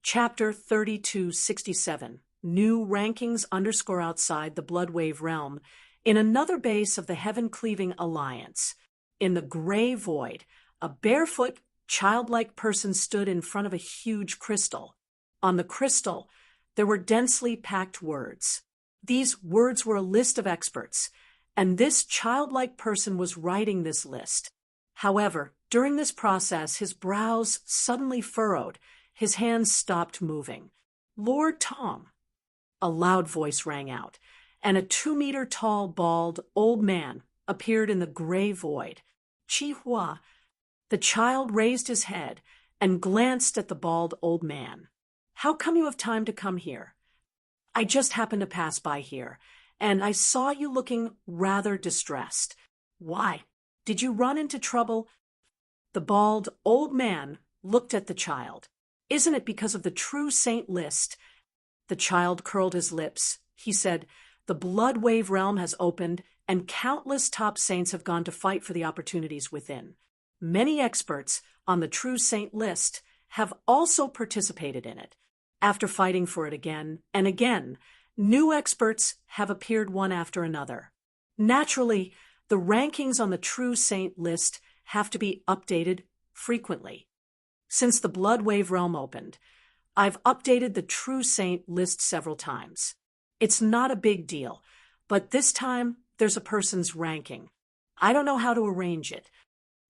Chapter 3267, New Rankings _outside the Bloodwave Realm, in another base of the Heaven-Cleaving Alliance. In the gray void, a barefoot, childlike person stood in front of a huge crystal. On the crystal, there were densely packed words. These words were a list of experts, and this childlike person was writing this list. However, during this process, his brows suddenly furrowed, his hands stopped moving. "Lord Tong," a loud voice rang out, and a 2-meter-tall, bald, old man appeared in the gray void. "Chi Hua." The child raised his head and glanced at the bald old man. "How come you have time to come here?" "I just happened to pass by here, and I saw you looking rather distressed." "Why? Did you run into trouble?" The bald old man looked at the child. "Isn't it because of the true saint list?" The child curled his lips. He said, "The Bloodwave realm has opened, and countless top saints have gone to fight for the opportunities within. Many experts on the true saint list have also participated in it. After fighting for it again and again, new experts have appeared one after another. Naturally, the rankings on the true saint list have to be updated frequently. Since the Bloodwave realm opened, I've updated the true saint list several times. It's not a big deal, but this time there's a person's ranking. I don't know how to arrange it."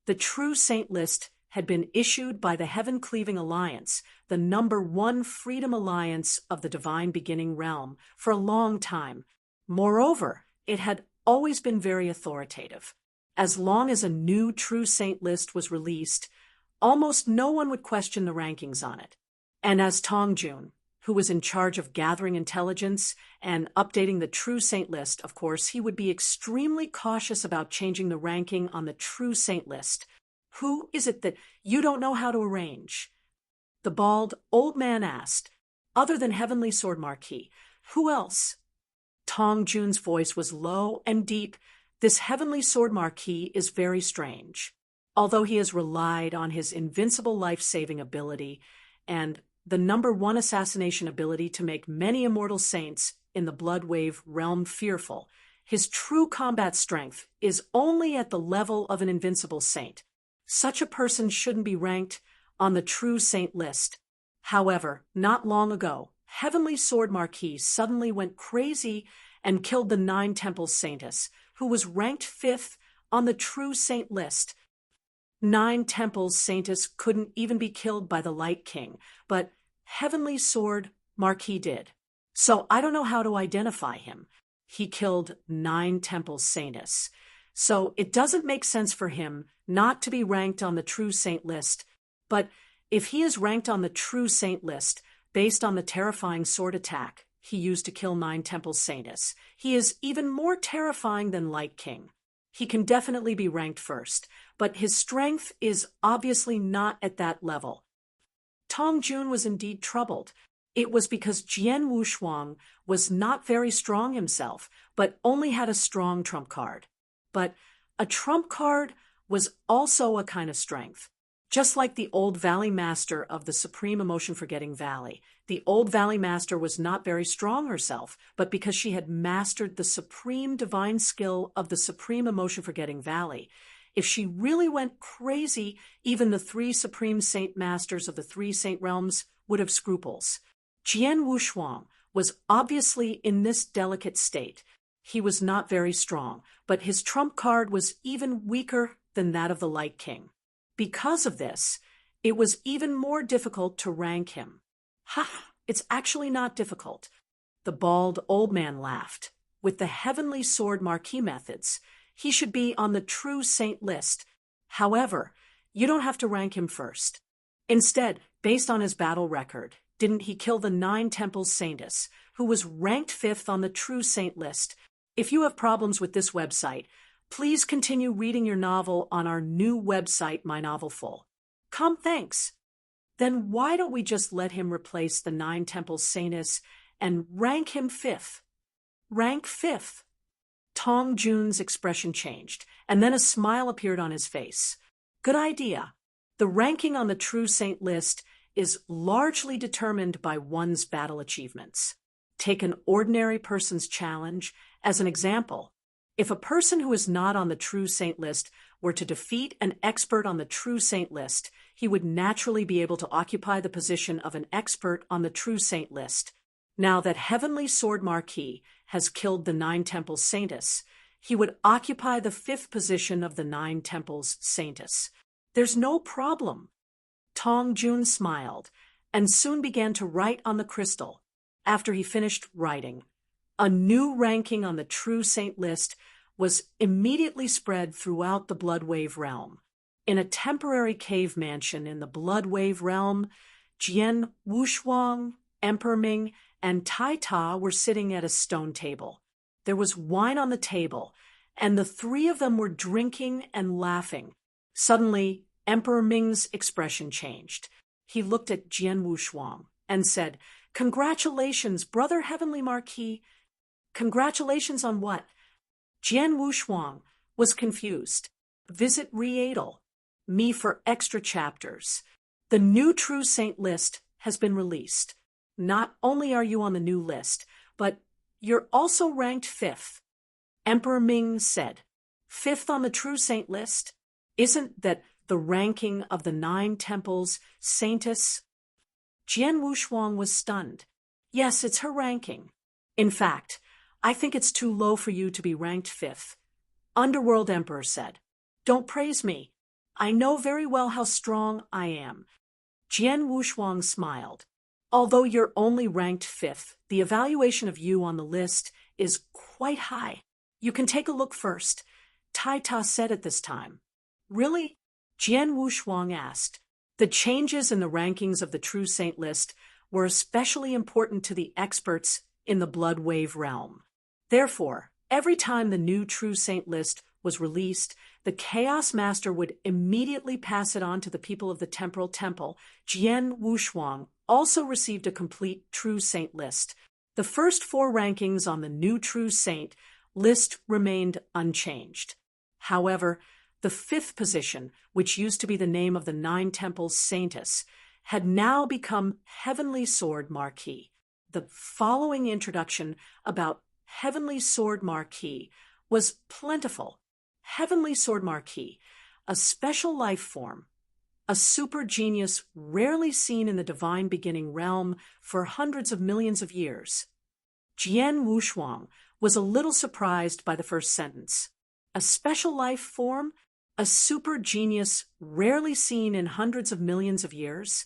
The true saint list had been issued by the Heaven-Cleaving Alliance, the #1 freedom alliance of the Divine Beginning realm, for a long time. Moreover, it had always been very authoritative. As long as a new true saint list was released, almost no one would question the rankings on it. And as Tong Jun, who was in charge of gathering intelligence and updating the true saint list, of course, he would be extremely cautious about changing the ranking on the true saint list. "Who is it that you don't know how to arrange?" the bald old man asked. "Other than Heavenly Sword Marquis, who else?" Tong Jun's voice was low and deep. "This Heavenly Sword Marquis is very strange. Although he has relied on his invincible life-saving ability and the #1 assassination ability to make many immortal saints in the Bloodwave realm fearful, his true combat strength is only at the level of an invincible saint. Such a person shouldn't be ranked on the true saint list." However, not long ago, Heavenly Sword Marquis suddenly went crazy and killed the 9 Temples Saintess, who was ranked 5th on the true saint list. 9 Temples Saintess couldn't even be killed by the Light King, but Heavenly Sword Marquis did. So I don't know how to identify him. He killed 9 Temples Saintess. So it doesn't make sense for him not to be ranked on the true saint list. But if he is ranked on the true saint list, based on the terrifying sword attack he used to kill 9 Temples Saintess, he is even more terrifying than Light King. He can definitely be ranked first, but his strength is obviously not at that level. Tong Jun was indeed troubled. It was because Jian Wushuang was not very strong himself, but only had a strong trump card. But a trump card was also a kind of strength. Just like the old Valley Master of the Supreme Emotion Forgetting Valley, the old Valley Master was not very strong herself, but because she had mastered the supreme divine skill of the Supreme Emotion Forgetting Valley, if she really went crazy, even the 3 Supreme Saint Masters of the 3 Saint Realms would have scruples. Jian Wushuang was obviously in this delicate state. He was not very strong, but his trump card was even weaker than that of the Light King. Because of this, it was even more difficult to rank him. "Ha! It's actually not difficult." The bald old man laughed. "With the Heavenly Sword Marquis methods, he should be on the true saint list. However, you don't have to rank him first. Instead, based on his battle record, didn't he kill the 9 Temples Saintess, who was ranked 5th on the true saint list? If you have problems with this website, please continue reading your novel on our new website, My Novel Full. Thanks. Then why don't we just let him replace the 9 Temples Saintess and rank him 5th? Rank 5th. Tong Jun's expression changed, and then a smile appeared on his face. Good idea. The ranking on the true saint list is largely determined by one's battle achievements. Take an ordinary person's challenge as an example. If a person who is not on the true saint list were to defeat an expert on the true saint list, he would naturally be able to occupy the position of an expert on the true saint list. Now that Heavenly Sword Marquis has killed the 9 Temples Saintess, he would occupy the 5th position of the 9 Temples Saintess. There's no problem. Tong Jun smiled and soon began to write on the crystal. After he finished writing, a new ranking on the true saint list was immediately spread throughout the Bloodwave realm. In a temporary cave mansion in the Bloodwave realm, Jian, Wushuang, Emperor Ming, and Tai Ta were sitting at a stone table. There was wine on the table, and the 3 of them were drinking and laughing. Suddenly, Emperor Ming's expression changed. He looked at Jian Wushuang and said, "Congratulations, Brother Heavenly Marquis." "Congratulations on what?" Jian Wushuang was confused. "Visit Re-Adel. Me for extra chapters. The new True Saint list has been released. Not only are you on the new list, but you're also ranked 5th. Emperor Ming said, "5th on the True Saint list? Isn't that the ranking of the 9 Temples Saintess?" Jian Wushuang was stunned. "Yes, it's her ranking. In fact, I think it's too low for you to be ranked 5th. Underworld Emperor said, "Don't praise me. I know very well how strong I am." Jian Wushuang smiled. "Although you're only ranked 5th, the evaluation of you on the list is quite high. You can take a look first," Tai Ta said at this time. "Really?" Jian Wushuang asked. The changes in the rankings of the True Saint list were especially important to the experts in the Bloodwave realm. Therefore, every time the new True Saint list was released, the Chaos Master would immediately pass it on to the people of the Temporal Temple. Jian Wushuang also received a complete True Saint list. The first 4 rankings on the new True Saint list remained unchanged. However, the 5th position, which used to be the name of the 9 Temples Saintess, had now become Heavenly Sword Marquis. The following introduction about Heavenly Sword Marquis was plentiful. Heavenly Sword Marquis, a special life form, a super genius rarely seen in the divine beginning realm for hundreds of millions of years. Jian Wushuang was a little surprised by the first sentence. A special life form? A super genius rarely seen in hundreds of millions of years?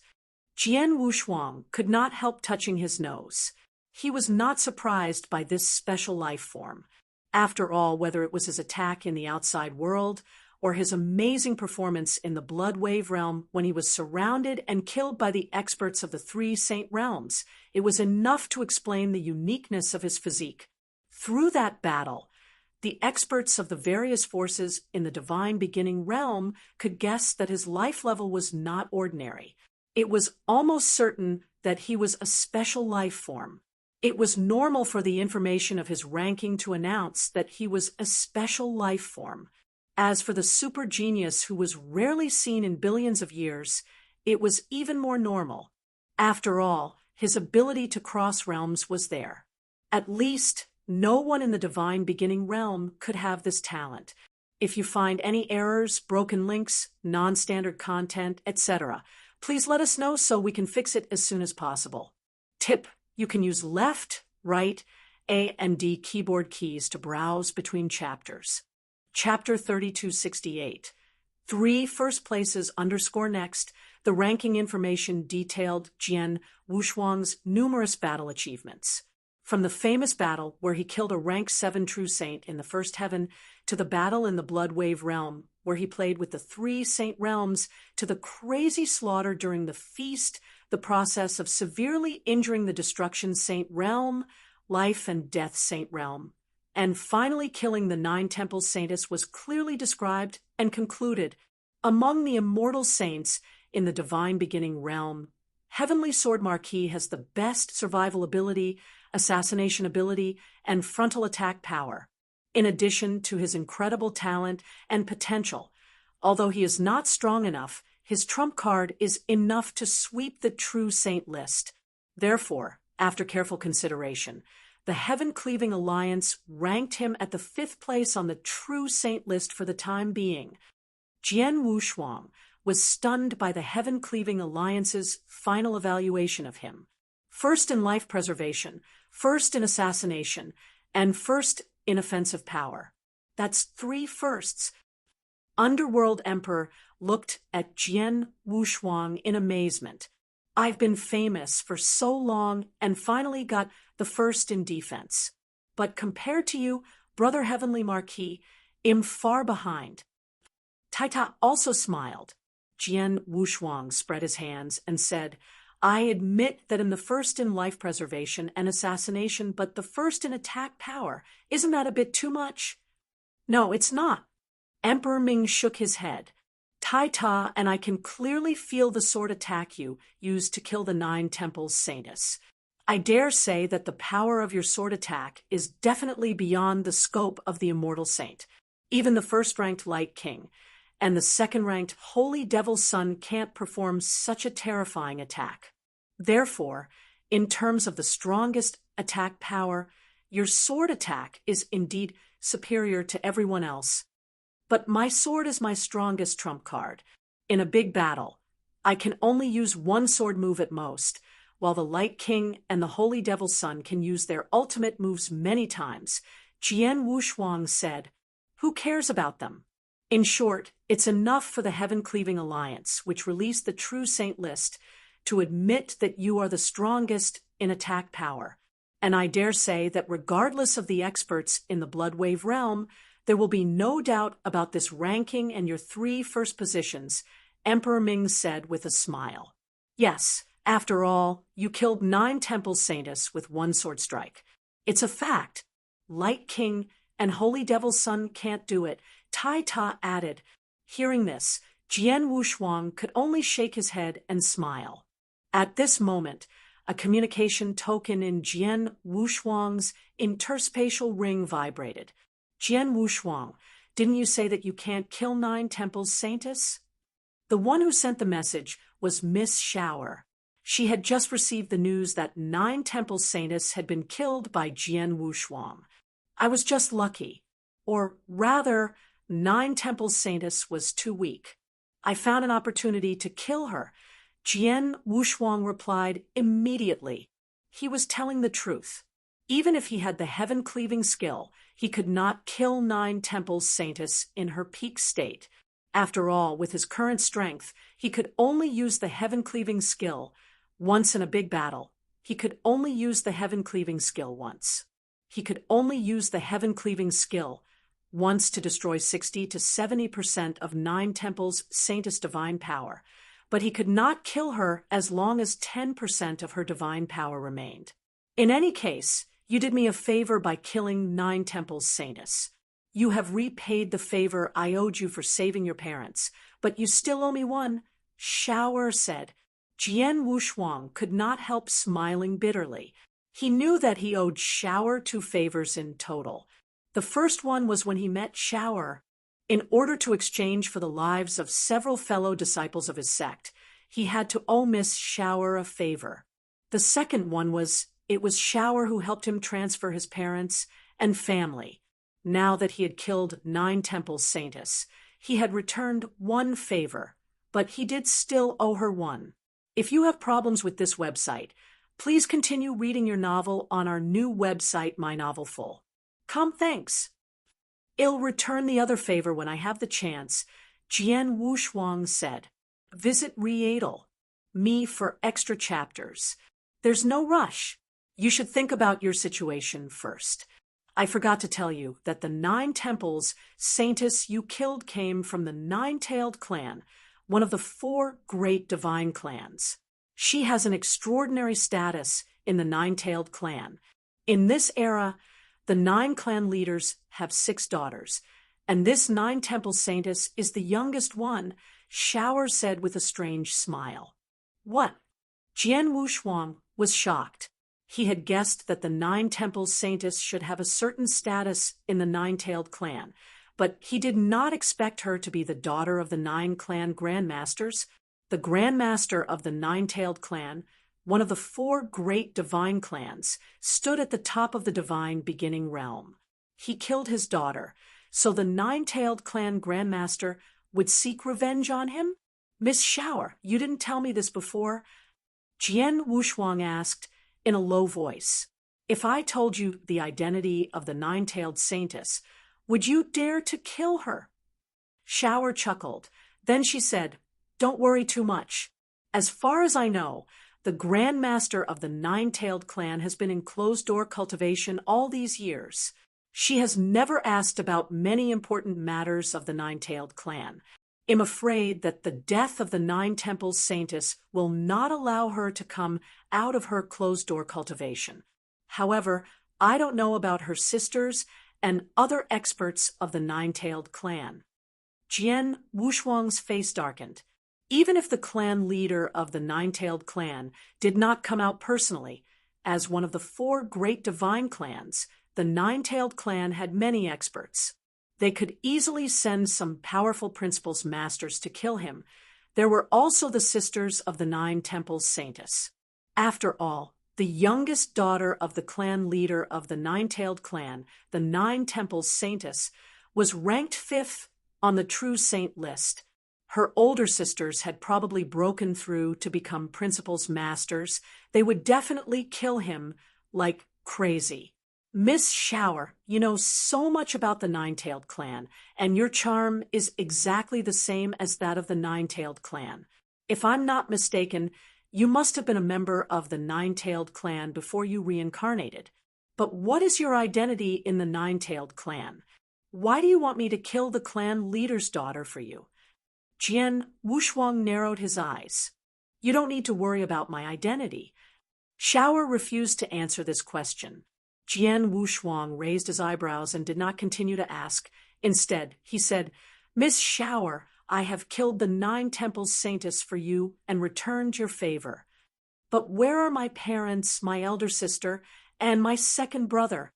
Jian Wushuang could not help touching his nose. He was not surprised by this special life form. After all, whether it was his attack in the outside world or his amazing performance in the Bloodwave realm when he was surrounded and killed by the experts of the 3 Saint realms, it was enough to explain the uniqueness of his physique. Through that battle, the experts of the various forces in the divine beginning realm could guess that his life level was not ordinary. It was almost certain that he was a special life form. It was normal for the information of his ranking to announce that he was a special life form. As for the super genius who was rarely seen in billions of years, it was even more normal. After all, his ability to cross realms was there. At least, no one in the divine beginning realm could have this talent. If you find any errors, broken links, non-standard content, etc., please let us know so we can fix it as soon as possible. Tip: you can use left, right, A and D keyboard keys to browse between chapters. Chapter 3268. 3 first places _ next. The ranking information detailed Jian Wushuang's numerous battle achievements. From the famous battle where he killed a rank 7 true saint in the first heaven, to the battle in the Bloodwave realm where he played with the 3 saint realms, to the crazy slaughter during the feast, the process of severely injuring the destruction saint realm, life and death saint realm, and finally killing the 9 Temples Saintess was clearly described and concluded. Among the immortal saints in the divine beginning realm, Heavenly Sword Marquis has the best survival ability, assassination ability, and frontal attack power. In addition to his incredible talent and potential, although he is not strong enough, his trump card is enough to sweep the true saint list. Therefore, after careful consideration, the heaven-cleaving alliance ranked him at the 5th place on the true saint list for the time being. Jian Wushuang was stunned by the heaven-cleaving alliance's final evaluation of him. First in life preservation, first in assassination, and first in offensive power. That's 3 firsts. Underworld Emperor looked at Jian Wushuang in amazement. I've been famous for so long and finally got the first in defense. But compared to you, Brother Heavenly Marquis, I'm far behind. Taita also smiled. Jian Wushuang spread his hands and said, I admit that in the first in life preservation and assassination, but the first in attack power, isn't that a bit too much? No, it's not. Emperor Ming shook his head. Taita and I can clearly feel the sword attack you used to kill the 9 temples saintess. I dare say that the power of your sword attack is definitely beyond the scope of the immortal saint. Even the first-ranked Light King and the second-ranked Holy Devil's Son can't perform such a terrifying attack. Therefore, in terms of the strongest attack power, your sword attack is indeed superior to everyone else. But my sword is my strongest trump card. In a big battle, I can only use one sword move at most, while the Light King and the Holy Devil's Son can use their ultimate moves many times. Jian Wushuang said, Who cares about them? In short, it's enough for the Heaven-Cleaving Alliance, which released the True Saint list, to admit that you are the strongest in attack power. And I dare say that regardless of the experts in the Bloodwave realm, there will be no doubt about this ranking and your 3 first positions, Emperor Ming said with a smile. Yes, after all, you killed 9 temple saintess with 1 sword strike. It's a fact. Light King and Holy Devil's Son can't do it, Taita added. Hearing this, Jian Wushuang could only shake his head and smile. At this moment, a communication token in Jian Wushuang's interspatial ring vibrated. Jian Wushuang, didn't you say that you can't kill 9 temples saintess? The one who sent the message was Miss Shower. She had just received the news that 9 temple saintess had been killed by Jian Wushuang. I was just lucky. Or rather, 9 temple saintess was too weak. I found an opportunity to kill her. Jian Wushuang replied immediately. He was telling the truth. Even if he had the heaven-cleaving skill, he could not kill 9 temple saintess in her peak state. After all, with his current strength, he could only use the heaven-cleaving skill once in a big battle. He could only use the heaven-cleaving skill once. He could only use the heaven-cleaving skill once to destroy 60 to 70% of 9 temples saintess divine power, but he could not kill her as long as 10% of her divine power remained. In any case, you did me a favor by killing 9 temples saintess. You have repaid the favor I owed you for saving your parents, but you still owe me one, Shower said. Jian Wushuang could not help smiling bitterly. He knew that he owed Shower 2 favors in total. The first one was when he met Shower. In order to exchange for the lives of several fellow disciples of his sect, he had to owe Miss Shower a favor. The second one was, it was Shower who helped him transfer his parents and family. Now that he had killed 9 temples saintess, he had returned 1 favor, but he did still owe her 1. If you have problems with this website, please continue reading your novel on our new website, My Novel Full. Thanks. I'll return the other favor when I have the chance, Jian Wushuang said. Visit Readle me for extra chapters. There's no rush. You should think about your situation first. I forgot to tell you that the 9 temples saintess you killed came from the 9-tailed clan, one of the 4 great divine clans. She has an extraordinary status in the 9-tailed clan. In this era, the 9 clan leaders have 6 daughters, and this 9-temple saintess is the youngest one, Shower said with a strange smile. What? Jian Wushuang was shocked. He had guessed that the 9-temple saintess should have a certain status in the 9-tailed clan, but he did not expect her to be the daughter of the 9-clan grandmasters. The grandmaster of the Nine-tailed clan, one of the 4 great divine clans, stood at the top of the divine beginning realm. He killed his daughter, so the 9-tailed clan grandmaster would seek revenge on him? Miss Shower, you didn't tell me this before. Jian Wushuang asked in a low voice. If I told you the identity of the 9-tailed saintess, would you dare to kill her? Shower chuckled. Then she said, Don't worry too much. As far as I know, the grandmaster of the 9-tailed clan has been in closed-door cultivation all these years. She has never asked about many important matters of the 9-tailed clan. I'm afraid that the death of the 9 temples saintess will not allow her to come out of her closed-door cultivation. However, I don't know about her sisters and other experts of the 9-tailed clan. Jian Wushuang's face darkened. Even if the clan leader of the 9-tailed clan did not come out personally, as one of the 4 great divine clans, the 9-tailed clan had many experts. They could easily send some powerful principal's masters to kill him. There were also the sisters of the 9 temples saintess. After all, the youngest daughter of the clan leader of the 9-tailed clan, the 9 temples saintess, was ranked 5th on the true saint list. Her older sisters had probably broken through to become principal's masters. They would definitely kill him like crazy. Miss Shower, you know so much about the 9-tailed clan, and your charm is exactly the same as that of the 9-tailed clan. If I'm not mistaken, you must have been a member of the 9-tailed clan before you reincarnated. But what is your identity in the 9-tailed clan? Why do you want me to kill the clan leader's daughter for you? Jian Wushuang narrowed his eyes. You don't need to worry about my identity. Shower refused to answer this question. Jian Wushuang raised his eyebrows and did not continue to ask. Instead, he said, Miss Shower, I have killed the 9 temples saintess for you and returned your favor. But where are my parents, my elder sister, and my second brother?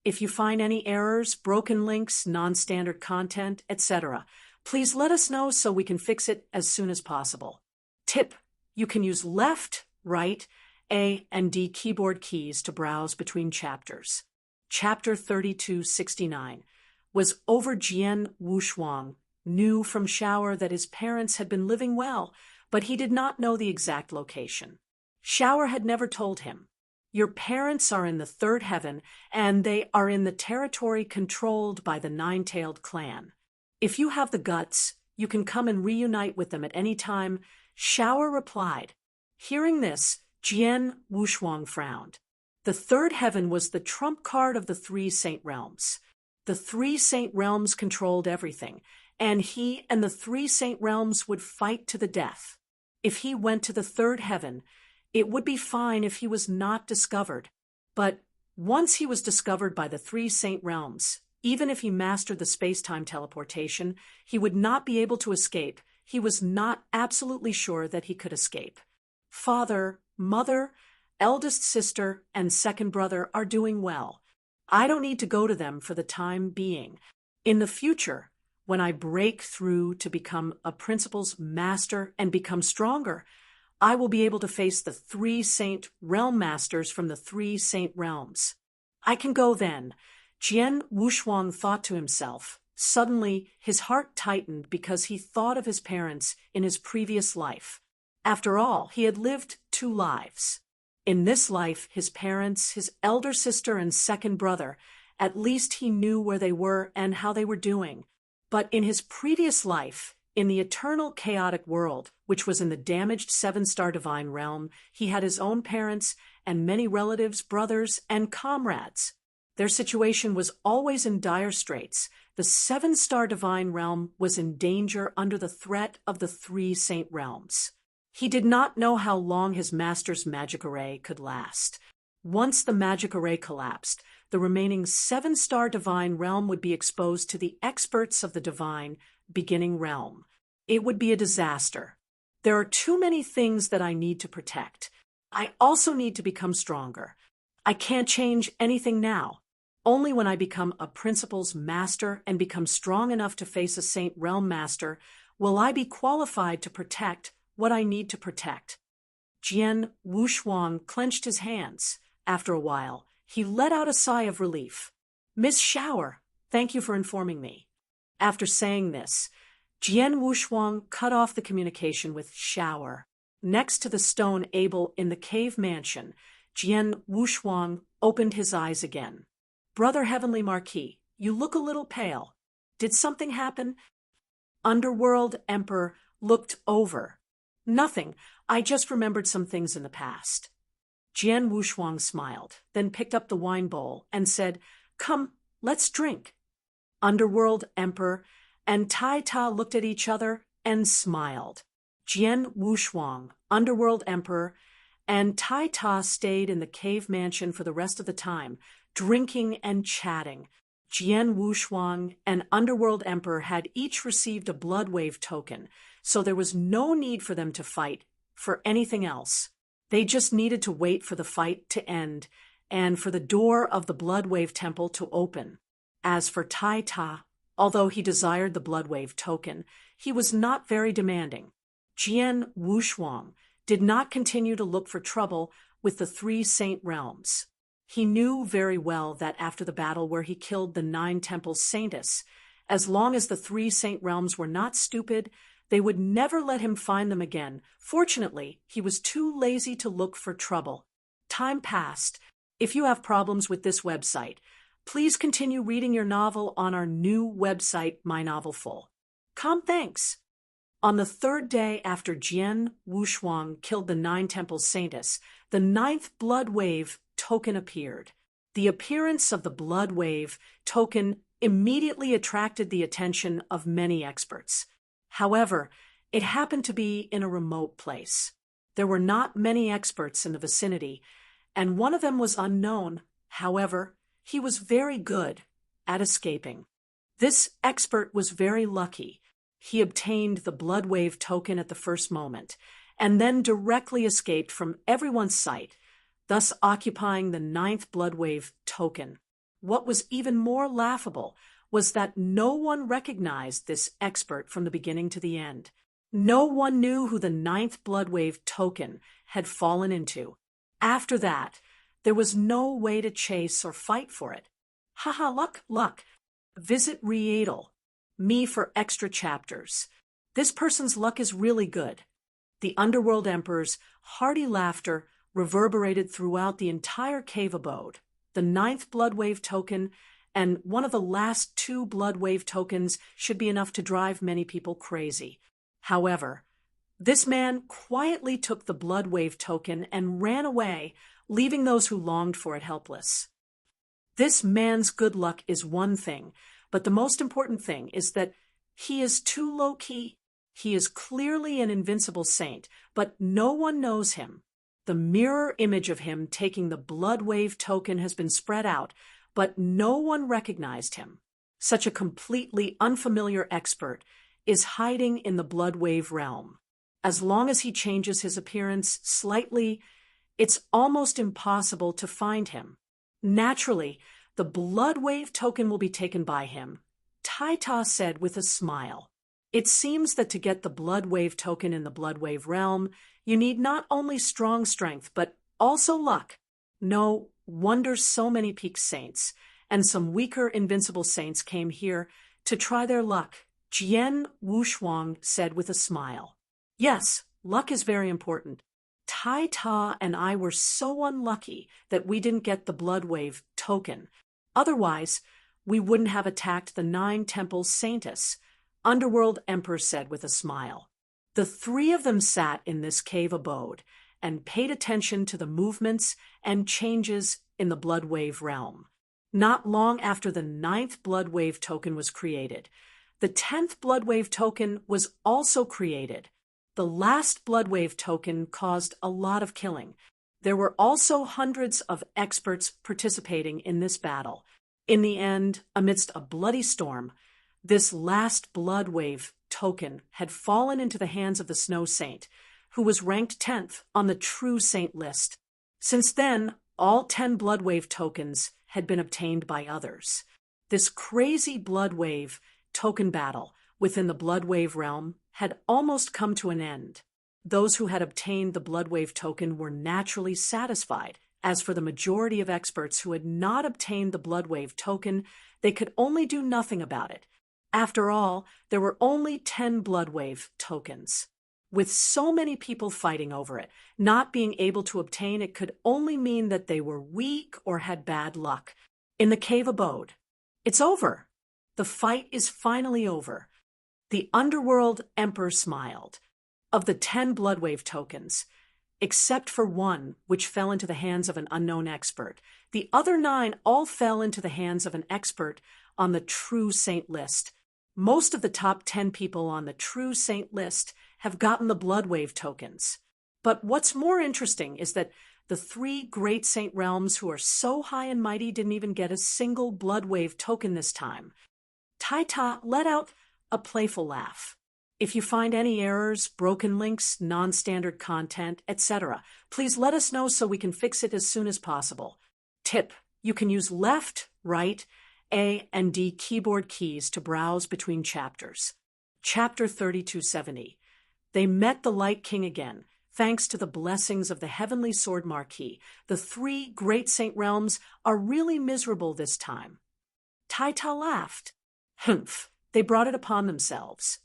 If you find any errors, broken links, non-standard content, etc., please let us know so we can fix it as soon as possible. Tip: you can use left, right, A and D keyboard keys to browse between chapters. Chapter 3269 was over. Jian Wushuang knew from Shower that his parents had been living well, but he did not know the exact location. Shower had never told him. Your parents are in the 3rd heaven, and they are in the territory controlled by the 9-tailed clan. If you have the guts, you can come and reunite with them at any time, Shower replied. Hearing this, Jian Wushuang frowned. The 3rd heaven was the trump card of the 3 saint realms. The 3 saint realms controlled everything, and he and the 3 saint realms would fight to the death. If he went to the 3rd heaven, it would be fine if he was not discovered. But once he was discovered by the 3 saint realms, even if he mastered the space-time teleportation, he would not be able to escape. He was not absolutely sure that he could escape. Father, mother, eldest sister, and second brother are doing well. I don't need to go to them for the time being. In the future, when I break through to become a principal's master and become stronger, I will be able to face the 3 saint realm masters from the 3 saint realms. I can go then. Jian Wushuang thought to himself. Suddenly, his heart tightened because he thought of his parents in his previous life. After all, he had lived 2 lives. In this life, his parents, his elder sister, and second brother, at least he knew where they were and how they were doing. But in his previous life, in the eternal chaotic world, which was in the damaged 7-star divine realm, he had his own parents and many relatives, brothers, and comrades. Their situation was always in dire straits. The 7-star divine realm was in danger under the threat of the 3 saint realms. He did not know how long his master's magic array could last. Once the magic array collapsed, the remaining 7-star divine realm would be exposed to the experts of the divine beginning realm. It would be a disaster. There are too many things that I need to protect. I also need to become stronger. I can't change anything now. Only when I become a principal's master and become strong enough to face a Saint Realm master will I be qualified to protect what I need to protect. Jian Wushuang clenched his hands. After a while, he let out a sigh of relief. Miss Shower, thank you for informing me. After saying this, Jian Wushuang cut off the communication with Shower. Next to the stone Abel in the cave mansion, Jian Wushuang opened his eyes again. Brother Heavenly Marquis, you look a little pale. Did something happen? Underworld Emperor looked over. Nothing. I just remembered some things in the past. Jian Wushuang smiled, then picked up the wine bowl and said, Come, let's drink. Underworld Emperor and Tai Ta looked at each other and smiled. Jian Wushuang, Underworld Emperor, and Tai Ta stayed in the cave mansion for the rest of the time, drinking and chatting. Jian Wushuang and Underworld Emperor had each received a blood wave token, so there was no need for them to fight for anything else. They just needed to wait for the fight to end and for the door of the blood wave temple to open. As for Tai Ta, although he desired the blood wave token, he was not very demanding. Jian Wushuang did not continue to look for trouble with the 3 Saint Realms. He knew very well that after the battle where he killed the 9 Temple Saintess, as long as the 3 Saint Realms were not stupid, they would never let him find them again. Fortunately, he was too lazy to look for trouble. Time passed. If you have problems with this website, please continue reading your novel on our new website, My Novel Full. Thanks. On the 3rd day after Jian Wushuang killed the 9 Temple Saintess, the 9th blood wave token appeared. The appearance of the blood wave token immediately attracted the attention of many experts. However, it happened to be in a remote place. There were not many experts in the vicinity, and one of them was unknown. However, he was very good at escaping. This expert was very lucky. He obtained the blood wave token at the first moment, and then directly escaped from everyone's sight, thus occupying the 9th blood wave token. What was even more laughable was that no one recognized this expert from the beginning to the end. No one knew who the 9th blood wave token had fallen into. After that, there was no way to chase or fight for it. Haha, luck. Visit Readle, me for extra chapters. This person's luck is really good. The Underworld Emperor's hearty laughter reverberated throughout the entire cave abode. The 9th blood wave token and one of the last 2 blood wave tokens should be enough to drive many people crazy. However, this man quietly took the blood wave token and ran away, leaving those who longed for it helpless. This man's good luck is one thing, but the most important thing is that he is too low-key. He is clearly an invincible saint, but no one knows him. The mirror image of him taking the blood wave token has been spread out, but no one recognized him. Such a completely unfamiliar expert is hiding in the blood wave realm. As long as he changes his appearance slightly, it's almost impossible to find him. Naturally, the blood wave token will be taken by him, Tai Ta said with a smile. It seems that to get the blood wave token in the blood wave realm, you need not only strong strength, but also luck. No wonder so many peak saints and some weaker invincible saints came here to try their luck, Jian Wushuang said with a smile. Yes, luck is very important. Tai Ta and I were so unlucky that we didn't get the blood wave token. Otherwise, we wouldn't have attacked the 9 Temple Saintess, Underworld Emperor said with a smile. The 3 of them sat in this cave abode and paid attention to the movements and changes in the blood wave realm. Not long after the 9th blood wave token was created, the 10th blood wave token was also created. The last blood wave token caused a lot of killing. There were also hundreds of experts participating in this battle. In the end, amidst a bloody storm, this last blood wave token had fallen into the hands of the Snow Saint, who was ranked 10th on the True Saint list. Since then, all 10 blood wave tokens had been obtained by others. This crazy blood wave token battle within the blood wave realm had almost come to an end. Those who had obtained the blood wave token were naturally satisfied. As for the majority of experts who had not obtained the blood wave token, they could only do nothing about it. After all, there were only 10 blood wave tokens. With so many people fighting over it, not being able to obtain it could only mean that they were weak or had bad luck. In the cave abode, it's over. The fight is finally over. The underworld emperor smiled. Of the 10 blood wave tokens, except for one which fell into the hands of an unknown expert, the other 9 all fell into the hands of an expert on the True Saint list. Most of the top 10 people on the True Saint list have gotten the blood wave tokens. But what's more interesting is that the 3 great saint realms who are so high and mighty didn't even get a single blood wave token this time. Taita let out a playful laugh. If you find any errors, broken links, non-standard content, etc., please let us know so we can fix it as soon as possible. Tip: you can use left, right, A, and D keyboard keys to browse between chapters. Chapter 3270. They met the Light King again. Thanks to the blessings of the Heavenly Sword Marquis, the 3 great saint realms are really miserable this time. Taita laughed. Humph, they brought it upon themselves.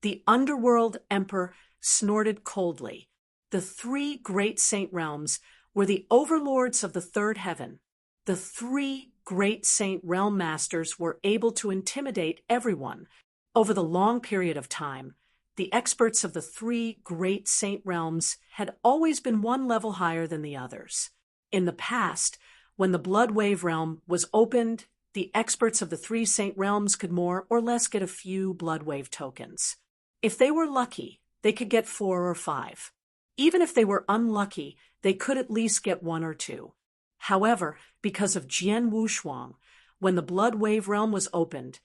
The underworld emperor snorted coldly. The 3 great saint realms were the overlords of the 3rd heaven. The 3 great saint realm masters were able to intimidate everyone. Over the long period of time, the experts of the 3 great saint realms had always been one level higher than the others. In the past, when the blood wave realm was opened, the experts of the 3 saint realms could more or less get a few blood wave tokens. If they were lucky, they could get 4 or 5. Even if they were unlucky, they could at least get 1 or 2. However, because of Jian Wushuang, when the blood wave realm was opened,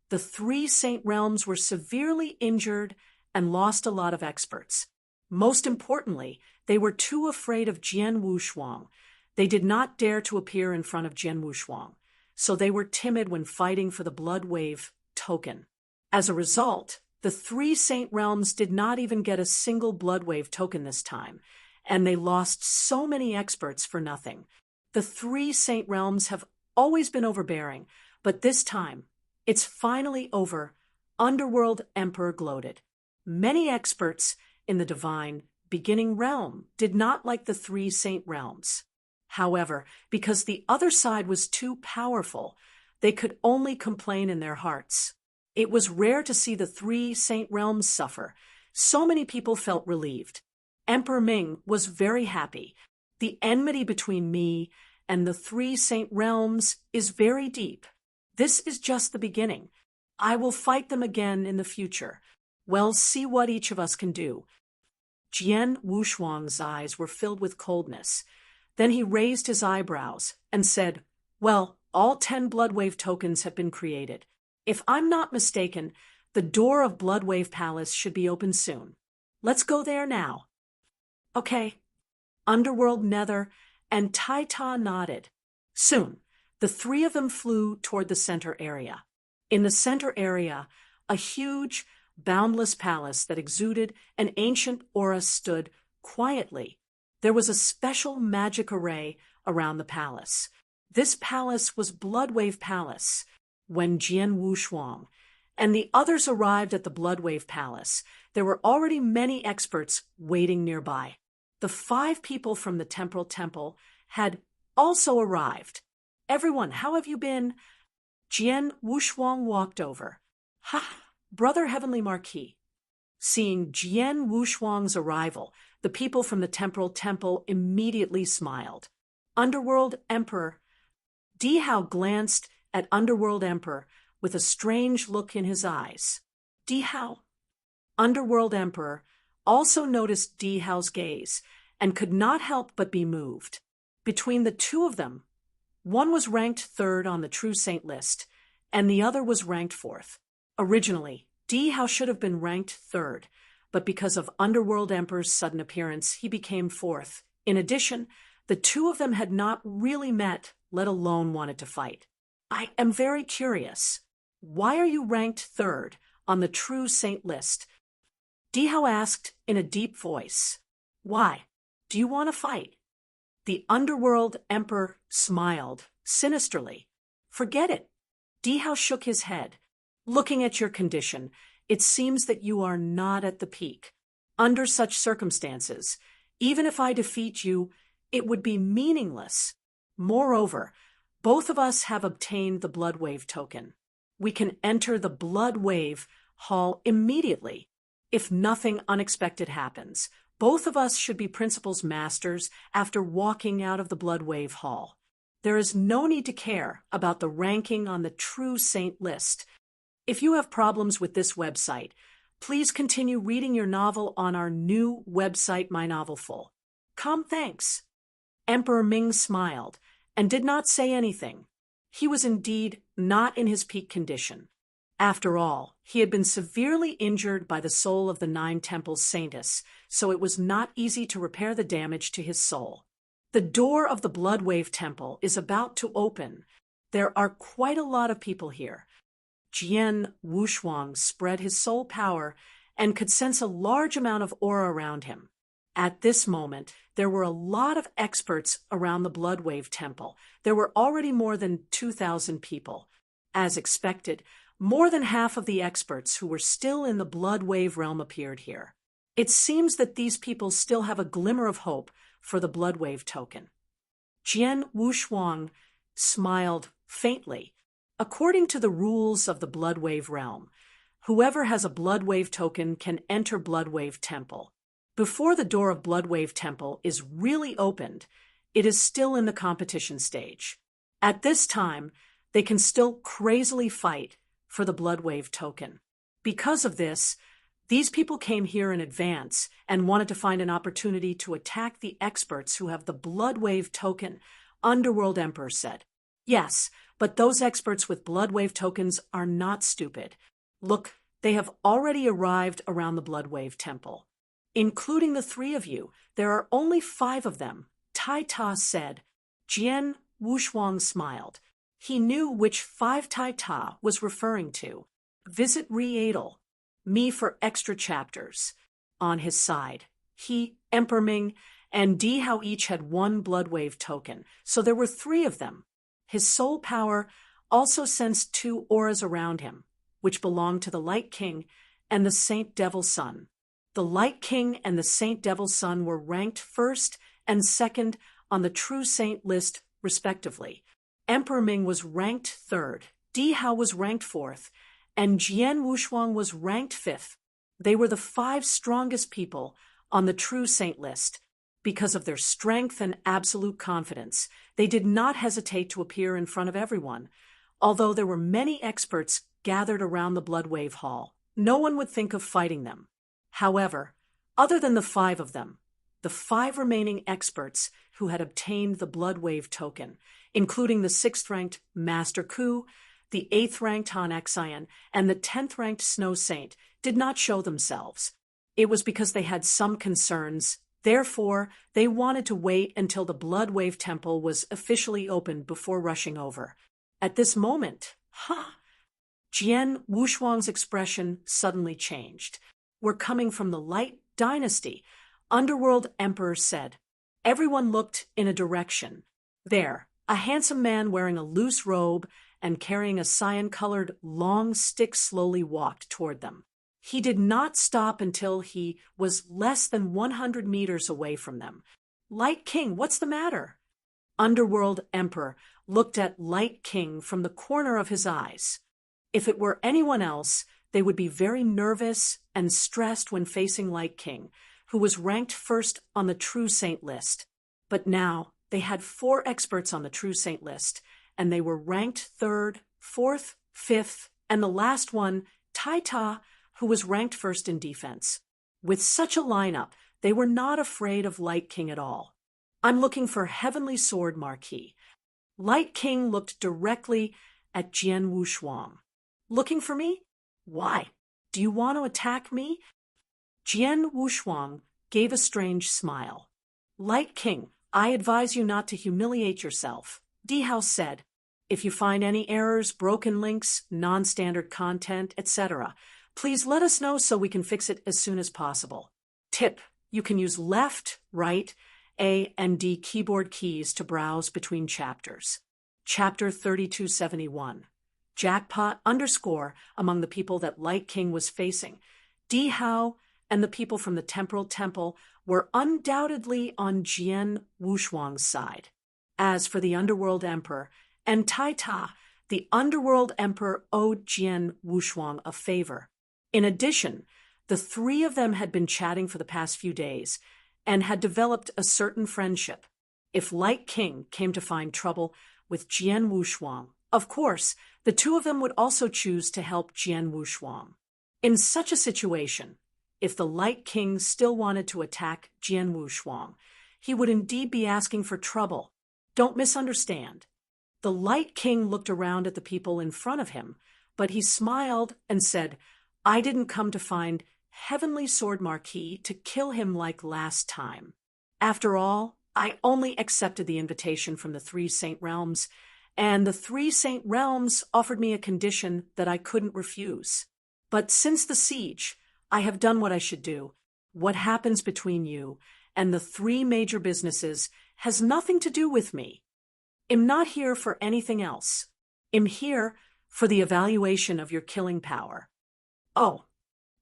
the 3 saint realms were severely injured and lost a lot of experts. Most importantly, they were too afraid of Jian Wushuang. They did not dare to appear in front of Jian Wushuang, so they were timid when fighting for the blood wave token. As a result, the 3 saint realms did not even get a single blood wave token this time, and they lost so many experts for nothing. The 3 saint realms have always been overbearing, but this time, it's finally over. Underworld Emperor gloated. Many experts in the divine beginning realm did not like the 3 saint realms. However, because the other side was too powerful, they could only complain in their hearts. It was rare to see the 3 saint realms suffer. So many people felt relieved. Emperor Ming was very happy. The enmity between me and the 3 saint realms is very deep. This is just the beginning. I will fight them again in the future. Well, see what each of us can do. Jian Wushuang's eyes were filled with coldness. Then he raised his eyebrows and said, well, all 10 blood wave tokens have been created. If I'm not mistaken, the door of Blood Wave Palace should be open soon. Let's go there now. Okay. Underworld Nether and Taita nodded. Soon, the 3 of them flew toward the center area. In the center area, a huge, boundless palace that exuded an ancient aura stood quietly. There was a special magic array around the palace. This palace was Blood Wave Palace. When Jian Wushuang and the others arrived at the Blood Wave Palace, there were already many experts waiting nearby. The 5 people from the Temporal Temple had also arrived. Everyone, how have you been? Jian Wushuang walked over. Ha, Brother Heavenly Marquis. Seeing Jian Wushuang's arrival, the people from the Temporal Temple immediately smiled. Underworld Emperor Dihao glanced at Underworld Emperor with a strange look in his eyes. Dihao. Underworld Emperor also noticed Dihao's gaze and could not help but be moved. Between the 2 of them, one was ranked 3rd on the True Saint list, and the other was ranked 4th. Originally, Dihao should have been ranked 3rd, but because of Underworld Emperor's sudden appearance, he became 4th. In addition, The two of them had not really met, let alone wanted to fight. I am very curious. Why are you ranked third on the true saint list? Dihao asked in a deep voice. Why? Do you want to fight? The underworld emperor smiled sinisterly. Forget it. Dihao shook his head. Looking at your condition, it seems that you are not at the peak. Under such circumstances, even if I defeat you, it would be meaningless. Moreover, both of us have obtained the Blood Wave token. We can enter the Blood Wave Hall immediately. If nothing unexpected happens, both of us should be Principal's masters after walking out of the Blood Wave Hall. There is no need to care about the ranking on the True Saint list. If you have problems with this website, please continue reading your novel on our new website, My Novelful. Thanks. Emperor Ming smiled and did not say anything. He was indeed not in his peak condition. After all, he had been severely injured by the soul of the Nine Temples Saintess, so it was not easy to repair the damage to his soul. The door of the Blood Wave Temple is about to open. There are quite a lot of people here. Jian Wushuang spread his soul power and could sense a large amount of aura around him. At this moment, there were a lot of experts around the Blood Wave Temple. There were already more than 2,000 people. As expected, more than half of the experts who were still in the Blood Wave realm appeared here. It seems that these people still have a glimmer of hope for the Blood Wave token. Jian Wushuang smiled faintly. According to the rules of the Blood Wave realm, whoever has a Blood Wave token can enter Blood Wave Temple. Before the door of Blood Wave Temple is really opened, it is still in the competition stage. At this time, they can still crazily fight for the Blood Wave token. Because of this, these people came here in advance and wanted to find an opportunity to attack the experts who have the Blood Wave token, Underworld Emperor said. Yes, but those experts with Blood Wave tokens are not stupid. Look, they have already arrived around the Blood Wave Temple. Including the three of you, there are only 5 of them, Tai Ta said. Jian Wushuang smiled. He knew which 5 Tai Ta was referring to. Visit Re-Adel. Me for extra chapters. On his side, he, Emperor Ming, and Dihao each had 1 Blood Wave token, so there were 3 of them. His soul power also sensed 2 auras around him, which belonged to the Light King and the Saint Devil Sun. The Light King and the Saint Devil Sun were ranked 1st and 2nd on the True Saint list, respectively. Emperor Ming was ranked 3rd, Dihao was ranked 4th, and Jian Wushuang was ranked 5th. They were the 5 strongest people on the True Saint list. Because of their strength and absolute confidence, they did not hesitate to appear in front of everyone. Although there were many experts gathered around the Blood Wave Hall, no one would think of fighting them. However, other than the 5 of them, the 5 remaining experts who had obtained the Blood Wave token, including the 6th-ranked Master Ku, the 8th-ranked Han Xian, and the 10th-ranked Snow Saint, did not show themselves. It was because they had some concerns. Therefore, they wanted to wait until the Blood Wave Temple was officially opened before rushing over. At this moment, Jian Wushuang's expression suddenly changed. We're coming from the Light Dynasty, Underworld Emperor said. Everyone looked in a direction. There, a handsome man wearing a loose robe and carrying a cyan-colored long stick slowly walked toward them. He did not stop until he was less than 100 meters away from them. Light King, what's the matter? Underworld Emperor looked at Light King from the corner of his eyes. If it were anyone else, they would be very nervous and stressed when facing Light King, who was ranked 1st on the True Saint list. But now they had 4 experts on the True Saint list, and they were ranked 3rd, 4th, 5th, and the last one, Tai Ta, who was ranked 1st in defense. With such a lineup, they were not afraid of Light King at all. I'm looking for Heavenly Sword Marquis. Light King looked directly at Jian Wushuang. Looking for me? Why? Do you want to attack me? Jian Wushuang gave a strange smile. Light King, I advise you not to humiliate yourself, Dihao said. If you find any errors, broken links, non-standard content, etc., please let us know so we can fix it as soon as possible. Tip: you can use left, right, A, and D keyboard keys to browse between chapters. Chapter 3271. Jackpot _ among the people that Light King was facing. Dihao and the people from the Temporal Temple were undoubtedly on Jian Wushuang's side. As for the Underworld Emperor and Tai Ta, the Underworld Emperor owed Jian Wushuang a favor. In addition, the three of them had been chatting for the past few days and had developed a certain friendship. If Light King came to find trouble with Jian Wushuang, of course, the two of them would also choose to help Jian Wushuang. In such a situation, if the Light King still wanted to attack Jian Wushuang, he would indeed be asking for trouble. Don't misunderstand. The Light King looked around at the people in front of him, but he smiled and said, "I didn't come to find Heavenly Sword Marquis to kill him like last time. After all, I only accepted the invitation from the three Saint Realms, and the three Saint Realms offered me a condition that I couldn't refuse. But since the siege, I have done what I should do. What happens between you and the three major businesses has nothing to do with me. I'm not here for anything else. I'm here for the evaluation of your killing power." Oh,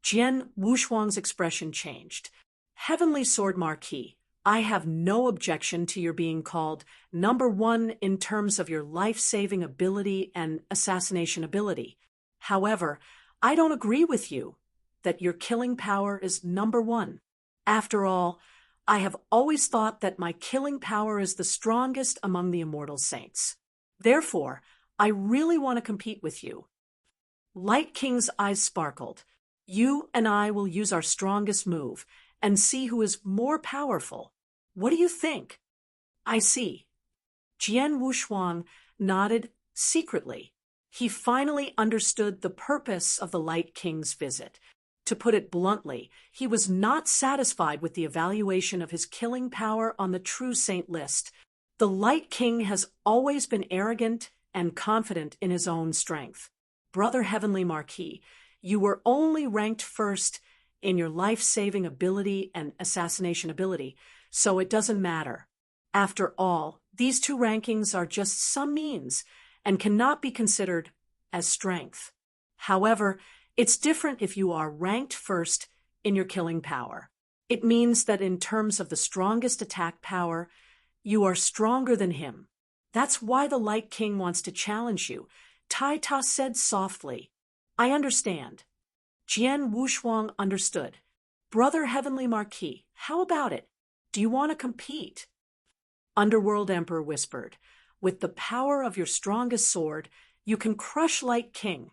Jian Wushuang's expression changed. "Heavenly Sword Marquis, I have no objection to your being called number one in terms of your life-saving ability and assassination ability. However, I don't agree with you that your killing power is number one. After all, I have always thought that my killing power is the strongest among the immortal saints. Therefore, I really want to compete with you." Light King's eyes sparkled. "You and I will use our strongest move and see who is more powerful. What do you think?" "I see." Jian Wushuang nodded secretly. He finally understood the purpose of the Light King's visit. To put it bluntly, he was not satisfied with the evaluation of his killing power on the True Saint list. The Light King has always been arrogant and confident in his own strength. "Brother Heavenly Marquis, you were only ranked first in your life-saving ability and assassination ability, so it doesn't matter. After all, these two rankings are just some means and cannot be considered as strength. However, it's different if you are ranked first in your killing power. It means that in terms of the strongest attack power, you are stronger than him. That's why the Light King wants to challenge you," Tai Ta said softly. "I understand." Jian Wushuang understood. "Brother Heavenly Marquis, how about it? Do you want to compete?" Underworld Emperor whispered, "With the power of your strongest sword, you can crush Light King."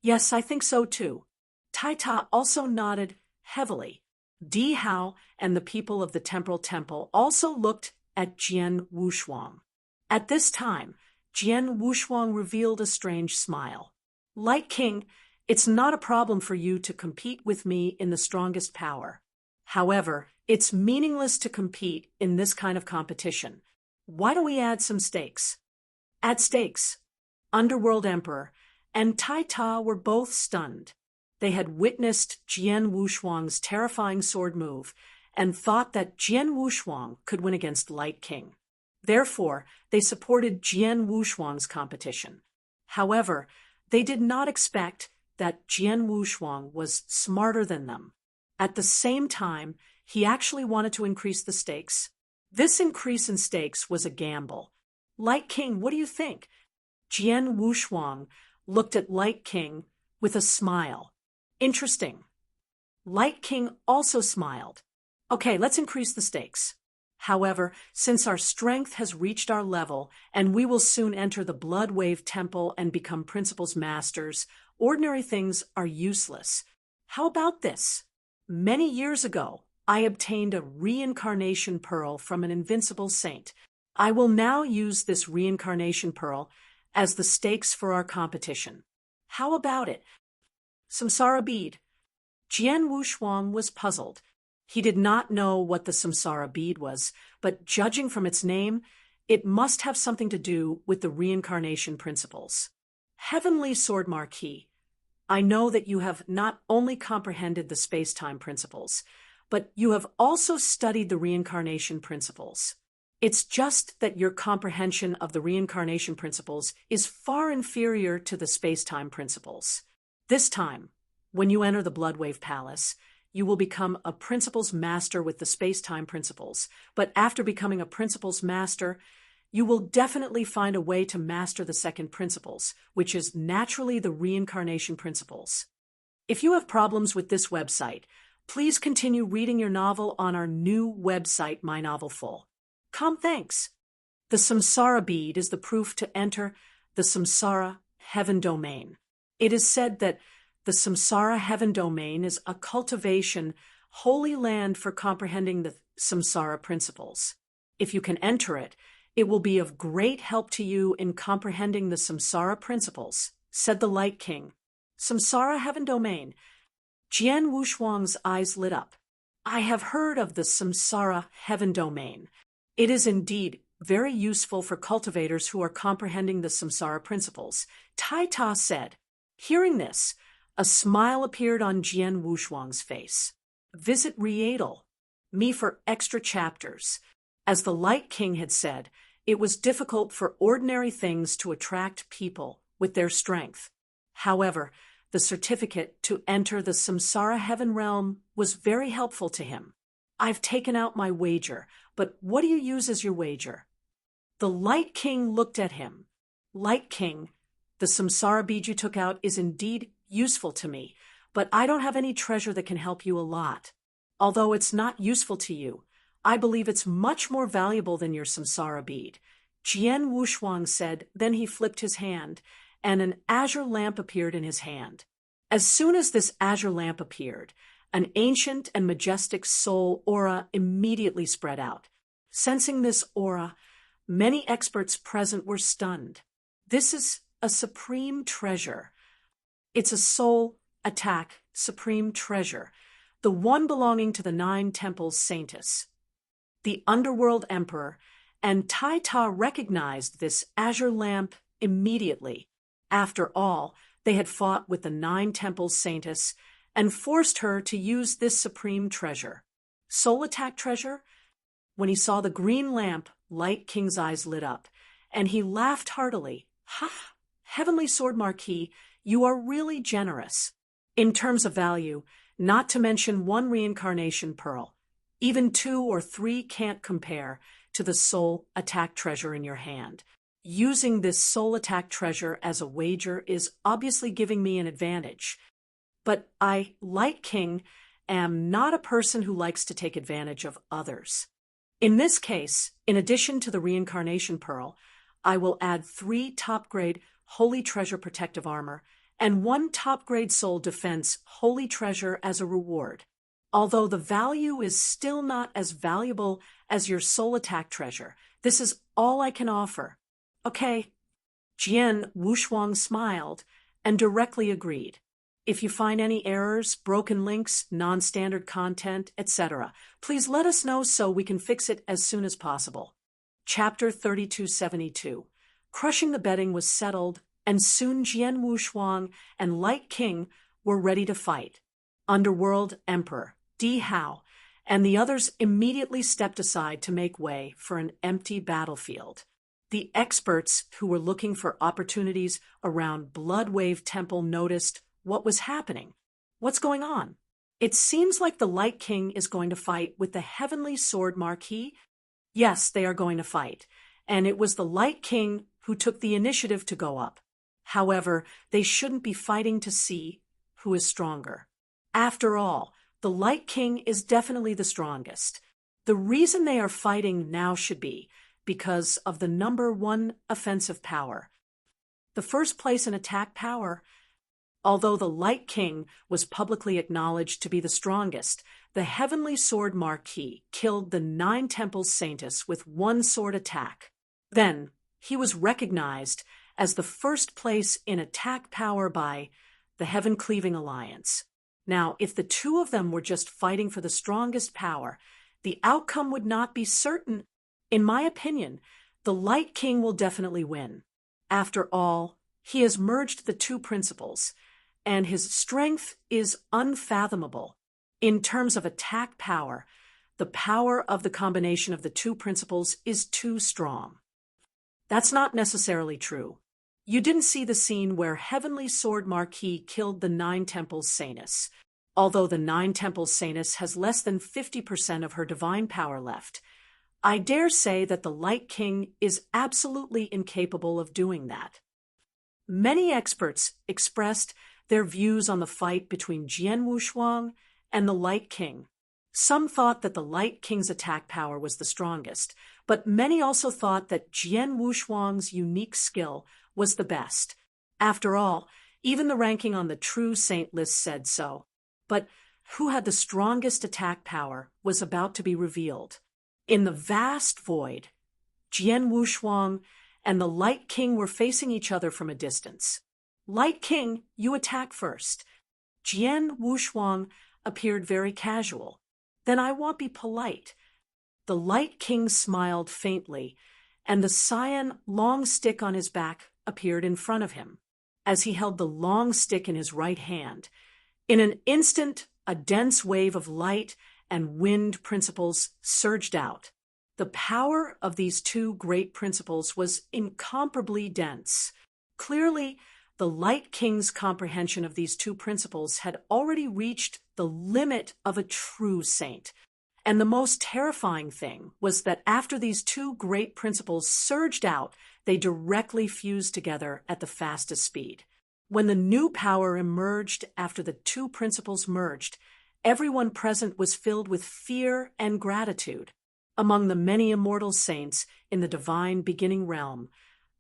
"Yes, I think so too." Tai Ta also nodded heavily. Dihao and the people of the Temporal Temple also looked at Jian Wushuang. At this time, Jian Wushuang revealed a strange smile. "Light King, it's not a problem for you to compete with me in the strongest power. However, it's meaningless to compete in this kind of competition. Why don't we add some stakes?" "Add stakes." Underworld Emperor and Tai Ta were both stunned. They had witnessed Jian Wushuang's terrifying sword move and thought that Jian Wushuang could win against Light King. Therefore, they supported Jian Wushuang's competition. However, they did not expect that Jian Wushuang was smarter than them. At the same time, he actually wanted to increase the stakes. This increase in stakes was a gamble. "Light King, what do you think?" Jian Wushuang looked at Light King with a smile. "Interesting." Light King also smiled. "Okay, let's increase the stakes. However, since our strength has reached our level and we will soon enter the Blood Wave Temple and become Principal's masters, ordinary things are useless. How about this? Many years ago, I obtained a reincarnation pearl from an invincible saint. I will now use this reincarnation pearl as the stakes for our competition. How about it?" Samsara bead. Jian Wushuang was puzzled. He did not know what the samsara bead was, but judging from its name, it must have something to do with the reincarnation principles. Heavenly Sword Marquis, I know that you have not only comprehended the space-time principles, but you have also studied the reincarnation principles. It's just that your comprehension of the reincarnation principles is far inferior to the space-time principles. This time, when you enter the Bloodwave Palace, you will become a principles master with the space-time principles, but after becoming a principles master, you will definitely find a way to master the second principles, which is naturally the reincarnation principles. If you have problems with this website, please continue reading your novel on our new website, My Novel Full. Thanks. The samsara bead is the proof to enter the samsara heaven domain. It is said that the samsara heaven domain is a cultivation, holy land for comprehending the samsara principles. If you can enter it, it will be of great help to you in comprehending the samsara principles, said the Light King. Samsara heaven domain. Jian Wushuang's eyes lit up. I have heard of the samsara heaven domain. It is indeed very useful for cultivators who are comprehending the samsara principles, Tai Ta said. Hearing this, a smile appeared on Jian Wushuang's face. Visit Riedel, me for extra chapters. As the Light King had said, it was difficult for ordinary things to attract people with their strength. However, the certificate to enter the samsara heaven realm was very helpful to him. I've taken out my wager, but what do you use as your wager? The Light King looked at him. Light King, the samsara bead you took out is indeed useful to me, but I don't have any treasure that can help you a lot. Although it's not useful to you, I believe it's much more valuable than your samsara bead. Jian Wushuang said, then he flipped his hand, and an azure lamp appeared in his hand. As soon as this azure lamp appeared, an ancient and majestic soul aura immediately spread out. Sensing this aura, many experts present were stunned. This is a supreme treasure. It's a soul attack supreme treasure, the one belonging to the 9 temples saintess. The underworld emperor and Tai Ta recognized this azure lamp immediately. After all, they had fought with the 9 temples saintess and forced her to use this supreme treasure. Soul attack treasure? When he saw the green lamp, Light King's eyes lit up, and he laughed heartily. Ha! Heavenly Sword Marquis, you are really generous. In terms of value, not to mention 1 reincarnation pearl, even 2 or 3 can't compare to the soul attack treasure in your hand. Using this soul attack treasure as a wager is obviously giving me an advantage. But I, Light King, am not a person who likes to take advantage of others. In this case, in addition to the reincarnation pearl, I will add 3 top-grade Holy Treasure protective armor and 1 top-grade soul defense Holy Treasure as a reward. Although the value is still not as valuable as your soul attack treasure, this is all I can offer. Okay. Jian Wushuang smiled and directly agreed. If you find any errors, broken links, non-standard content, etc., please let us know so we can fix it as soon as possible. Chapter 3272. Crushing the betting was settled, and soon Jian Wushuang and Light King were ready to fight. Underworld Emperor Di Hao and the others immediately stepped aside to make way for an empty battlefield. The experts who were looking for opportunities around Bloodwave Temple noticed what was happening. What's going on? It seems like the Light King is going to fight with the Heavenly Sword Marquis. Yes, they are going to fight, and it was the Light King who took the initiative to go up. However, they shouldn't be fighting to see who is stronger. After all, the Light King is definitely the strongest. The reason they are fighting now should be because of the number 1 offensive power. The first place in attack power. Although the Light King was publicly acknowledged to be the strongest, the Heavenly Sword Marquis killed the 9 temples saintess with 1 sword attack. Then, he was recognized as the first place in attack power by the Heaven Cleaving Alliance. Now, if the two of them were just fighting for the strongest power, the outcome would not be certain. In my opinion, the Light King will definitely win. After all, he has merged the two principles, and his strength is unfathomable. In terms of attack power, the power of the combination of the two principles is too strong. That's not necessarily true. You didn't see the scene where Heavenly Sword Marquis killed the Nine Temples Sainess. Although the Nine Temples Sainess has less than 50% of her divine power left, I dare say that the Light King is absolutely incapable of doing that. Many experts expressed their views on the fight between Jian Wushuang and the Light King. Some thought that the Light King's attack power was the strongest, but many also thought that Jian Wushuang's unique skill was the best. After all, even the ranking on the True Saint list said so. But who had the strongest attack power was about to be revealed. In the vast void, Jian Wushuang and the Light King were facing each other from a distance. Light King, you attack first. Jian Wushuang appeared very casual. Then I won't be polite. The Light King smiled faintly, and the cyan long stick on his back appeared in front of him. As he held the long stick in his right hand, in an instant, a dense wave of light and wind principles surged out. The power of these two great principles was incomparably dense. Clearly, the Light King's comprehension of these two principles had already reached the limit of a true saint. And the most terrifying thing was that after these two great principles surged out, they directly fused together at the fastest speed. When the new power emerged after the two principles merged, everyone present was filled with fear and gratitude. Among the many immortal saints in the divine beginning realm,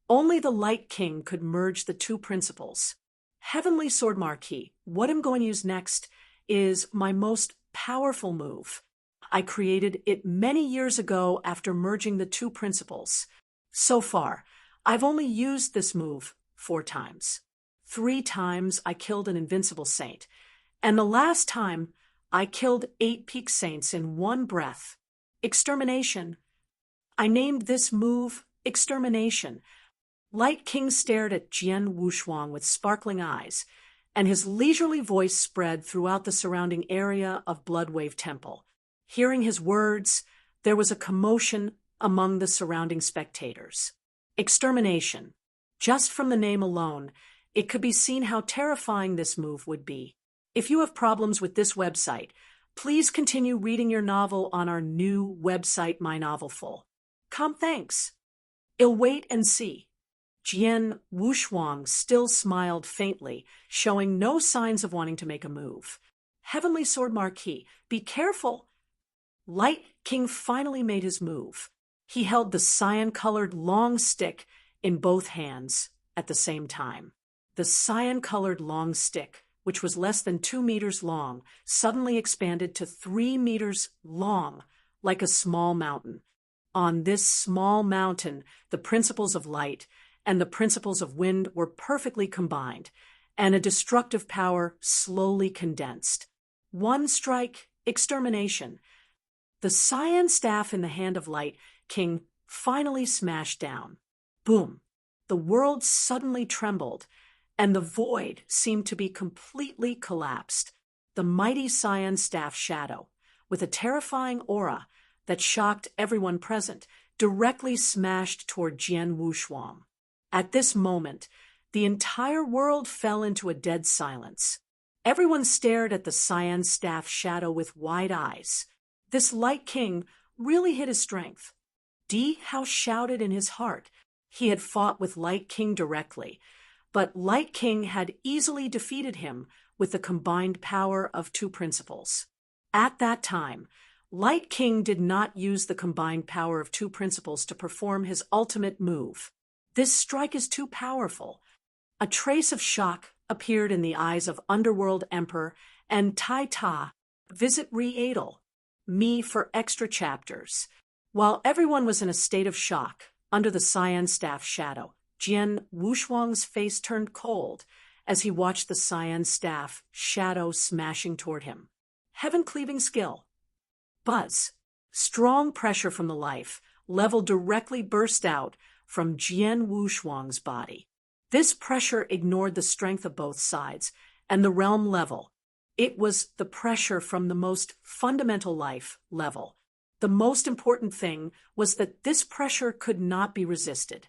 only the Light King could merge the two principles. Heavenly Sword Marquis, what I'm going to use next is my most powerful move. I created it many years ago after merging the two principles. So far, I've only used this move 4 times. 3 times I killed an invincible saint, and the last time I killed 8 peak saints in one breath. Extermination. I named this move Extermination. Light King stared at Jian Wushuang with sparkling eyes, and his leisurely voice spread throughout the surrounding area of Bloodwave Temple. Hearing his words, there was a commotion among the surrounding spectators. Extermination. Just from the name alone, it could be seen how terrifying this move would be. If you have problems with this website, please continue reading your novel on our new website, My Novel Full. Thanks. I'll wait and see. Jian Wushuang still smiled faintly, showing no signs of wanting to make a move. Heavenly Sword Marquis, be careful. Light King finally made his move. He held the cyan-colored long stick in both hands at the same time. The cyan-colored long stick, which was less than 2 meters long, suddenly expanded to 3 meters long, like a small mountain. On this small mountain, the principles of light and the principles of wind were perfectly combined, and a destructive power slowly condensed. One strike, extermination. The cyan staff in the hand of Light King finally smashed down. Boom! The world suddenly trembled, and the void seemed to be completely collapsed. The mighty cyan staff shadow, with a terrifying aura that shocked everyone present, directly smashed toward Jian Wushuang. At this moment, the entire world fell into a dead silence. Everyone stared at the cyan staff shadow with wide eyes. This Light King really hid his strength. How shouted in his heart. He had fought with Light King directly, but Light King had easily defeated him with the combined power of two principles. At that time, Light King did not use the combined power of two principles to perform his ultimate move. This strike is too powerful. A trace of shock appeared in the eyes of Underworld Emperor and Tai Ta. Visit Re-Adel. Me for extra chapters. While everyone was in a state of shock, under the cyan staff shadow, Jian Wushuang's face turned cold, as he watched the Cyan staff shadow smashing toward him. Heaven-cleaving skill. Buzz. Strong pressure from the life level directly burst out from Jian Wushuang's body. This pressure ignored the strength of both sides and the realm level. It was the pressure from the most fundamental life level. The most important thing was that this pressure could not be resisted.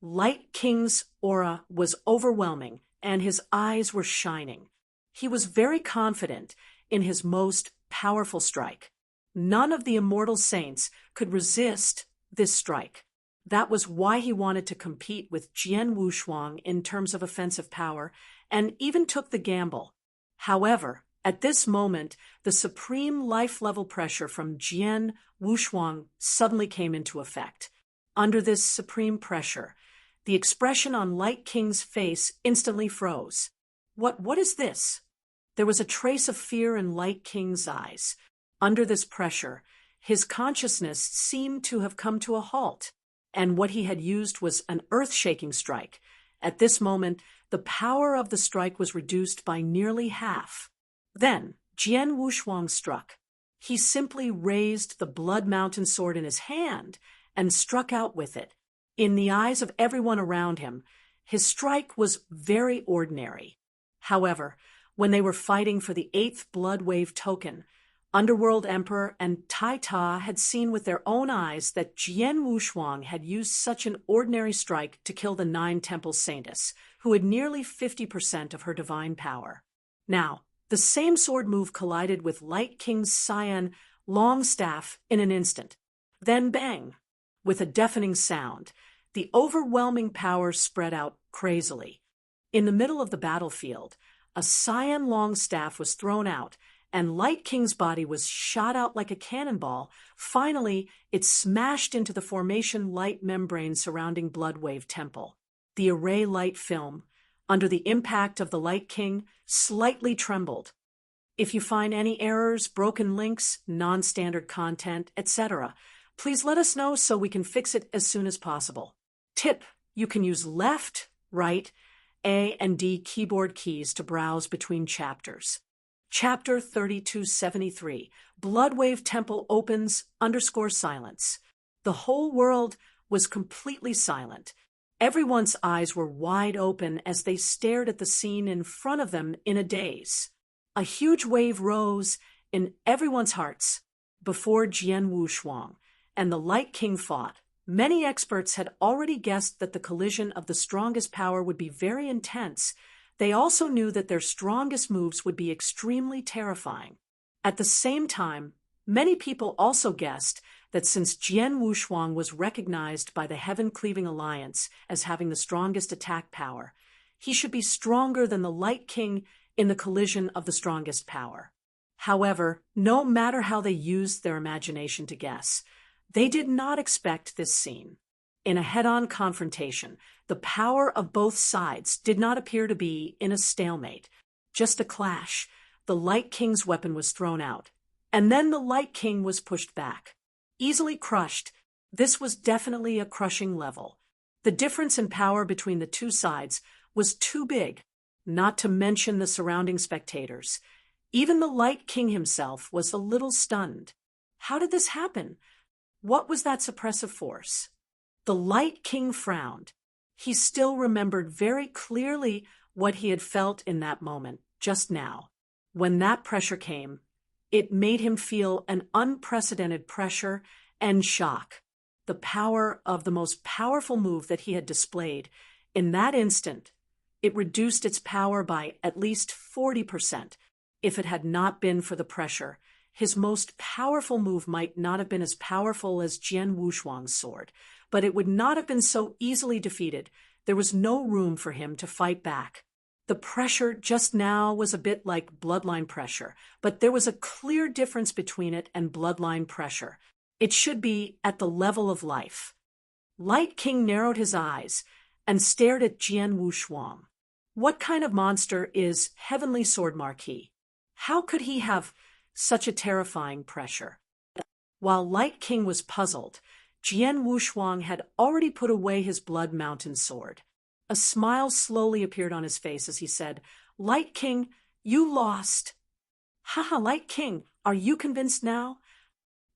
Light King's aura was overwhelming, and his eyes were shining. He was very confident in his most powerful strike. None of the immortal saints could resist this strike. That was why he wanted to compete with Jian Wushuang in terms of offensive power, and even took the gamble. However, at this moment, the supreme life-level pressure from Jian Wushuang suddenly came into effect. Under this supreme pressure, the expression on Light King's face instantly froze. What is this? There was a trace of fear in Light King's eyes. Under this pressure, his consciousness seemed to have come to a halt, and what he had used was an earth-shaking strike. At this moment, the power of the strike was reduced by nearly half. Then, Jian Wushuang struck. He simply raised the Blood Mountain sword in his hand and struck out with it. In the eyes of everyone around him, his strike was very ordinary. However, when they were fighting for the 8th Blood Wave token, Underworld Emperor and Tai Ta had seen with their own eyes that Jian Wushuang had used such an ordinary strike to kill the 9 Temple Saintess, who had nearly 50% of her divine power. Now, the same sword move collided with Light King's Cyan long staff in an instant. Then bang! With a deafening sound, the overwhelming power spread out crazily. In the middle of the battlefield, a Cyan long staff was thrown out, and Light King's body was shot out like a cannonball. Finally, it smashed into the formation light membrane surrounding Bloodwave Temple. The array light film, under the impact of the Light King, slightly trembled. If you find any errors, broken links, non-standard content, etc., please let us know so we can fix it as soon as possible. Tip: you can use left, right, A and D keyboard keys to browse between chapters. Chapter 3273, Bloodwave Temple opens _silence. The whole world was completely silent. Everyone's eyes were wide open as they stared at the scene in front of them in a daze. A huge wave rose in everyone's hearts before Jian Wushuang, and the Light King fought. Many experts had already guessed that the collision of the strongest power would be very intense. They also knew that their strongest moves would be extremely terrifying. At the same time, many people also guessed that since Jian Wushuang was recognized by the Heaven-Cleaving Alliance as having the strongest attack power, he should be stronger than the Light King in the collision of the strongest power. However, no matter how they used their imagination to guess, they did not expect this scene. In a head-on confrontation, the power of both sides did not appear to be in a stalemate, just a clash. The Light King's weapon was thrown out, and then the Light King was pushed back. Easily crushed, this was definitely a crushing level. The difference in power between the two sides was too big, not to mention the surrounding spectators. Even the Light King himself was a little stunned. How did this happen? What was that suppressive force? The Light King frowned. He still remembered very clearly what he had felt in that moment, just now. When that pressure came, it made him feel an unprecedented pressure and shock. The power of the most powerful move that he had displayed, in that instant, it reduced its power by at least 40%. If it had not been for the pressure, his most powerful move might not have been as powerful as Jian Wushuang's sword, but it would not have been so easily defeated. There was no room for him to fight back. The pressure just now was a bit like bloodline pressure, but there was a clear difference between it and bloodline pressure. It should be at the level of life. Light King narrowed his eyes and stared at Jian Wushuang. What kind of monster is Heavenly Sword Marquis? How could he have such a terrifying pressure? While Light King was puzzled, Jian Wushuang had already put away his Blood Mountain sword. A smile slowly appeared on his face as he said, "Light King, you lost." "Haha, Light King, are you convinced now?"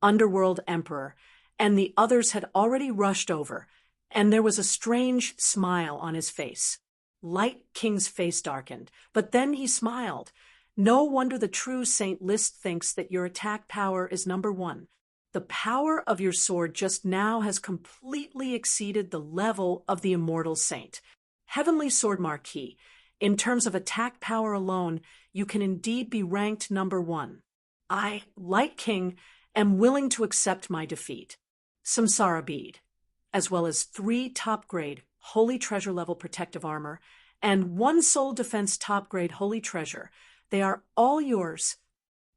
Underworld Emperor and the others had already rushed over, and there was a strange smile on his face. Light King's face darkened, but then he smiled. "No wonder the true Saint List thinks that your attack power is number 1. The power of your sword just now has completely exceeded the level of the immortal saint. Heavenly Sword Marquis, in terms of attack power alone, you can indeed be ranked number 1. I, Light King, am willing to accept my defeat." Samsara bead, as well as 3 top-grade Holy Treasure level protective armor and 1 soul defense top-grade Holy Treasure. They are all yours.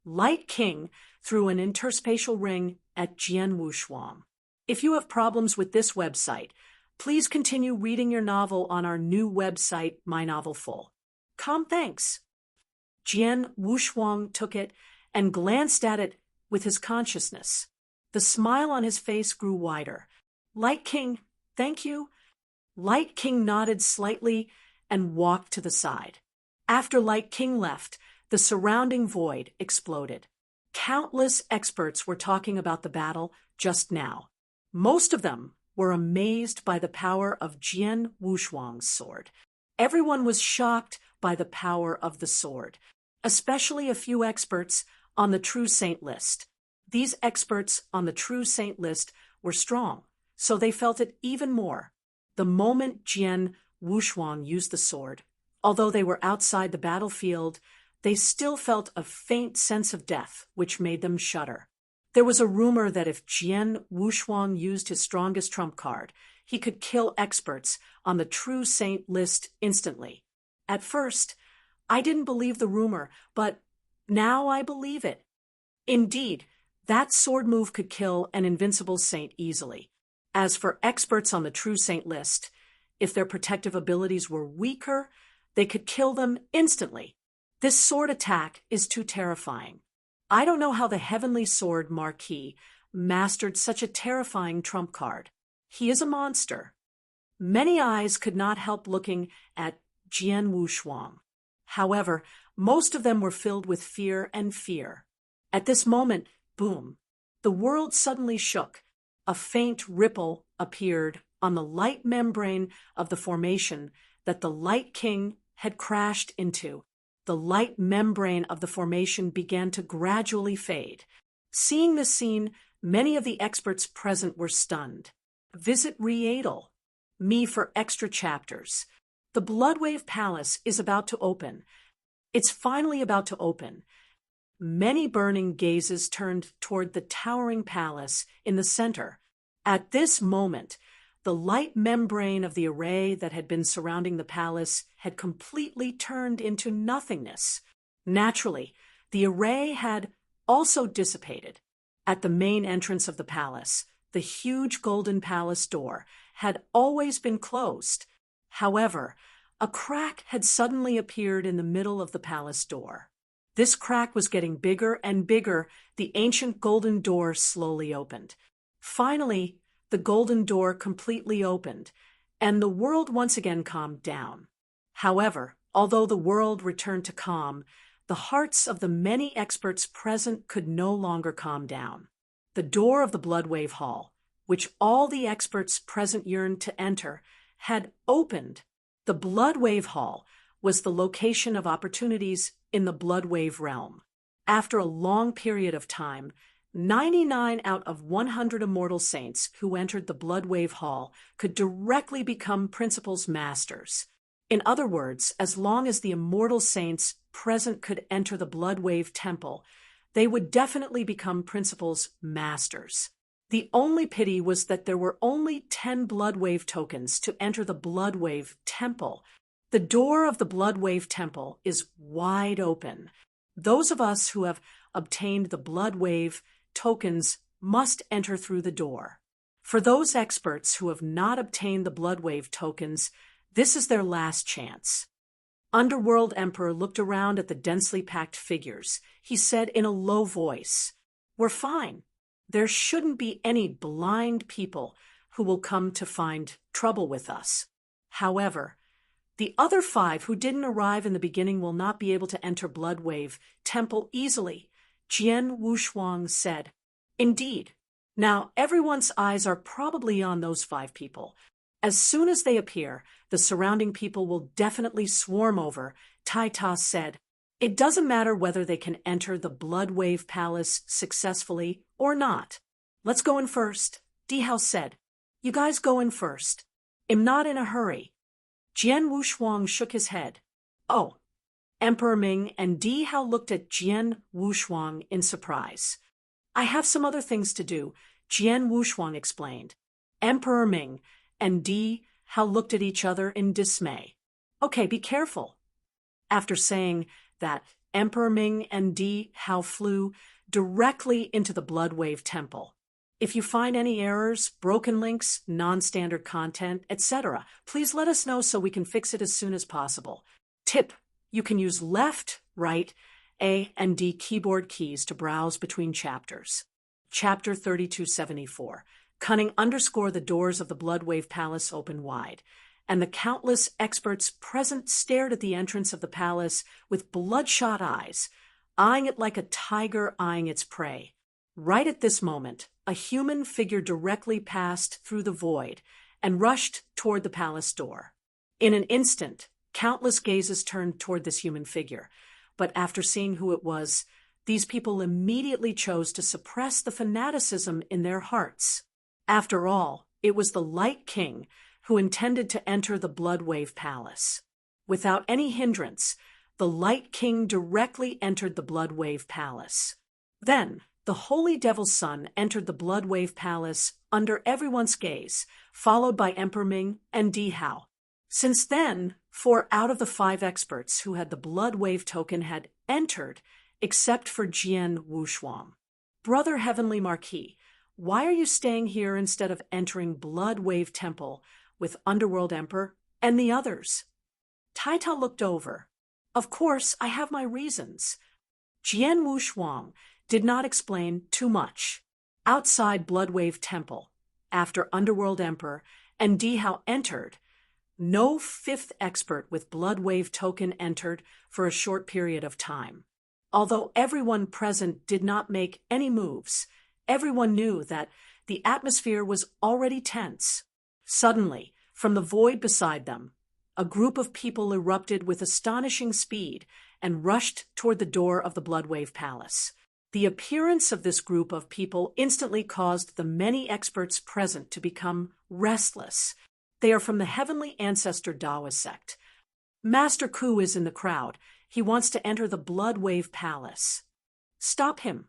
Light King threw an interspatial ring at Jian Wushuang. If you have problems with this website, please continue reading your novel on our new website, My Novel Full. Thanks. Jian Wushuang took it and glanced at it with his consciousness. The smile on his face grew wider. "Light King, thank you." Light King nodded slightly and walked to the side. After Light King left, the surrounding void exploded. Countless experts were talking about the battle just now. Most of them were amazed by the power of Jian Wushuang's sword. Everyone was shocked by the power of the sword, especially a few experts on the True Saint list. These experts on the True Saint list were strong, so they felt it even more. The moment Jian Wushuang used the sword, although they were outside the battlefield, they still felt a faint sense of death, which made them shudder. There was a rumor that if Jian Wushuang used his strongest trump card, he could kill experts on the True Saint list instantly. At first, I didn't believe the rumor, but now I believe it. Indeed, that sword move could kill an invincible saint easily. As for experts on the True Saint list, if their protective abilities were weaker, they could kill them instantly. This sword attack is too terrifying. I don't know how the Heavenly Sword Marquis mastered such a terrifying trump card. He is a monster. Many eyes could not help looking at Jian Wushuang. However, most of them were filled with fear and fear. At this moment, boom, the world suddenly shook. A faint ripple appeared on the light membrane of the formation that the Light King had crashed into. The light membrane of the formation began to gradually fade. Seeing this scene, many of the experts present were stunned. Visit Readle me for extra chapters. The Bloodwave Palace is about to open. It's finally about to open. Many burning gazes turned toward the towering palace in the center. At this moment, the light membrane of the array that had been surrounding the palace had completely turned into nothingness. Naturally, the array had also dissipated. At the main entrance of the palace, the huge golden palace door had always been closed. However, a crack had suddenly appeared in the middle of the palace door. This crack was getting bigger and bigger. The ancient golden door slowly opened. Finally, the golden door completely opened, and the world once again calmed down. However, although the world returned to calm, the hearts of the many experts present could no longer calm down. The door of the Bloodwave Hall, which all the experts present yearned to enter, had opened. The Bloodwave Hall was the location of opportunities in the Bloodwave realm. After a long period of time, 99 out of 100 immortal saints who entered the Bloodwave Hall could directly become Principal's masters. In other words, as long as the immortal saints present could enter the Bloodwave Temple, they would definitely become Principal's masters. The only pity was that there were only 10 Bloodwave tokens to enter the Bloodwave Temple. The door of the Bloodwave Temple is wide open. Those of us who have obtained the Bloodwave tokens must enter through the door. For those experts who have not obtained the Bloodwave tokens, this is their last chance. Underworld Emperor looked around at the densely packed figures. He said in a low voice, "We're fine. There shouldn't be any blind people who will come to find trouble with us. However, The other 5 who didn't arrive in the beginning will not be able to enter Bloodwave Temple easily, Jian Wushuang said. Indeed. Now everyone's eyes are probably on those 5 people. As soon as they appear, the surrounding people will definitely swarm over, Tai Ta said. It doesn't matter whether they can enter the Bloodwave Palace successfully or not. Let's go in first, Dihao said. You guys go in first. I'm not in a hurry. Jian Wushuang shook his head. Oh. Emperor Ming and Dihao looked at Jian Wushuang in surprise. I have some other things to do, Jian Wushuang explained. Emperor Ming and Dihao looked at each other in dismay. Okay, be careful. After saying that, Emperor Ming and Dihao flew directly into the Bloodwave Temple. If you find any errors, broken links, non-standard content, etc., please let us know so we can fix it as soon as possible. Tip: you can use left, right, A, and D keyboard keys to browse between chapters. Chapter 3274. Cunning _ the doors of the Bloodwave Palace open wide, and the countless experts present stared at the entrance of the palace with bloodshot eyes, eyeing it like a tiger eyeing its prey. Right at this moment, a human figure directly passed through the void and rushed toward the palace door. In an instant, countless gazes turned toward this human figure, but after seeing who it was, these people immediately chose to suppress the fanaticism in their hearts. After all, it was the Light King who intended to enter the Bloodwave Palace. Without any hindrance, the Light King directly entered the Bloodwave Palace. Then, the Holy Devil's Son entered the Bloodwave Palace under everyone's gaze, followed by Emperor Ming and Dihao. Since then, 4 out of the 5 experts who had the Bloodwave token had entered, except for Jian Wushuang. Brother Heavenly Marquis, why are you staying here instead of entering Bloodwave Temple with Underworld Emperor and the others? Tai Ta looked over. Of course, I have my reasons. Jian Wushuang did not explain too much. Outside Bloodwave Temple, after Underworld Emperor and Dihao entered, no 5th expert with Bloodwave token entered for a short period of time. Although everyone present did not make any moves, everyone knew that the atmosphere was already tense. Suddenly, from the void beside them, a group of people erupted with astonishing speed and rushed toward the door of the Bloodwave Palace. The appearance of this group of people instantly caused the many experts present to become restless. They are from the Heavenly Ancestor Daoist sect. Master Ku is in the crowd. He wants to enter the Bloodwave Palace. Stop him.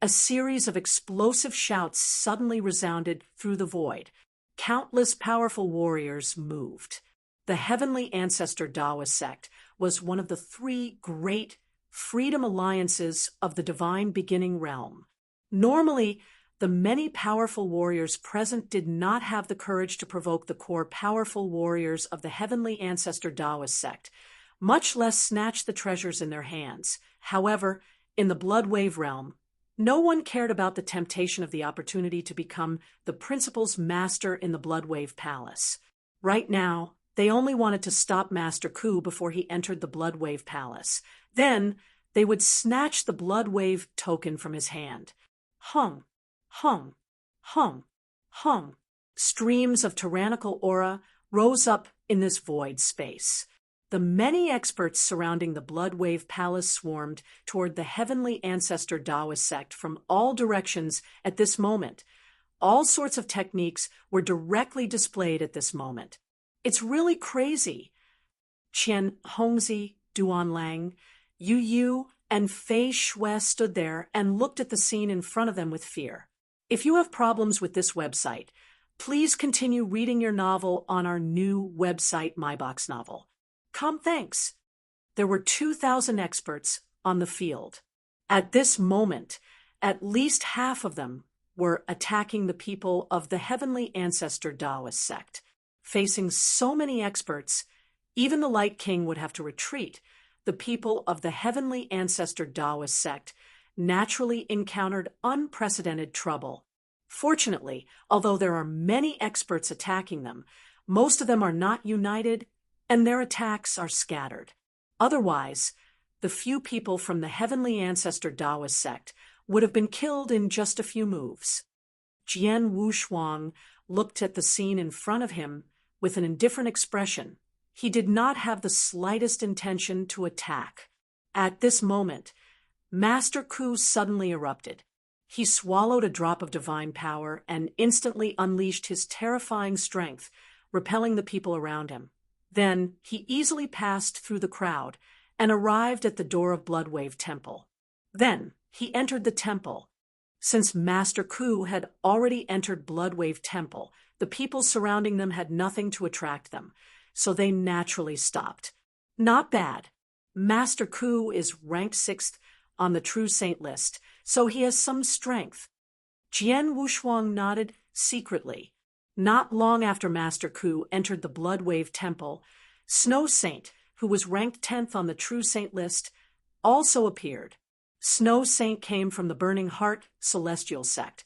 A series of explosive shouts suddenly resounded through the void. Countless powerful warriors moved. The Heavenly Ancestor Daoist sect was one of the 3 great freedom alliances of the Divine Beginning Realm. Normally, the many powerful warriors present did not have the courage to provoke the core powerful warriors of the Heavenly Ancestor Daoist sect, much less snatch the treasures in their hands. However, in the Bloodwave realm, no one cared about the temptation of the opportunity to become the principal's master in the Bloodwave Palace. Right now, they only wanted to stop Master Ku before he entered the Bloodwave Palace. Then, they would snatch the Bloodwave token from his hand. Hum, hum, hum, hum. Streams of tyrannical aura rose up in this void space. The many experts surrounding the Bloodwave Palace swarmed toward the Heavenly Ancestor Daoist sect from all directions at this moment. All sorts of techniques were directly displayed at this moment. It's really crazy. Qian Hongzi, Duan Lang, Yu Yu, and Fei Shui stood there and looked at the scene in front of them with fear. If you have problems with this website, please continue reading your novel on our new website, MyBox Novel. Thanks. There were 2,000 experts on the field. At this moment, at least half of them were attacking the people of the Heavenly Ancestor Daoist sect. Facing so many experts, even the Light King would have to retreat. The people of the Heavenly Ancestor Daoist sect naturally encountered unprecedented trouble. Fortunately, although there are many experts attacking them, most of them are not united and their attacks are scattered. Otherwise, the few people from the heavenly ancestor Taoist sect would have been killed in just a few moves. Jian Wushuang looked at the scene in front of him with an indifferent expression. He did not have the slightest intention to attack. At this moment, Master Ku suddenly erupted. He swallowed a drop of divine power and instantly unleashed his terrifying strength, repelling the people around him. Then he easily passed through the crowd and arrived at the door of Bloodwave Temple. Then he entered the temple. Since Master Ku had already entered Bloodwave Temple, the people surrounding them had nothing to attract them, so they naturally stopped. Not bad. Master Ku is ranked 6th on the True Saint list, so he has some strength. Jian Wushuang nodded secretly. Not long after Master Ku entered the Bloodwave Temple, Snow Saint, who was ranked 10th on the True Saint list, also appeared. Snow Saint came from the Burning Heart Celestial Sect,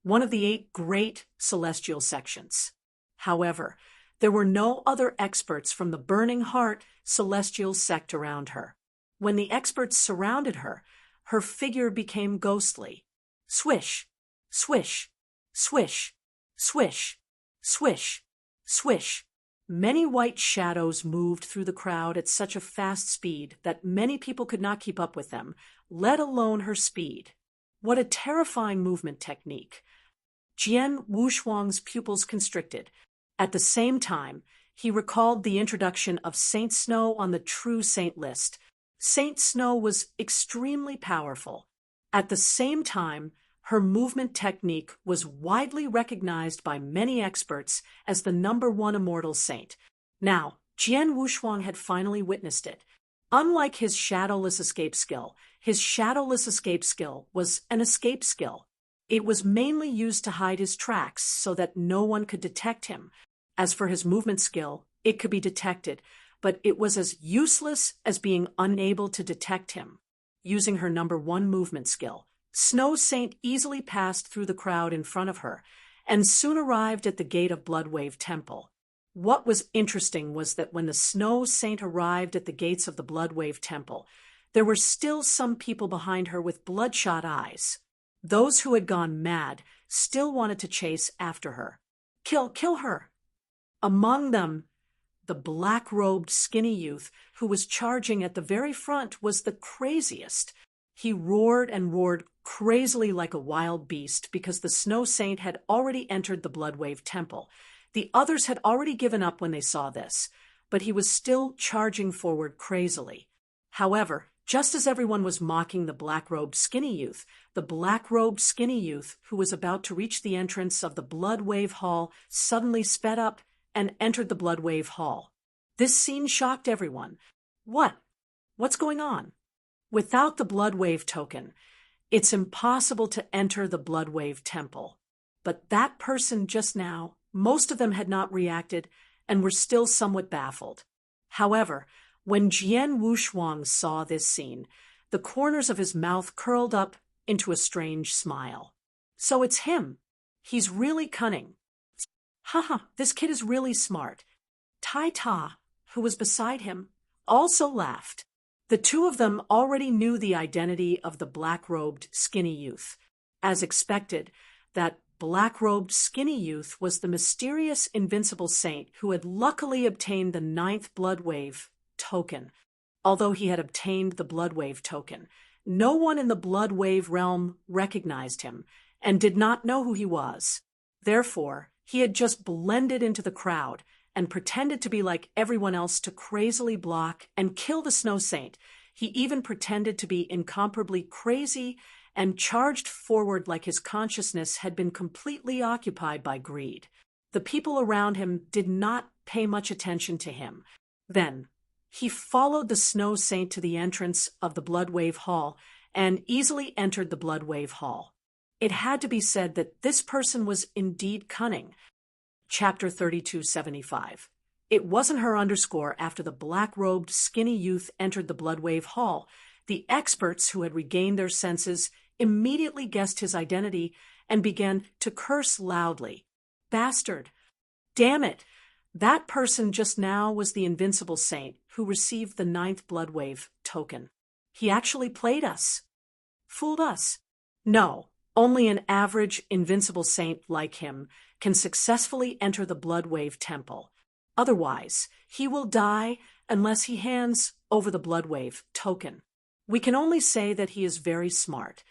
one of the 8 great celestial sections. However, there were no other experts from the Burning Heart Celestial Sect around her. When the experts surrounded her, her figure became ghostly. Swish, swish, swish, swish, swish, swish. Many white shadows moved through the crowd at such a fast speed that many people could not keep up with them, let alone her speed. What a terrifying movement technique. Jian Wushuang's pupils constricted. At the same time, he recalled the introduction of Saint Snow on the True Saint list. Saint Snow was extremely powerful. At the same time, her movement technique was widely recognized by many experts as the #1 immortal saint. Now, Jian Wushuang had finally witnessed it. Unlike his shadowless escape skill, his shadowless escape skill was an escape skill. It was mainly used to hide his tracks so that no one could detect him. As for his movement skill, it could be detected, but it was as useless as being unable to detect him. Using her #1 movement skill, Snow Saint easily passed through the crowd in front of her and soon arrived at the gate of Bloodwave Temple. What was interesting was that when the Snow Saint arrived at the gates of the Bloodwave Temple, there were still some people behind her with bloodshot eyes. Those who had gone mad still wanted to chase after her. Kill her! Among them, the black-robed skinny youth who was charging at the very front was the craziest. He roared and roared crazily like a wild beast because the Snow Saint had already entered the Bloodwave Temple. The others had already given up when they saw this, but he was still charging forward crazily. However, just as everyone was mocking the black-robed skinny youth, the black-robed skinny youth who was about to reach the entrance of the Bloodwave Hall suddenly sped up and entered the Bloodwave Hall. This scene shocked everyone. What's going on? Without the Bloodwave token, it's impossible to enter the Bloodwave Temple. But that person just now, most of them had not reacted and were still somewhat baffled. However, when Jian Wushuang saw this scene, the corners of his mouth curled up into a strange smile. So it's him. He's really cunning. Haha, this kid is really smart. Tai Ta, who was beside him, also laughed. The two of them already knew the identity of the black-robed skinny youth. As expected, that black-robed skinny youth was the mysterious invincible saint who had luckily obtained the 9th Bloodwave token. Although he had obtained the Bloodwave token, no one in the Bloodwave realm recognized him and did not know who he was. Therefore, he had just blended into the crowd and pretended to be like everyone else to crazily block and kill the Snow Saint. He even pretended to be incomparably crazy and charged forward like his consciousness had been completely occupied by greed. The people around him did not pay much attention to him. Then, he followed the Snow Saint to the entrance of the Bloodwave Hall and easily entered the Bloodwave Hall. It had to be said that this person was indeed cunning. Chapter 3275. It wasn't her underscore after the black-robed skinny youth entered the Bloodwave Hall. The experts who had regained their senses immediately guessed his identity and began to curse loudly. Bastard! Damn it! That person just now was the invincible saint who received the 9th blood wave token. He actually played us. Fooled us. No, only an average invincible saint like him can successfully enter the blood wave temple. Otherwise, he will die unless he hands over the blood wave token. We can only say that he is very smart.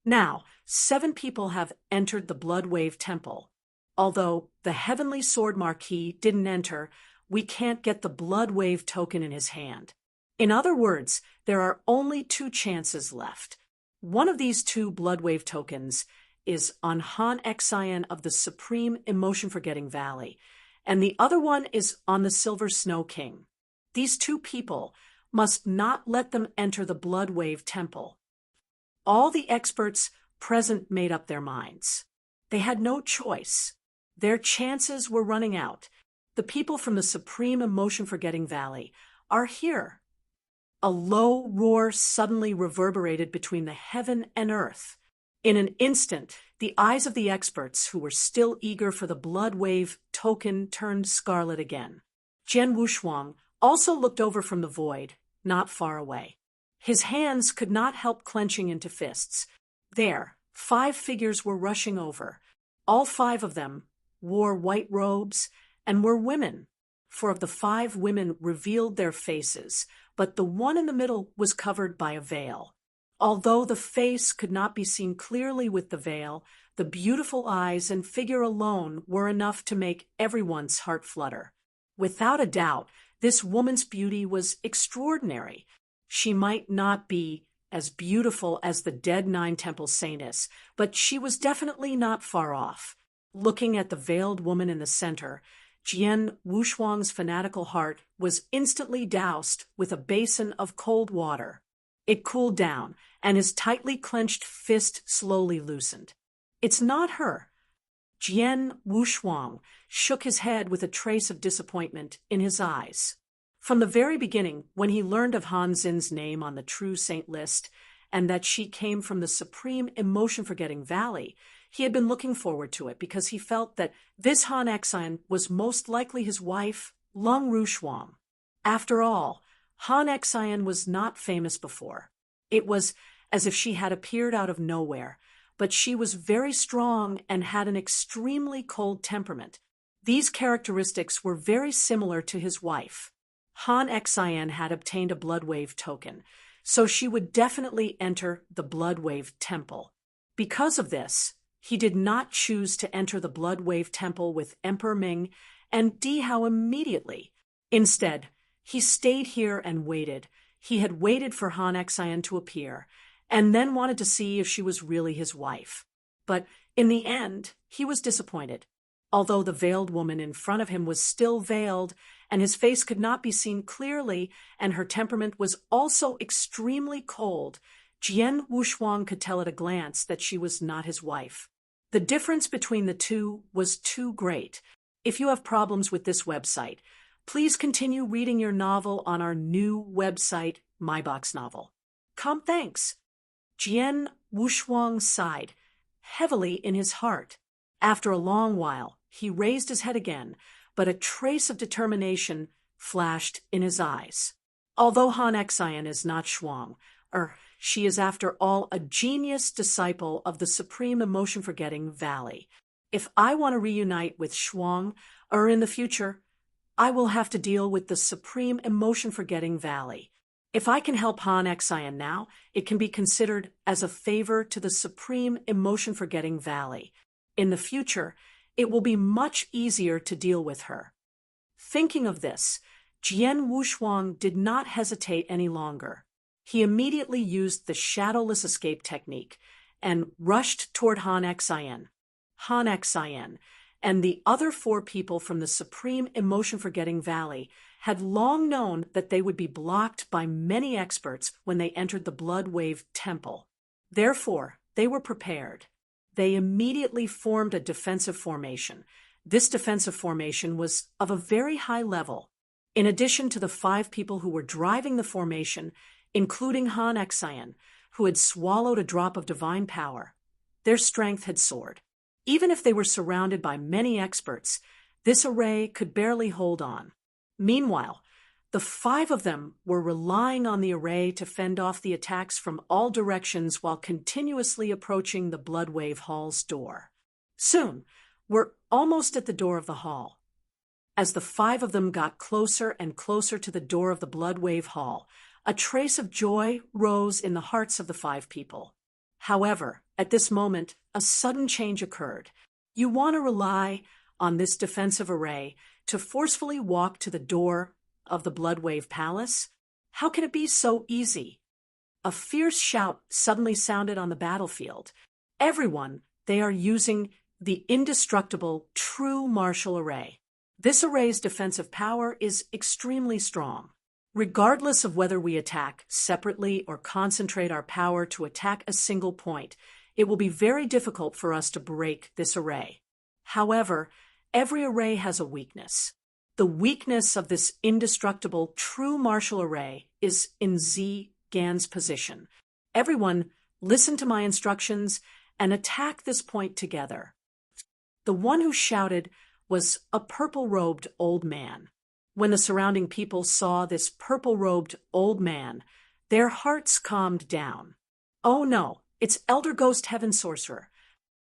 Now, 7 people have entered the blood wave temple. Although the Heavenly Sword Marquis didn't enter, we can't get the blood wave token in his hand. In other words, there are only 2 chances left. One of these 2 blood wave tokens is on Han Xian of the Supreme Emotion Forgetting Valley, and the other one is on the Silver Snow King. These 2 people must not let them enter the blood wave temple. All the experts present made up their minds. They had no choice. Their chances were running out. The people from the Supreme Emotion Forgetting Valley are here. A low roar suddenly reverberated between the heaven and earth. In an instant, the eyes of the experts, who were still eager for the blood wave token, turned scarlet again. Jian Wushuang also looked over from the void, not far away. His hands could not help clenching into fists. There, 5 figures were rushing over. All 5 of them wore white robes and were women. 4 of the 5 women revealed their faces, but the one in the middle was covered by a veil. Although the face could not be seen clearly with the veil, the beautiful eyes and figure alone were enough to make everyone's heart flutter. Without a doubt, this woman's beauty was extraordinary. She might not be as beautiful as the dead 9 temple saintess, but she was definitely not far off. Looking at the veiled woman in the center, Jian Wushuang's fanatical heart was instantly doused with a basin of cold water. It cooled down, and his tightly clenched fist slowly loosened. It's not her. Jian Wushuang shook his head with a trace of disappointment in his eyes. From the very beginning, when he learned of Han Xin's name on the True Saint list, and that she came from the Supreme Emotion Forgetting Valley, he had been looking forward to it because he felt that this Han Xian was most likely his wife, Lung Wushuang. After all, Han Xian was not famous before. It was as if she had appeared out of nowhere, but she was very strong and had an extremely cold temperament. These characteristics were very similar to his wife. Han Xian had obtained a blood wave token, so she would definitely enter the blood wave temple. Because of this, he did not choose to enter the blood wave temple with Emperor Ming and Di Hao immediately. Instead, he stayed here and waited. He had waited for Han Xian to appear, and then wanted to see if she was really his wife. But in the end, he was disappointed. Although the veiled woman in front of him was still veiled, and his face could not be seen clearly, and her temperament was also extremely cold, Jian Wushuang could tell at a glance that she was not his wife. The difference between the 2 was too great. If you have problems with this website, please continue reading your novel on our new website, MyBox Novel. Thanks. Jian Wushuang sighed, heavily in his heart. After a long while, he raised his head again, but a trace of determination flashed in his eyes. Although Han Xian is not Shuang, she is after all a genius disciple of the Supreme Emotion Forgetting Valley. If I want to reunite with Shuang, in the future, I will have to deal with the Supreme Emotion Forgetting Valley. If I can help Han Xian now, it can be considered as a favor to the Supreme Emotion Forgetting Valley. In the future, it will be much easier to deal with her. Thinking of this, Jian Wushuang did not hesitate any longer. He immediately used the shadowless escape technique and rushed toward Han Xian. Han Xian and the other 4 people from the Supreme Emotion Forgetting Valley had long known that they would be blocked by many experts when they entered the Blood Wave Temple. Therefore, they were prepared. They immediately formed a defensive formation. This defensive formation was of a very high level. In addition to the 5 people who were driving the formation, including Han Xian, who had swallowed a drop of divine power, their strength had soared. Even if they were surrounded by many experts, This array could barely hold on. Meanwhile, the 5 of them were relying on the array to fend off the attacks from all directions while continuously approaching the Bloodwave Hall's door. Soon, we're almost at the door of the hall. As the 5 of them got closer and closer to the door of the Bloodwave Hall, a trace of joy rose in the hearts of the 5 people. However, at this moment, a sudden change occurred. You want to rely on this defensive array to forcefully walk to the door of the Bloodwave Palace? How can it be so easy? A fierce shout suddenly sounded on the battlefield. Everyone, they are using the indestructible true martial array. This array's defensive power is extremely strong. Regardless of whether we attack separately or concentrate our power to attack a single point, it will be very difficult for us to break this array. However, every array has a weakness. The weakness of this indestructible true martial array is in Jian's position. Everyone, listen to my instructions and attack this point together. The one who shouted was a purple-robed old man. When the surrounding people saw this purple-robed old man, their hearts calmed down. Oh no, it's Elder Ghost Heaven Sorcerer.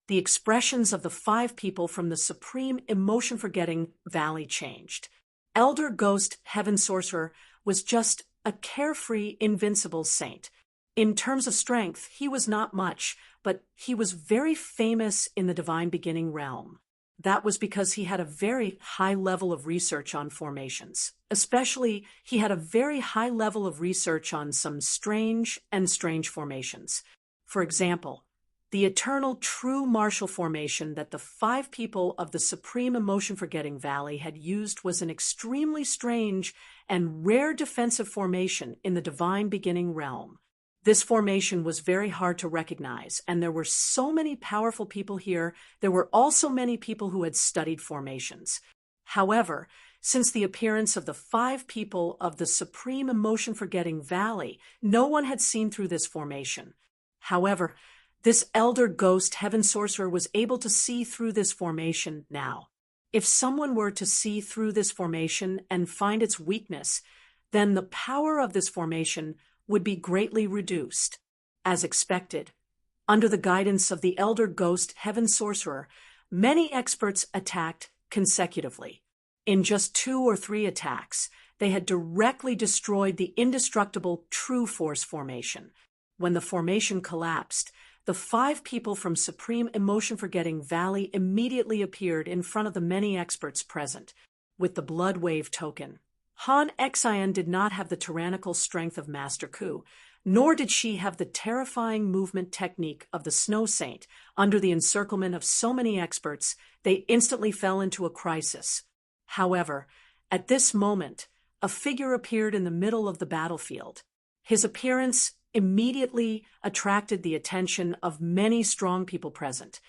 The expressions of the 5 people from the Supreme Emotion-Forgetting Valley changed. Elder Ghost Heaven Sorcerer was just a carefree, invincible saint. In terms of strength, he was not much, but he was very famous in the Divine Beginning realm. That was because he had a very high level of research on formations. Especially, he had a very high level of research on some strange formations. For example, the eternal true martial formation that the 5 people of the Supreme Emotion-Forgetting Valley had used was an extremely strange and rare defensive formation in the Divine Beginning realm. This formation was very hard to recognize, and there were so many powerful people here. There were also many people who had studied formations. However, since the appearance of the 5 people of the Supreme Emotion-Forgetting Valley, no one had seen through this formation. However, this Elder Ghost Heaven Sorcerer was able to see through this formation now. If someone were to see through this formation and find its weakness, then the power of this formation would be greatly reduced. As expected, under the guidance of the Elder Ghost Heaven Sorcerer, many experts attacked consecutively. In just 2 or 3 attacks, they had directly destroyed the indestructible True Force formation. When the formation collapsed, the 5 people from Supreme Emotion-Forgetting Valley immediately appeared in front of the many experts present, with the Blood Wave token. Han Xian did not have the tyrannical strength of Master Ku, nor did she have the terrifying movement technique of the Snow Saint. Under the encirclement of so many experts, they instantly fell into a crisis. However, at this moment, a figure appeared in the middle of the battlefield. His appearance immediately attracted the attention of many strong people present.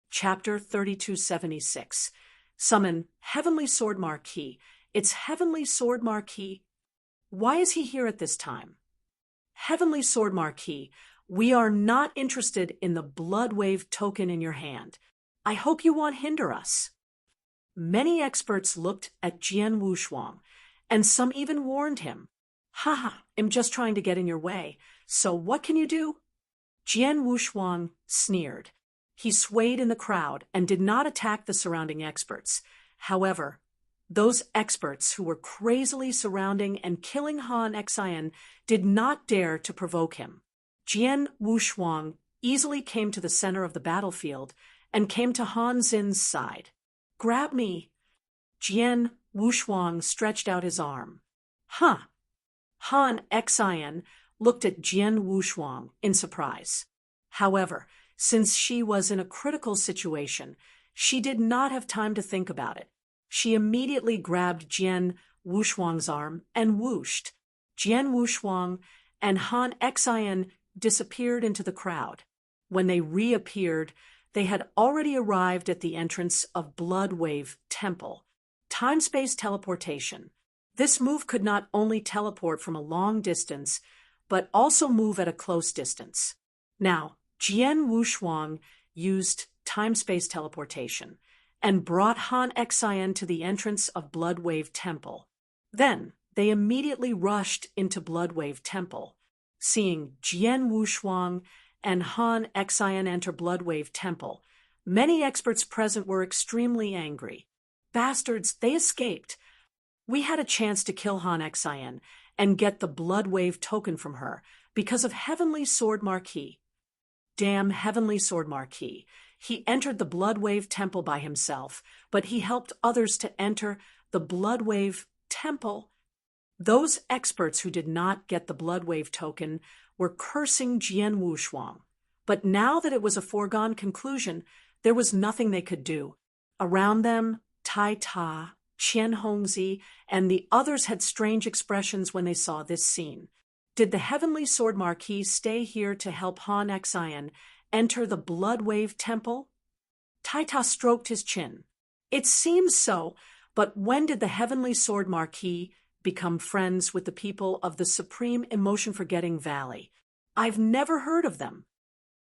Chapter 3276. Summon Heavenly Sword Marquis. It's Heavenly Sword Marquis. Why is he here at this time? Heavenly Sword Marquis, we are not interested in the Blood Wave token in your hand. I hope you won't hinder us. Many experts looked at Jian Wushuang, and some even warned him. Haha, I'm just trying to get in your way. So what can you do? Jian Wushuang sneered. He swayed in the crowd and did not attack the surrounding experts. However, those experts who were crazily surrounding and killing Han Xian did not dare to provoke him. Jian Wushuang easily came to the center of the battlefield and came to Han Xin's side. Grab me. Jian Wushuang stretched out his arm. Huh. Han Xian looked at Jian Wushuang in surprise. However, since she was in a critical situation, she did not have time to think about it. She immediately grabbed Jian Wushuang's arm and whooshed. Jian Wushuang and Han Xian disappeared into the crowd. When they reappeared, they had already arrived at the entrance of Blood Wave Temple. Time-space teleportation. This move could not only teleport from a long distance, but also move at a close distance. Now, Jian Wushuang used time-space teleportation, and brought Han Xian to the entrance of Bloodwave Temple. Then they immediately rushed into Bloodwave Temple. Seeing Jian Wushuang and Han Xian enter Bloodwave Temple, many experts present were extremely angry. Bastards, they escaped. We had a chance to kill Han Xian and get the Bloodwave token from her because of Heavenly Sword Marquis. Damn Heavenly Sword Marquis. He entered the Bloodwave Temple by himself, but he helped others to enter the Bloodwave Temple. Those experts who did not get the Bloodwave token were cursing Jian Wushuang. But now that it was a foregone conclusion, there was nothing they could do. Around them, Tai Ta, Qian Hongzi, and the others had strange expressions when they saw this scene. Did the Heavenly Sword Marquis stay here to help Han Xian enter the Bloodwave Temple? Tai Ta stroked his chin. It seems so, but when did the Heavenly Sword Marquis become friends with the people of the Supreme Emotion-Forgetting Valley? I've never heard of them.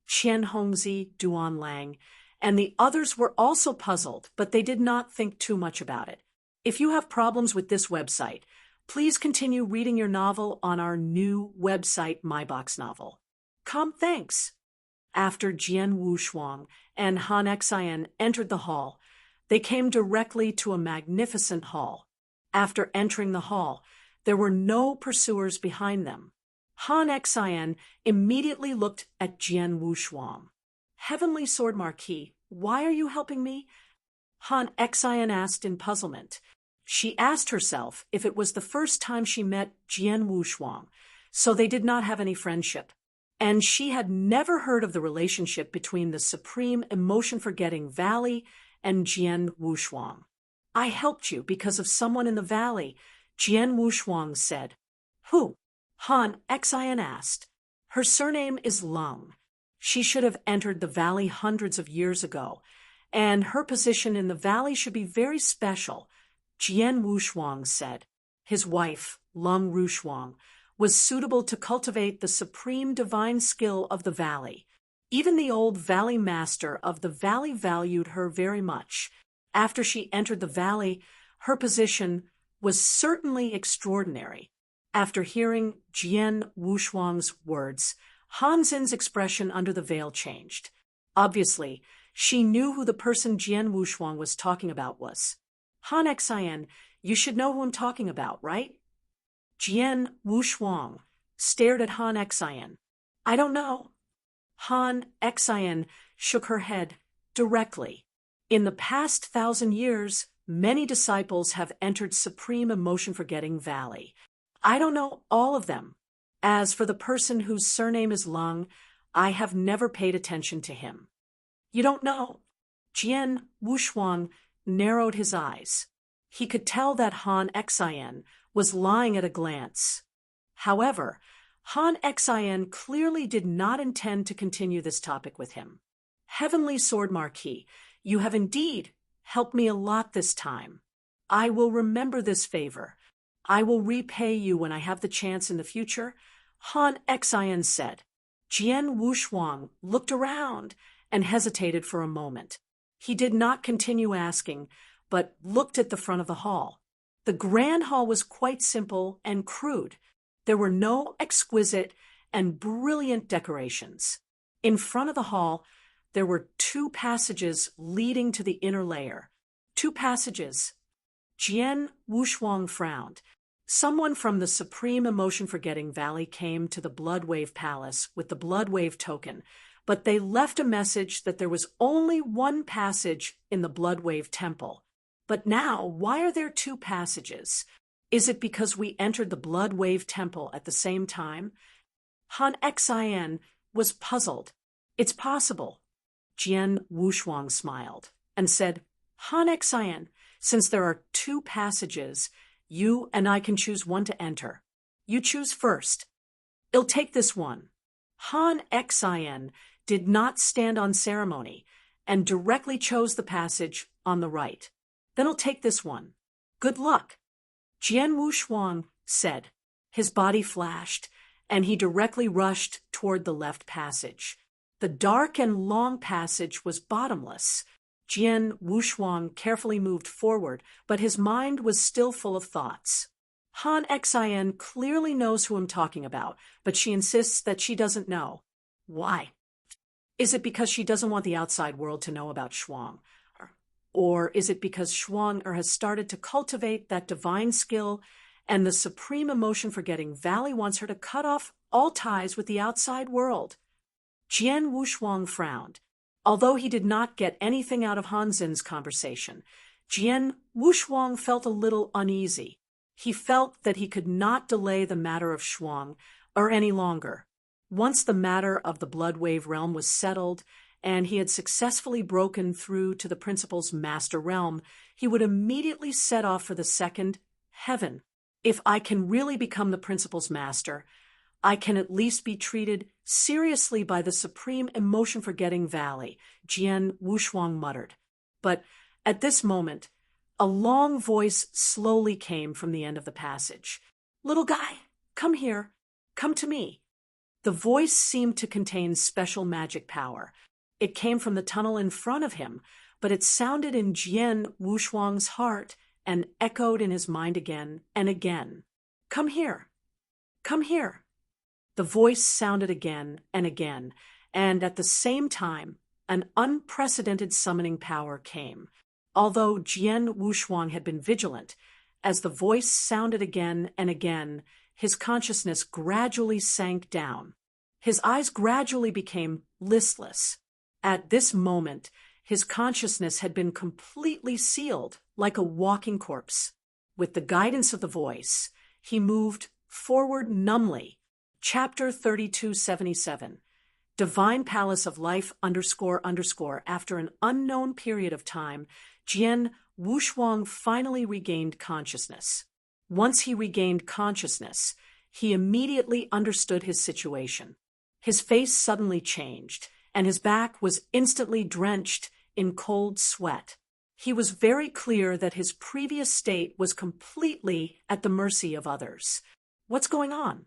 Qian Hongzi, Duan Lang, and the others were also puzzled, but they did not think too much about it. If you have problems with this website, please continue reading your novel on our new website, MyBox Novel. Thanks. After Jian Wushuang and Han Xian entered the hall, they came directly to a magnificent hall. After entering the hall, there were no pursuers behind them. Han Xian immediately looked at Jian Wushuang. Heavenly Sword Marquis, why are you helping me? Han Xian asked in puzzlement. She asked herself if it was the first time she met Jian Wushuang, so they did not have any friendship. And she had never heard of the relationship between the Supreme Emotion-Forgetting Valley and Jian Wushuang. I helped you because of someone in the valley, Jian Wushuang said. Who? Han Xian asked. Her surname is Lung. She should have entered the valley hundreds of years ago, and her position in the valley should be very special, Jian Wushuang said. His wife, Lung Wushuang, was suitable to cultivate the supreme divine skill of the valley. Even the old valley master of the valley valued her very much. After she entered the valley, her position was certainly extraordinary. After hearing Jian Wushuang's words, Han Xin's expression under the veil changed. Obviously, she knew who the person Jian Wushuang was talking about was. Han Xian, you should know who I'm talking about, right? Jian Wushuang stared at Han Xian. I don't know. Han Xian shook her head directly. In the past 1,000 years, many disciples have entered Supreme Emotion-Forgetting Valley. I don't know all of them. As for the person whose surname is Lung, I have never paid attention to him. You don't know? Jian Wushuang narrowed his eyes. He could tell that Han Xian was lying at a glance. However, Han Xian clearly did not intend to continue this topic with him. Heavenly Sword Marquis, you have indeed helped me a lot this time. I will remember this favor. I will repay you when I have the chance in the future, Han Xian said. Jian Wushuang looked around and hesitated for a moment. He did not continue asking, but looked at the front of the hall. The grand hall was quite simple and crude. There were no exquisite and brilliant decorations. In front of the hall, there were 2 passages leading to the inner layer. 2 passages. Jian Wushuang frowned. Someone from the Supreme Emotion-Forgetting Valley came to the Bloodwave Palace with the Bloodwave token, but they left a message that there was only 1 passage in the Bloodwave Temple. But now, why are there 2 passages? Is it because we entered the Bloodwave Temple at the same time? Han Xian was puzzled. It's possible. Jian Wushuang smiled and said, Han Xian, since there are 2 passages, you and I can choose one to enter. You choose first. I'll take this one. Han Xian did not stand on ceremony and directly chose the passage on the right. Then I'll take this one. Good luck. Jian Wushuang said. His body flashed, and he directly rushed toward the left passage. The dark and long passage was bottomless. Jian Wushuang carefully moved forward, but his mind was still full of thoughts. Han Xin clearly knows who I'm talking about, but she insists that she doesn't know. Why? Is it because she doesn't want the outside world to know about Shuang? Or is it because Shuang has started to cultivate that divine skill and the supreme emotion for getting Valley wants her to cut off all ties with the outside world? Jian Wushuang frowned. Although he did not get anything out of Han Xin's conversation, Jian Wushuang felt a little uneasy. He felt that he could not delay the matter of Shuang any longer. Once the matter of the blood wave realm was settled, and he had successfully broken through to the principal's master realm, he would immediately set off for the second heaven. If I can really become the principal's master, I can at least be treated seriously by the supreme emotion-forgetting Valley, Jian Wushuang muttered. But at this moment, a long voice slowly came from the end of the passage. "Little guy, come here. Come to me." The voice seemed to contain special magic power. It came from the tunnel in front of him, but it sounded in Jian Wushuang's heart and echoed in his mind again and again. "Come here. Come here." The voice sounded again and again, and at the same time, an unprecedented summoning power came. Although Jian Wushuang had been vigilant, as the voice sounded again and again, his consciousness gradually sank down. His eyes gradually became listless. At this moment, his consciousness had been completely sealed, like a walking corpse. With the guidance of the voice, he moved forward numbly. Chapter 3277. Divine Palace of Life __. After an unknown period of time, Jian Wushuang finally regained consciousness. Once he regained consciousness, he immediately understood his situation. His face suddenly changed, and his back was instantly drenched in cold sweat. He was very clear that his previous state was completely at the mercy of others. What's going on?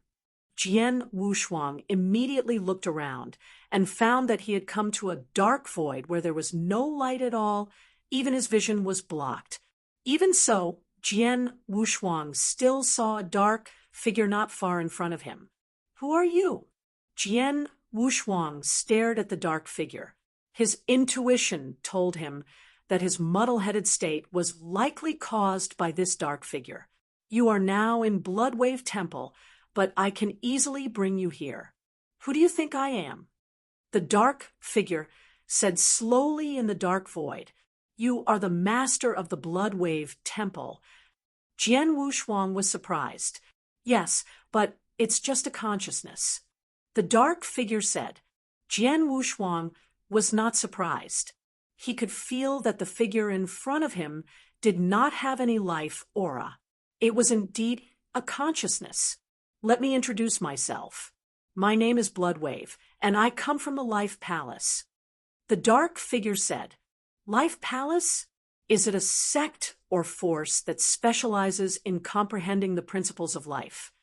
Jian Wushuang immediately looked around and found that he had come to a dark void where there was no light at all. Even his vision was blocked. Even so, Jian Wushuang still saw a dark figure not far in front of him. "Who are you?" Jian Wushuang stared at the dark figure. His intuition told him that his muddle-headed state was likely caused by this dark figure. "You are now in Bloodwave Temple, but I can easily bring you here. Who do you think I am?" The dark figure said slowly in the dark void, "You are the master of the Bloodwave Temple." Jian Wushuang was surprised. "Yes, but it's just a consciousness." The dark figure said. Jian Wushuang was not surprised. He could feel that the figure in front of him did not have any life aura. It was indeed a consciousness. "Let me introduce myself. My name is Bloodwave, and I come from the Life Palace." The dark figure said, "Life Palace? Is it a sect or force that specializes in comprehending the principles of life?"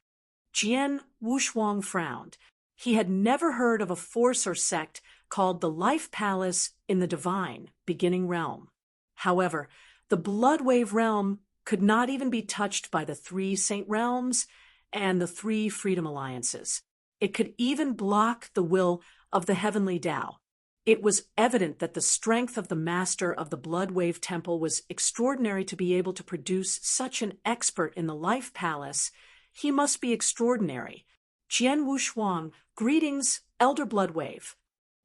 Jian Wushuang frowned. He had never heard of a force or sect called the Life Palace in the divine, beginning realm. However, the Bloodwave realm could not even be touched by the 3 Saint Realms and the 3 Freedom Alliances. It could even block the will of the Heavenly Tao. It was evident that the strength of the master of the Bloodwave Temple was extraordinary. To be able to produce such an expert in the Life Palace, he must be extraordinary. Jian Wushuang, greetings, Elder Bloodwave.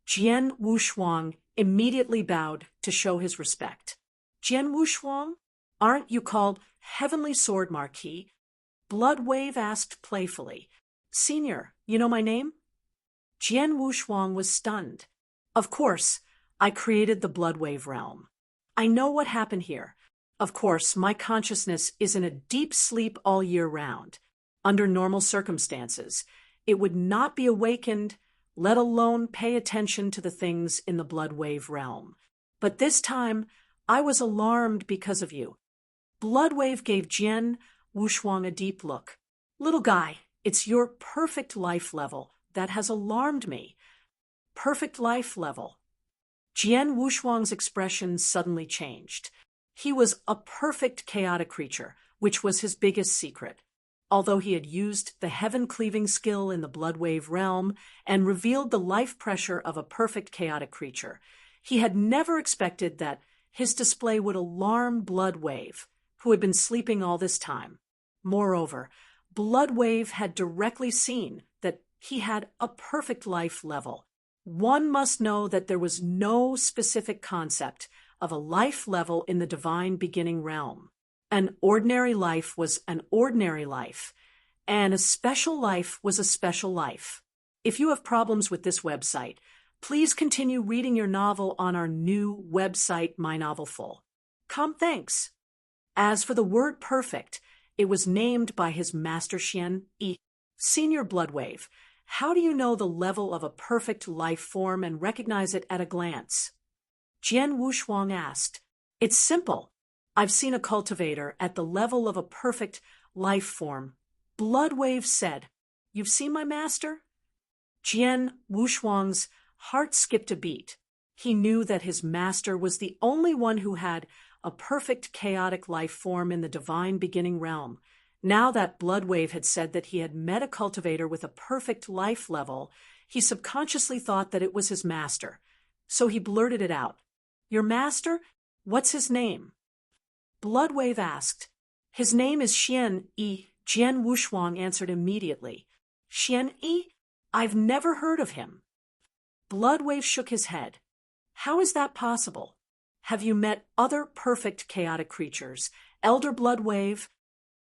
Jian Wushuang immediately bowed to show his respect. Jian Wushuang, aren't you called Heavenly Sword Marquis? Bloodwave asked playfully. Senior, you know my name? Jian Wushuang was stunned. Of course, I created the Bloodwave realm. I know what happened here. Of course, my consciousness is in a deep sleep all year round. Under normal circumstances, it would not be awakened, let alone pay attention to the things in the Bloodwave realm. But this time, I was alarmed because of you. Bloodwave gave Jian Wushuang a deep look. Little guy, it's your perfect life level that has alarmed me. Perfect life level. Jian Wushuang's expression suddenly changed. He was a perfect chaotic creature, which was his biggest secret. Although he had used the heaven-cleaving skill in the blood-wave realm and revealed the life pressure of a perfect chaotic creature, he had never expected that his display would alarm Bloodwave, who had been sleeping all this time. Moreover, Bloodwave had directly seen that he had a perfect life level. One must know that there was no specific concept of a life level in the divine beginning realm. An ordinary life was an ordinary life, and a special life was a special life. If you have problems with this website, please continue reading your novel on our new website, My Novel Full. Thanks. As for the word perfect, it was named by his master Jian, Senior Bloodwave. How do you know the level of a perfect life form and recognize it at a glance? Jian Wushuang asked. It's simple. I've seen a cultivator at the level of a perfect life form. Bloodwave said. You've seen my master? Jian Wushuang's heart skipped a beat. He knew that his master was the only one who had a perfect chaotic life form in the divine beginning realm. Now that Bloodwave had said that he had met a cultivator with a perfect life level, he subconsciously thought that it was his master. So he blurted it out. Your master? What's his name? Bloodwave asked. His name is Jian. Jian Wushuang answered immediately. Jian? I've never heard of him. Bloodwave shook his head. How is that possible? Have you met other perfect chaotic creatures? Elder Bloodwave?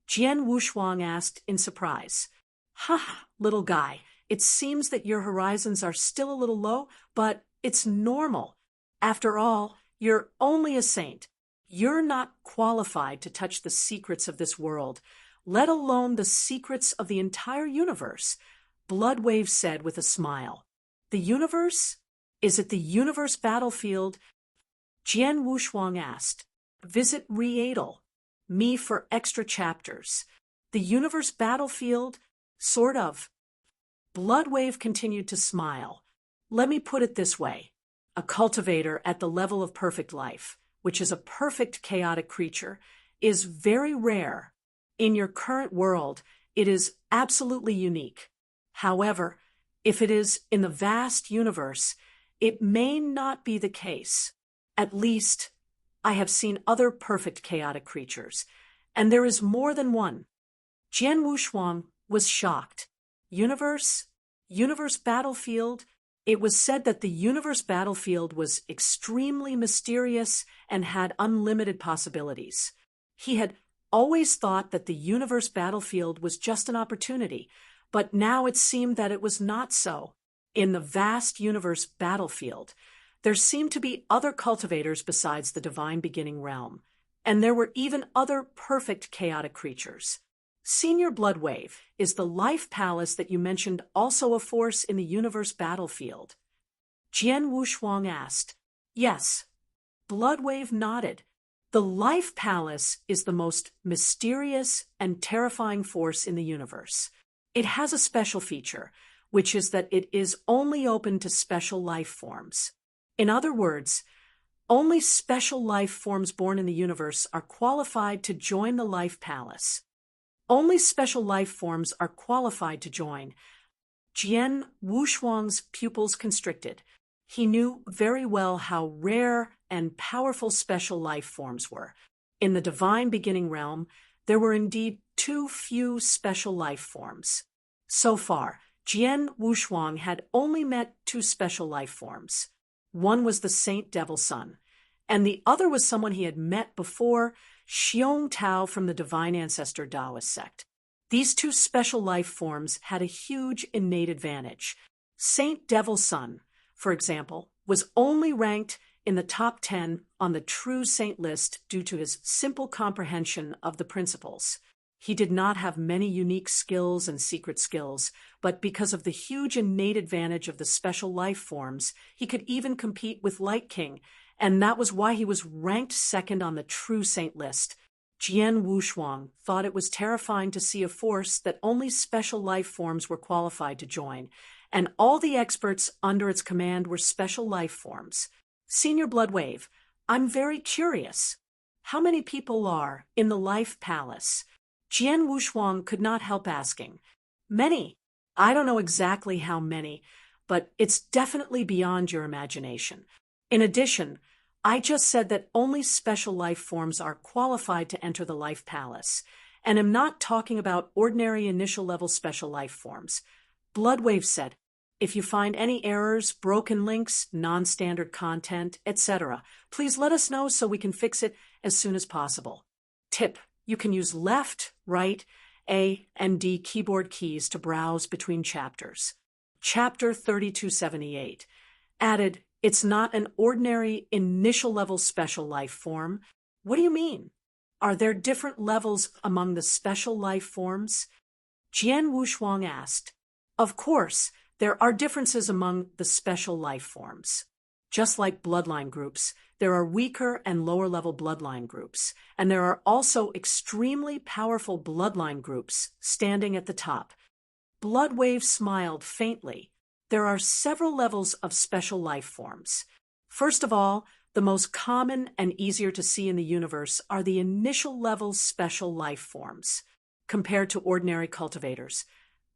Jian Wushuang asked in surprise. Ha, little guy, it seems that your horizons are still a little low, but it's normal. After all, you're only a saint. You're not qualified to touch the secrets of this world, let alone the secrets of the entire universe, Bloodwave said with a smile. The universe? Is it the universe battlefield? Jian Wushuang asked. Visit Re-Adel. Me for extra chapters. The universe battlefield? Sort of. Bloodwave continued to smile. Let me put it this way. A cultivator at the level of perfect life, which is a perfect chaotic creature, is very rare. In your current world, it is absolutely unique. However, if it is in the vast universe, it may not be the case. At least, I have seen other perfect chaotic creatures, and there is more than one. Jian Wushuang was shocked. Universe battlefield? It was said that the universe battlefield was extremely mysterious and had unlimited possibilities. He had always thought that the universe battlefield was just an opportunity, but now it seemed that it was not so. In the vast universe battlefield, there seemed to be other cultivators besides the divine beginning realm, and there were even other perfect chaotic creatures. Senior Bloodwave, is the life palace that you mentioned also a force in the universe battlefield? Jian Wushuang asked. Yes. Bloodwave nodded. The life palace is the most mysterious and terrifying force in the universe. It has a special feature, which is that it is only open to special life forms. In other words, only special life forms born in the universe are qualified to join the life palace. Only special life forms are qualified to join. Jian Wushuang's pupils constricted. He knew very well how rare and powerful special life forms were. In the divine beginning realm, there were indeed too few special life forms. So far, Jian Wushuang had only met two special life forms. One was the Saint Devil Son, and the other was someone he had met before, Xiong Tao from the Divine Ancestor Taoist sect. These two special life forms had a huge innate advantage. Saint Devil Son, for example, was only ranked in the top 10 on the true saint list due to his simple comprehension of the principles. He did not have many unique skills and secret skills, but because of the huge innate advantage of the special life forms, he could even compete with Light King, and that was why he was ranked second on the true saint list. Jian Wushuang thought it was terrifying to see a force that only special life forms were qualified to join, and all the experts under its command were special life forms. Senior Bloodwave, I'm very curious. How many people are in the Life Palace? Jian Wushuang could not help asking. Many. I don't know exactly how many, but it's definitely beyond your imagination. In addition, I just said that only special life forms are qualified to enter the Life Palace, and am not talking about ordinary initial-level special life forms. Bloodwave said, if you find any errors, broken links, non-standard content, etc., please let us know so we can fix it as soon as possible. Tip: you can use left, right, A, and D keyboard keys to browse between chapters. Chapter 3278 added, it's not an ordinary initial-level special life form. What do you mean? Are there different levels among the special life forms? Jian Wushuang asked. Of course, there are differences among the special life forms. Just like bloodline groups, there are weaker and lower-level bloodline groups, and there are also extremely powerful bloodline groups standing at the top. Bloodwave smiled faintly. There are several levels of special life forms. First of all, the most common and easier to see in the universe are the initial-level special life forms, compared to ordinary cultivators.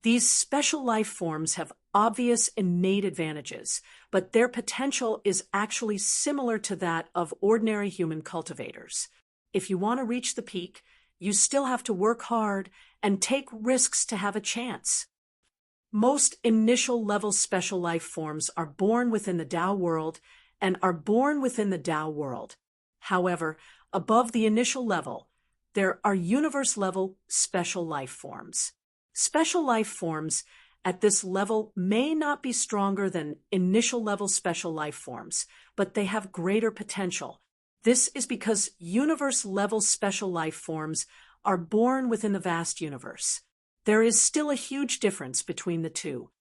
These special life forms have obvious innate advantages, but their potential is actually similar to that of ordinary human cultivators. If you want to reach the peak, you still have to work hard and take risks to have a chance. Most initial-level special life forms are born within the Tao world and are born within the Tao world. However, above the initial level, there are universe-level special life forms. Special life forms at this level may not be stronger than initial-level special life forms, but they have greater potential. This is because universe-level special life forms are born within the vast universe. There is still a huge difference between the two.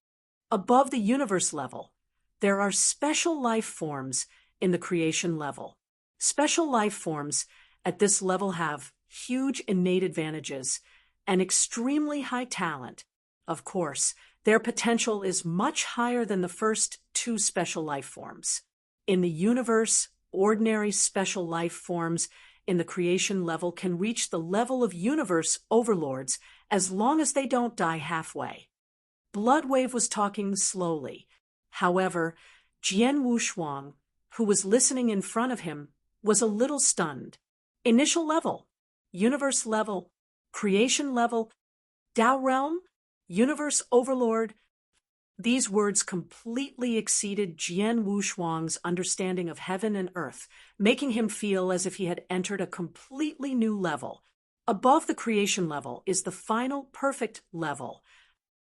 Above the universe level, there are special life forms in the creation level. Special life forms at this level have huge innate advantages and extremely high talent. Of course, their potential is much higher than the first two special life forms. In the universe, ordinary special life forms in the creation level can reach the level of universe overlords as long as they don't die halfway. Bloodwave was talking slowly. However, Jian Wushuang, who was listening in front of him, was a little stunned. Initial level, universe level, creation level, Tao realm, universe overlord. These words completely exceeded Jian Wushuang's understanding of heaven and earth, making him feel as if he had entered a completely new level. Above the creation level is the final perfect level.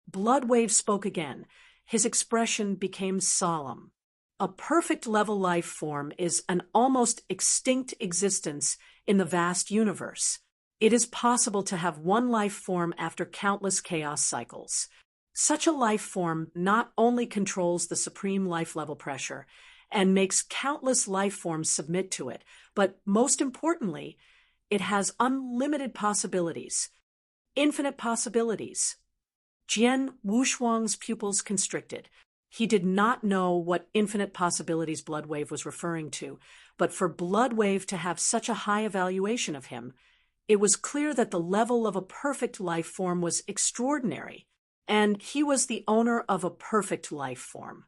Bloodwave spoke again. His expression became solemn. A perfect level life form is an almost extinct existence in the vast universe. It is possible to have one life form after countless chaos cycles. Such a life form not only controls the supreme life level pressure and makes countless life forms submit to it, but most importantly, it has unlimited possibilities. Infinite possibilities. Jian Wushuang's pupils constricted. He did not know what infinite possibilities Bloodwave was referring to, but for Bloodwave to have such a high evaluation of him, it was clear that the level of a perfect life form was extraordinary, and he was the owner of a perfect life form.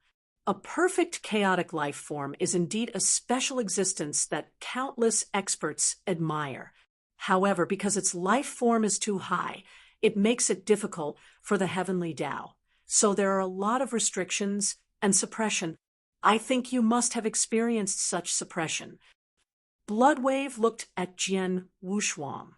A perfect chaotic life form is indeed a special existence that countless experts admire. However, because its life form is too high, it makes it difficult for the heavenly Tao. So there are a lot of restrictions and suppression. I think you must have experienced such suppression. Bloodwave looked at Jian Wushuang.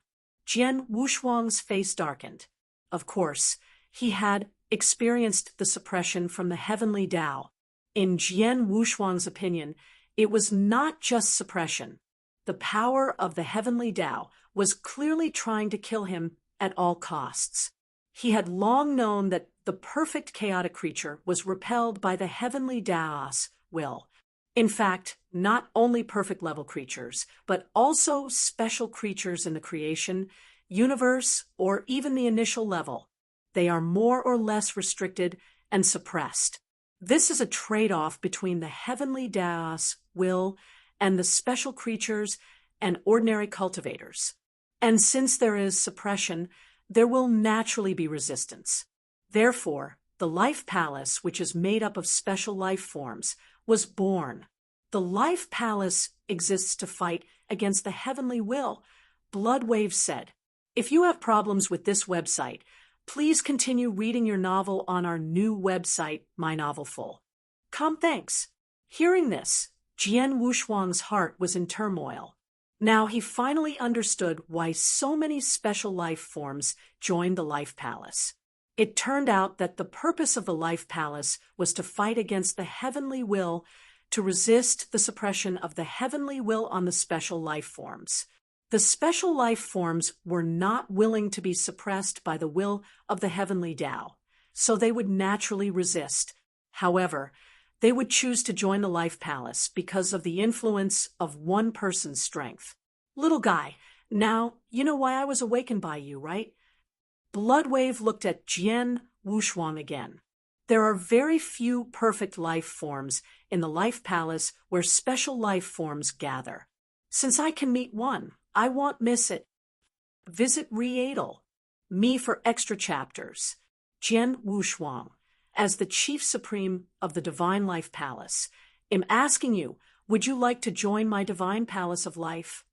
Jian Wushuang's face darkened. Of course, he had experienced the suppression from the heavenly Tao. In Jian Wushuang's opinion, it was not just suppression. The power of the heavenly Tao was clearly trying to kill him at all costs. He had long known that the perfect chaotic creature was repelled by the heavenly Tao's will. In fact, not only perfect level creatures, but also special creatures in the creation, universe, or even the initial level. They are more or less restricted and suppressed. This is a trade-off between the heavenly Daos will and the special creatures and ordinary cultivators. And since there is suppression, there will naturally be resistance. Therefore, the Life Palace, which is made up of special life forms, was born. The Life Palace exists to fight against the heavenly will. Bloodwave said, "If you have problems with this website, please continue reading your novel on our new website, My Novelful." Thanks. Hearing this, Jian Wushuang's heart was in turmoil. Now he finally understood why so many special life forms joined the Life Palace. It turned out that the purpose of the Life Palace was to fight against the heavenly will, to resist the suppression of the heavenly will on the special life forms. The special life forms were not willing to be suppressed by the will of the heavenly Tao, so they would naturally resist. However, they would choose to join the Life Palace because of the influence of one person's strength. Little guy, now you know why I was awakened by you, right? Bloodwave looked at Jian Wushuang again. There are very few perfect life forms in the Life Palace where special life forms gather. Since I can meet one, I won't miss it. Visit Readle, me for extra chapters. Jian Wushuang, as the Chief Supreme of the Divine Life Palace, am asking you, would you like to join my Divine Palace of Life?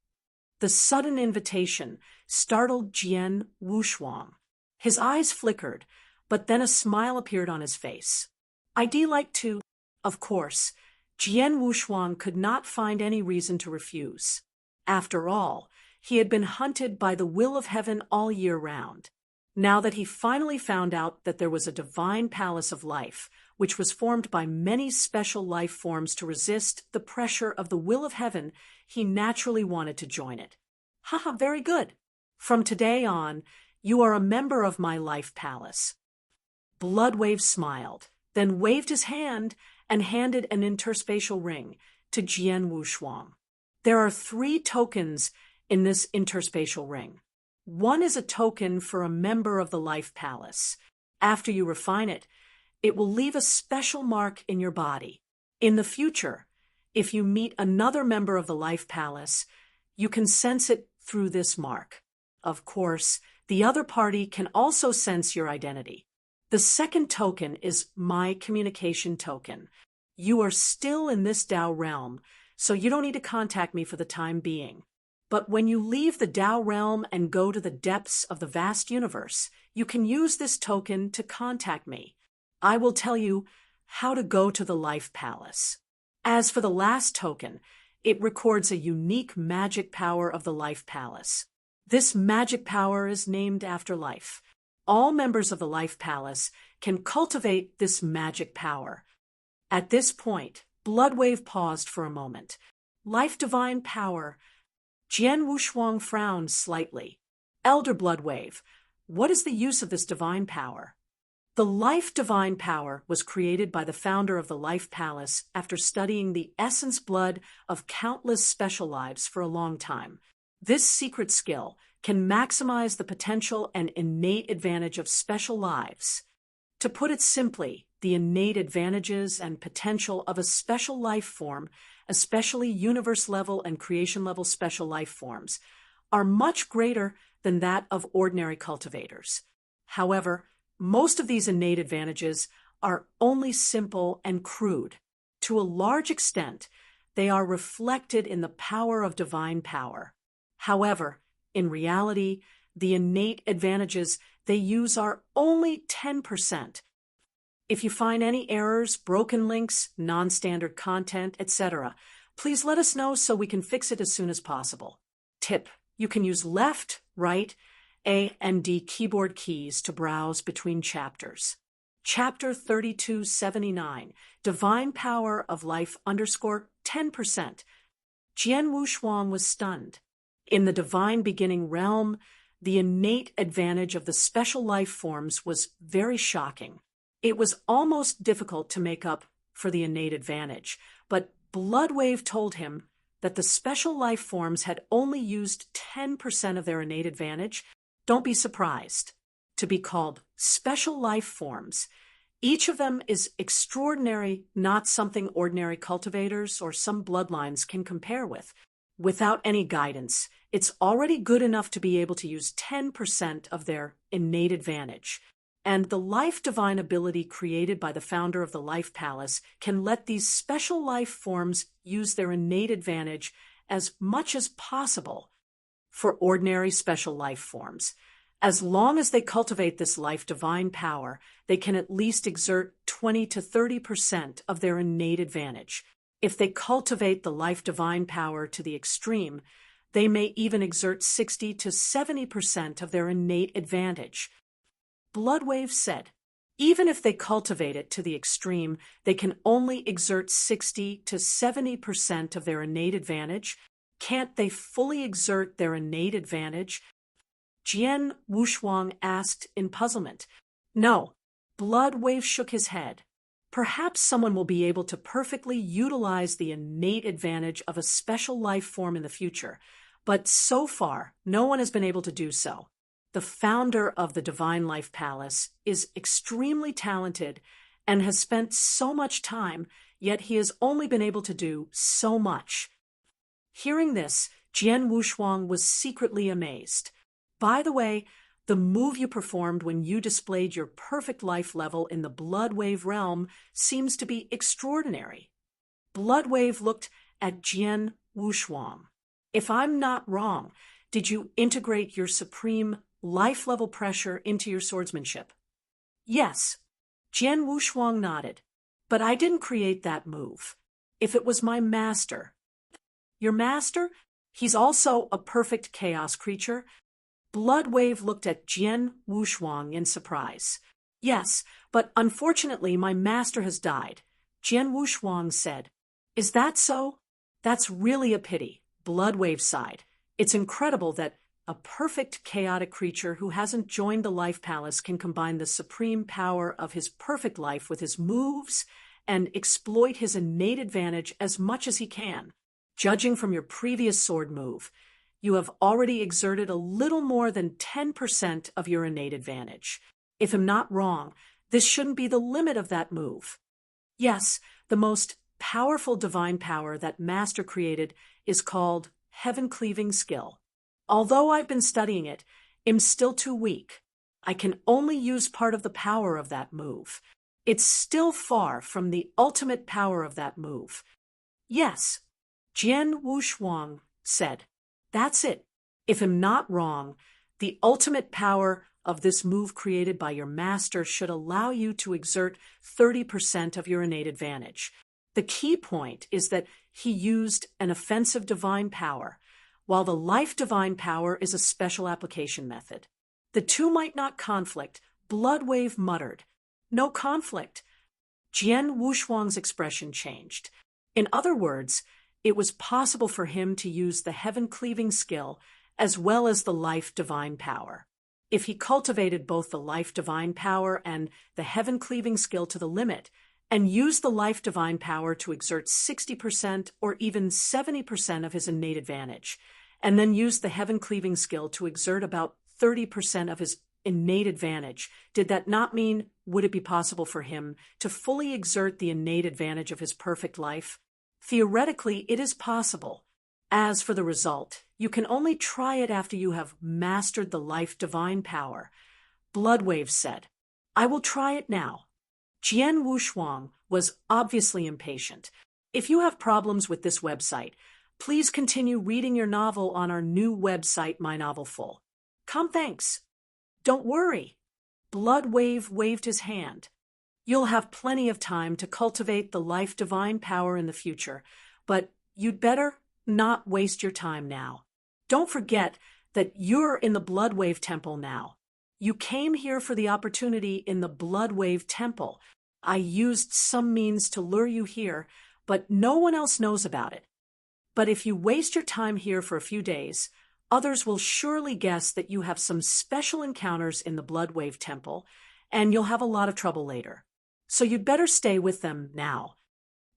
The sudden invitation startled Jian Wushuang. His eyes flickered, but then a smile appeared on his face. "I'd like to." Of course, Jian Wushuang could not find any reason to refuse. After all, he had been hunted by the will of heaven all year round. Now that he finally found out that there was a divine palace of life, which was formed by many special life forms to resist the pressure of the will of heaven, he naturally wanted to join it. Haha, very good. From today on, you are a member of my Life Palace. Bloodwave smiled, then waved his hand and handed an interspatial ring to Jian Wushuang. There are 3 tokens in this interspatial ring. One is a token for a member of the Life Palace. After you refine it, it will leave a special mark in your body. In the future, if you meet another member of the Life Palace, you can sense it through this mark. Of course, the other party can also sense your identity. The second token is my communication token. You are still in this Tao realm, so you don't need to contact me for the time being. But when you leave the Tao realm and go to the depths of the vast universe, you can use this token to contact me. I will tell you how to go to the Life Palace. As for the last token, it records a unique magic power of the Life Palace. This magic power is named after life. All members of the Life Palace can cultivate this magic power. At this point, Bloodwave paused for a moment. Life Divine Power. Jian Wushuang frowned slightly. Elder Bloodwave, what is the use of this divine power? The Life Divine Power was created by the founder of the Life Palace after studying the essence blood of countless special lives for a long time. This secret skill can maximize the potential and innate advantage of special lives. To put it simply, the innate advantages and potential of a special life form, especially universe-level and creation-level special life forms, are much greater than that of ordinary cultivators. However, most of these innate advantages are only simple and crude. To a large extent, they are reflected in the power of divine power. However, in reality, the innate advantages they use are only 10%. If you find any errors, broken links, non-standard content, etc., please let us know so we can fix it as soon as possible. Tip: you can use left, right, A and D keyboard keys to browse between chapters. Chapter 3279, Divine Power of Life _10%. Jian Wushuang was stunned. In the divine beginning realm, the innate advantage of the special life forms was very shocking. It was almost difficult to make up for the innate advantage, but Bloodwave told him that the special life forms had only used 10% of their innate advantage. Don't be surprised. To be called special life forms, Each of them is extraordinary, not something ordinary cultivators or some bloodlines can compare with. Without any guidance, it's already good enough to be able to use 10% of their innate advantage. And the life divine ability created by the founder of the Life Palace can let these special life forms use their innate advantage as much as possible for ordinary special life forms. As long as they cultivate this life divine power, they can at least exert 20 to 30% of their innate advantage. If they cultivate the life divine power to the extreme, they may even exert 60 to 70% of their innate advantage. Bloodwave said, even if they cultivate it to the extreme, they can only exert 60 to 70% of their innate advantage. Can't they fully exert their innate advantage? Jian Wushuang asked in puzzlement. No. Bloodwave shook his head. Perhaps someone will be able to perfectly utilize the innate advantage of a special life form in the future, but so far, no one has been able to do so. The founder of the Divine Life Palace is extremely talented and has spent so much time, yet he has only been able to do so much. Hearing this, Jian Wushuang was secretly amazed. By the way, the move you performed when you displayed your perfect life level in the Bloodwave realm seems to be extraordinary. Bloodwave looked at Jian Wushuang. If I'm not wrong, did you integrate your supreme life-level pressure into your swordsmanship? Yes. Jian Wushuang nodded. But I didn't create that move. If it was my master. Your master? He's also a perfect chaos creature. Bloodwave looked at Jian Wushuang in surprise. Yes, but unfortunately my master has died. Jian Wushuang said. Is that so? That's really a pity. Bloodwave sighed. It's incredible that a perfect chaotic creature who hasn't joined the Life Palace can combine the supreme power of his perfect life with his moves and exploit his innate advantage as much as he can. Judging from your previous sword move, you have already exerted a little more than 10% of your innate advantage. If I'm not wrong, this shouldn't be the limit of that move. Yes, the most powerful divine power that Master created is called Heaven-Cleaving Skill. Although I've been studying it, I'm still too weak. I can only use part of the power of that move. It's still far from the ultimate power of that move. Yes, Jian Wushuang said. That's it. If I'm not wrong, the ultimate power of this move created by your master should allow you to exert 30% of your innate advantage. The key point is that he used an offensive divine power, while the life divine power is a special application method. The two might not conflict. Bloodwave muttered. No conflict. Jian Wushuang's expression changed. In other words, it was possible for him to use the heaven-cleaving skill as well as the life divine power. If he cultivated both the life divine power and the heaven-cleaving skill to the limit, and used the life divine power to exert 60% or even 70% of his innate advantage, and then used the heaven-cleaving skill to exert about 30% of his innate advantage, did that not mean would it be possible for him to fully exert the innate advantage of his perfect life? Theoretically, it is possible. As for the result, you can only try it after you have mastered the life divine power. Bloodwave said, I will try it now. Jian Wushuang was obviously impatient. If you have problems with this website, please continue reading your novel on our new website, My Novel Full. Thanks. Don't worry. Bloodwave waved his hand. You'll have plenty of time to cultivate the life divine power in the future, but you'd better not waste your time now. Don't forget that you're in the Bloodwave Temple now. You came here for the opportunity in the Bloodwave Temple. I used some means to lure you here, but no one else knows about it. But if you waste your time here for a few days, others will surely guess that you have some special encounters in the Bloodwave Temple, and you'll have a lot of trouble later. So you'd better stay with them now.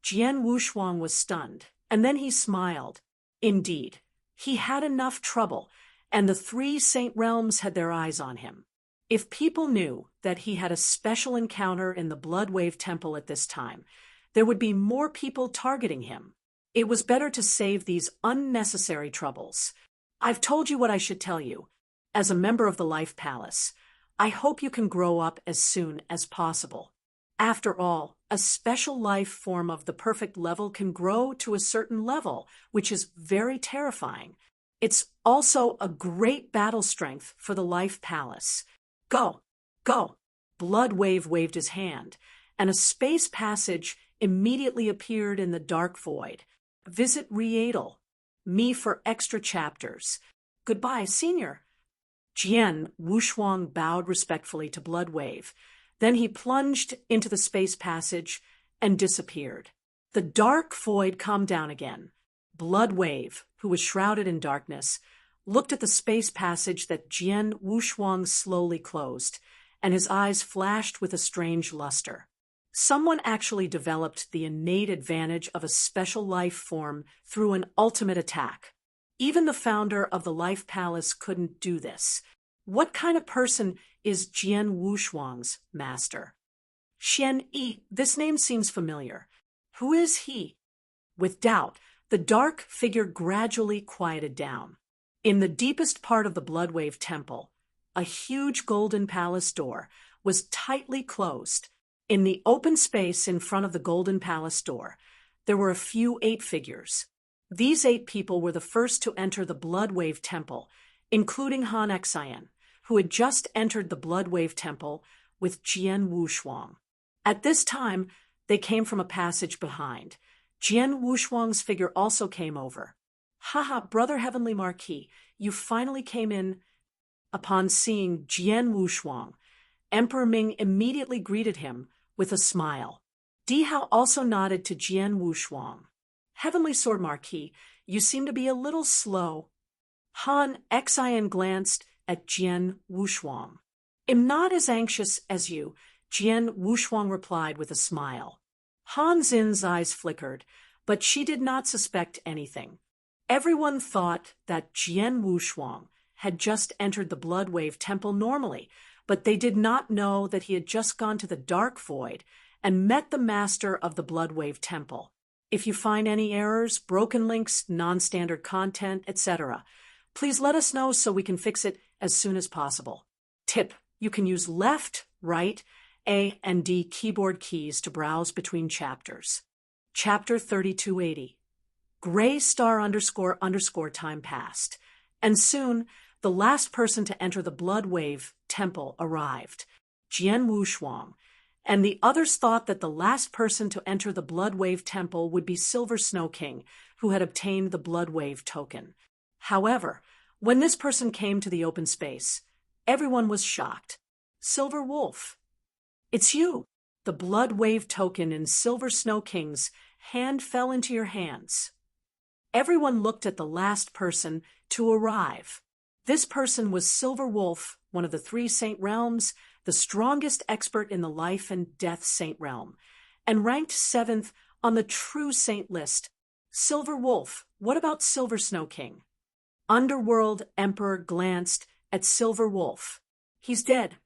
Jian Wushuang was stunned, and then he smiled. Indeed, he had enough trouble, and the 3 Saint Realms had their eyes on him. If people knew that he had a special encounter in the Blood Wave Temple at this time, there would be more people targeting him. It was better to save these unnecessary troubles. I've told you what I should tell you. As a member of the Life Palace, I hope you can grow up as soon as possible. After all, a special life form of the perfect level can grow to a certain level, which is very terrifying. It's also a great battle strength for the Life Palace. Go, go. Blood Wave waved his hand, and a space passage immediately appeared in the dark void. Visit Riedel. Me for extra chapters. Goodbye, Senior. Jian Wushuang bowed respectfully to Blood Wave. Then he plunged into the space passage and disappeared. The dark void calmed down again. Blood Wave, who was shrouded in darkness, looked at the space passage that Jian Wushuang slowly closed, and his eyes flashed with a strange luster. Someone actually developed the innate advantage of a special life form through an ultimate attack. Even the founder of the Life Palace couldn't do this. What kind of person is Jian Wushuang's master? Xian Yi, this name seems familiar. Who is he? With doubt, the dark figure gradually quieted down. In the deepest part of the Blood Wave Temple, a huge golden palace door was tightly closed. In the open space in front of the golden palace door, there were a few 8 figures. These 8 people were the first to enter the Blood Wave Temple, including Han Xian, who had just entered the Blood Wave Temple with Jian Wushuang. At this time, they came from a passage behind. Jian Wushuang's figure also came over. Haha, Brother Heavenly Marquis, you finally came in. Upon seeing Jian Wushuang, Emperor Ming immediately greeted him with a smile. Dihao also nodded to Jian Wushuang. Heavenly Sword Marquis, you seem to be a little slow. Han Xian glanced at Jian Wushuang. I'm not as anxious as you, Jian Wushuang replied with a smile. Han Xin's eyes flickered, but she did not suspect anything. Everyone thought that Jian Wushuang had just entered the Blood Wave Temple normally, but they did not know that he had just gone to the Dark Void and met the master of the Blood Wave Temple. If you find any errors, broken links, non-standard content, etc., please let us know so we can fix it as soon as possible. Tip: you can use left, right, A, and D keyboard keys to browse between chapters. Chapter 3280. Gray star __ time passed, and soon the last person to enter the Blood Wave Temple arrived, Jian Wushuang, and the others thought that the last person to enter the Blood Wave Temple would be Silver Snow King, who had obtained the Blood Wave token. However, when this person came to the open space, everyone was shocked. Silver Wolf. It's you. The Blood Wave token in Silver Snow King's hand fell into your hands. Everyone looked at the last person to arrive. This person was Silver Wolf, one of the 3 Saint Realms, the strongest expert in the Life and Death Saint Realm, and ranked 7th on the True Saint list. Silver Wolf, what about Silver Snow King? Underworld Emperor glanced at Silver Wolf. He's dead.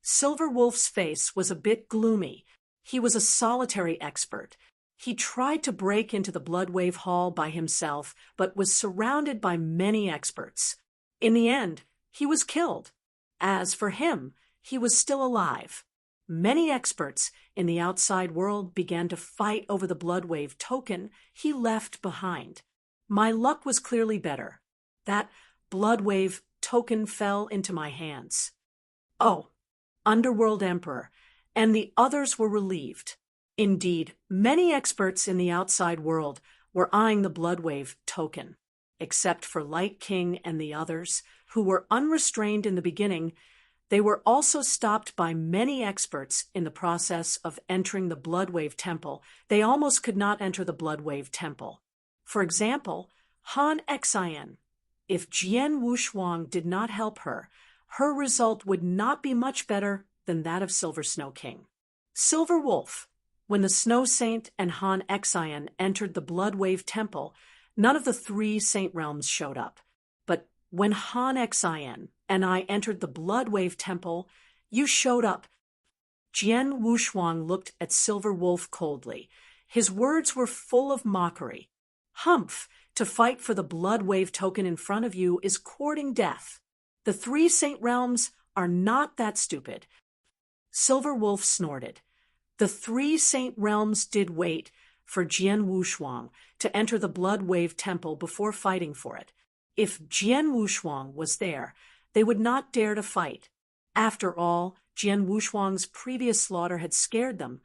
Silver Wolf's face was a bit gloomy. He was a solitary expert. He tried to break into the Blood Wave Hall by himself, but was surrounded by many experts. In the end, he was killed. As for him, he was still alive. Many experts in the outside world began to fight over the Blood Wave token he left behind. My luck was clearly better. That Blood Wave token fell into my hands. Oh, Underworld Emperor, and the others were relieved. Indeed, many experts in the outside world were eyeing the Blood Wave token. Except for Light King and the others, who were unrestrained in the beginning, they were also stopped by many experts in the process of entering the Blood Wave Temple. They almost could not enter the Blood Wave Temple. For example, Han Xian. If Jian Wushuang did not help her, her result would not be much better than that of Silver Snow King. Silver Wolf. When the Snow Saint and Han Xian entered the Blood Wave Temple, none of the 3 Saint Realms showed up. But when Han Xian and I entered the Bloodwave Temple, you showed up. Jian Wushuang looked at Silver Wolf coldly. His words were full of mockery. Humph, to fight for the Bloodwave token in front of you is courting death. The 3 Saint Realms are not that stupid. Silver Wolf snorted. The 3 Saint Realms did wait for Jian Wushuang to enter the Bloodwave Temple before fighting for it. If Jian Wushuang was there, they would not dare to fight. After all, Jian Wushuang's previous slaughter had scared them,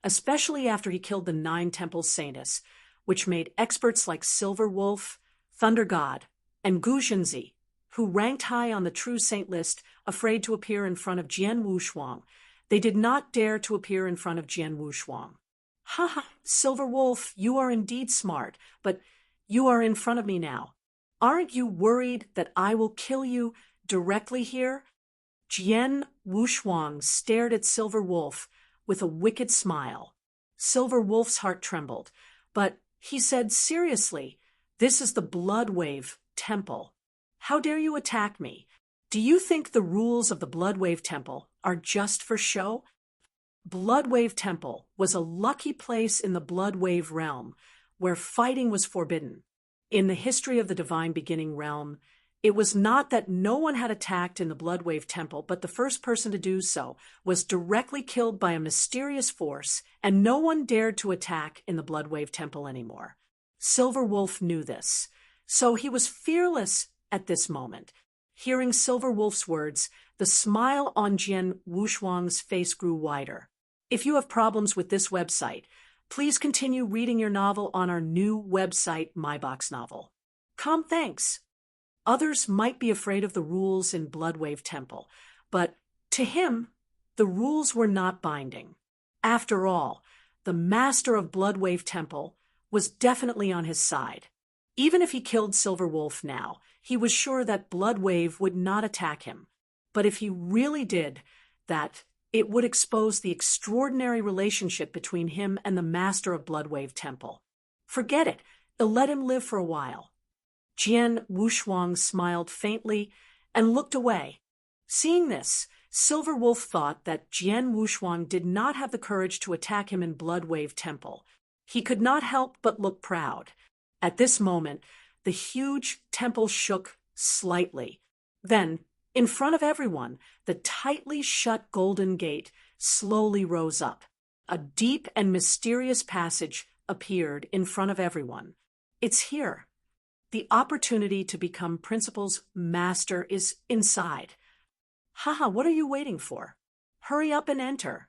especially after he killed the 9 Temple Saintess, which made experts like Silver Wolf, Thunder God, and Gu Zhenzi, who ranked high on the True Saint list, afraid to appear in front of Jian Wushuang. They did not dare to appear in front of Jian Wushuang. Ha ha, Silver Wolf, you are indeed smart, but you are in front of me now. Aren't you worried that I will kill you directly here? Jian Wushuang stared at Silver Wolf with a wicked smile. Silver Wolf's heart trembled, but he said seriously, this is the Bloodwave Temple. How dare you attack me? Do you think the rules of the Bloodwave Temple are just for show? Bloodwave Temple was a lucky place in the Bloodwave realm where fighting was forbidden. In the history of the Divine Beginning realm, it was not that no one had attacked in the Bloodwave Temple, but the first person to do so was directly killed by a mysterious force, and no one dared to attack in the Bloodwave Temple anymore. Silver Wolf knew this, so he was fearless at this moment. Hearing Silver Wolf's words, the smile on Jian Wushuang's face grew wider. If you have problems with this website, please continue reading your novel on our new website, MyBox Novel. Thanks. Others might be afraid of the rules in Bloodwave Temple, but to him, the rules were not binding. After all, the master of Bloodwave Temple was definitely on his side. Even if he killed Silver Wolf now, he was sure that Bloodwave would not attack him. But if he really did that, it would expose the extraordinary relationship between him and the master of Bloodwave Temple. Forget it. Let him live for a while. Jian Wushuang smiled faintly and looked away. Seeing this, Silver Wolf thought that Jian Wushuang did not have the courage to attack him in Bloodwave Temple. He could not help but look proud. At this moment, the huge temple shook slightly. Then, in front of everyone, the tightly shut golden gate slowly rose up. A deep and mysterious passage appeared in front of everyone. It's here. The opportunity to become Principal's master is inside. Haha, what are you waiting for? Hurry up and enter.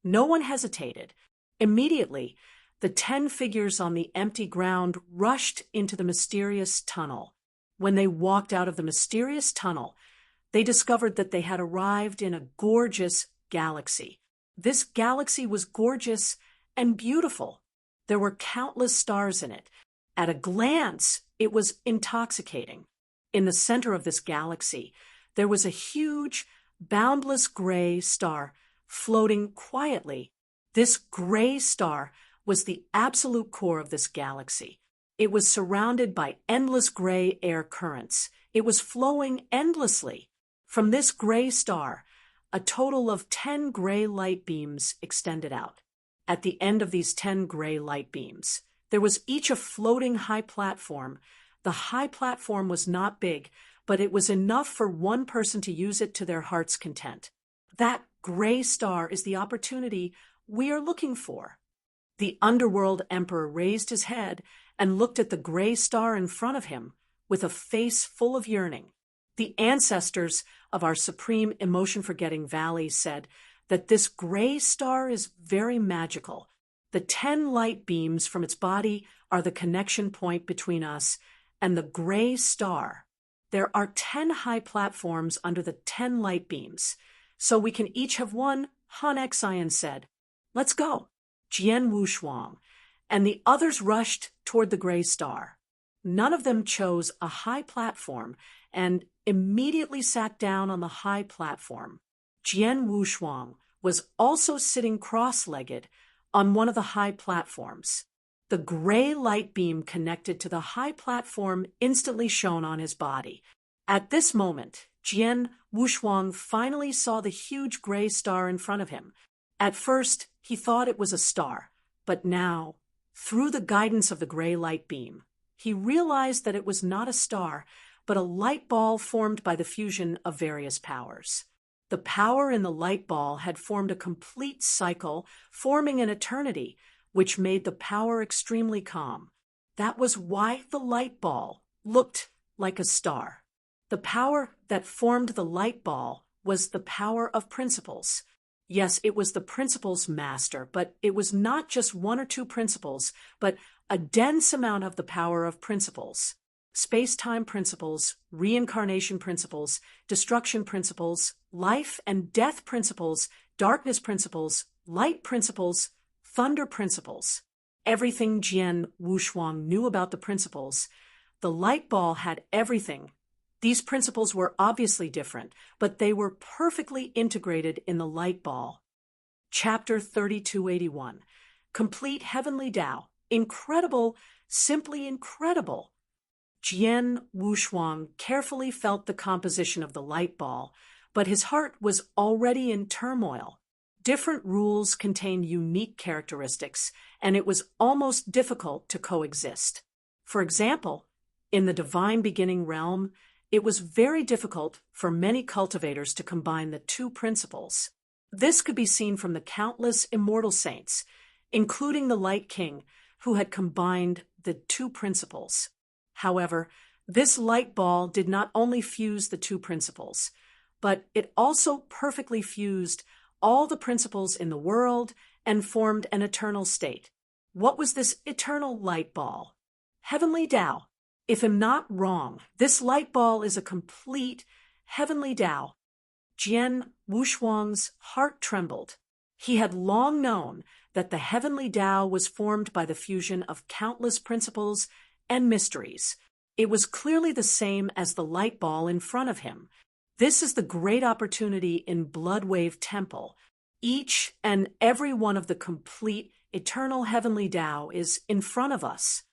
No one hesitated. Immediately, the 10 figures on the empty ground rushed into the mysterious tunnel. When they walked out of the mysterious tunnel, they discovered that they had arrived in a gorgeous galaxy. This galaxy was gorgeous and beautiful. There were countless stars in it. At a glance, it was intoxicating. In the center of this galaxy, there was a huge, boundless gray star floating quietly. This gray star was the absolute core of this galaxy. It was surrounded by endless gray air currents. It was flowing endlessly. From this gray star, a total of 10 gray light beams extended out. At the end of these 10 gray light beams, there was each a floating high platform. The high platform was not big, but it was enough for one person to use it to their heart's content. That gray star is the opportunity we are looking for. The underworld emperor raised his head and looked at the gray star in front of him with a face full of yearning. The ancestors of our supreme emotion-forgetting valley said that this gray star is very magical. The 10 light beams from its body are the connection point between us and the gray star. There are 10 high platforms under the 10 light beams, so we can each have one, Han Xian said. Let's go. Jian Wushuang and the others rushed toward the gray star. None of them chose a high platform and immediately sat down on the high platform. Jian Wushuang was also sitting cross-legged on one of the high platforms. The gray light beam connected to the high platform instantly shone on his body. At this moment, Jian Wushuang finally saw the huge gray star in front of him. At first, he thought it was a star, but now, through the guidance of the gray light beam, he realized that it was not a star, but a light ball formed by the fusion of various powers. The power in the light ball had formed a complete cycle, forming an eternity, which made the power extremely calm. That was why the light ball looked like a star. The power that formed the light ball was the power of principles. Yes, it was the principles master, but it was not just one or two principles, but a dense amount of the power of principles. Space-time principles, reincarnation principles, destruction principles, life and death principles, darkness principles, light principles, thunder principles. Everything Jian Wushuang knew about the principles. The light ball had everything. These principles were obviously different, but they were perfectly integrated in the light ball. Chapter 3281. Complete Heavenly Tao. Incredible, simply incredible. Jian Wushuang carefully felt the composition of the light ball, but his heart was already in turmoil. Different rules contained unique characteristics, and it was almost difficult to coexist. For example, in the divine beginning realm, it was very difficult for many cultivators to combine the two principles. This could be seen from the countless immortal saints, including the Light King, who had combined the two principles. However, this light ball did not only fuse the two principles, but it also perfectly fused all the principles in the world and formed an eternal state. What was this eternal light ball? Heavenly Tao. If I'm not wrong, this light ball is a complete heavenly Tao. Jian Wushuang's heart trembled. He had long known that the heavenly Tao was formed by the fusion of countless principles and mysteries. It was clearly the same as the light ball in front of him. This is the great opportunity in Bloodwave Temple. Each and every one of the complete, eternal heavenly Tao is in front of us.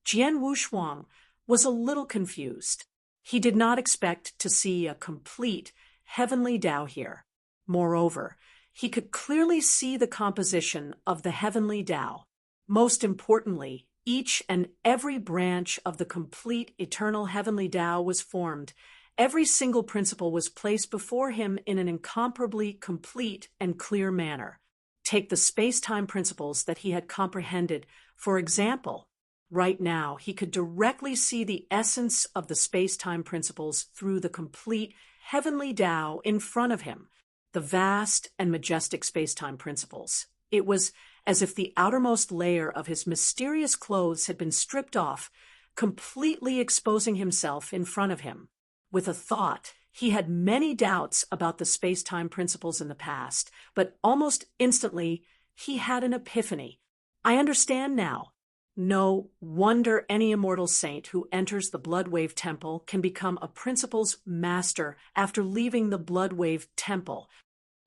Jian Wushuang was a little confused. He did not expect to see a complete heavenly Tao here. Moreover, he could clearly see the composition of the heavenly Tao. Most importantly, each and every branch of the complete eternal heavenly Tao was formed. Every single principle was placed before him in an incomparably complete and clear manner. Take the space-time principles that he had comprehended. For example, right now he could directly see the essence of the space-time principles through the complete heavenly Tao in front of him, the vast and majestic space-time principles. It was as if the outermost layer of his mysterious clothes had been stripped off, completely exposing himself in front of him. With a thought, he had many doubts about the space-time principles in the past, but almost instantly he had an epiphany. I understand now. No wonder any immortal saint who enters the Bloodwave Temple can become a principles master after leaving the Bloodwave Temple.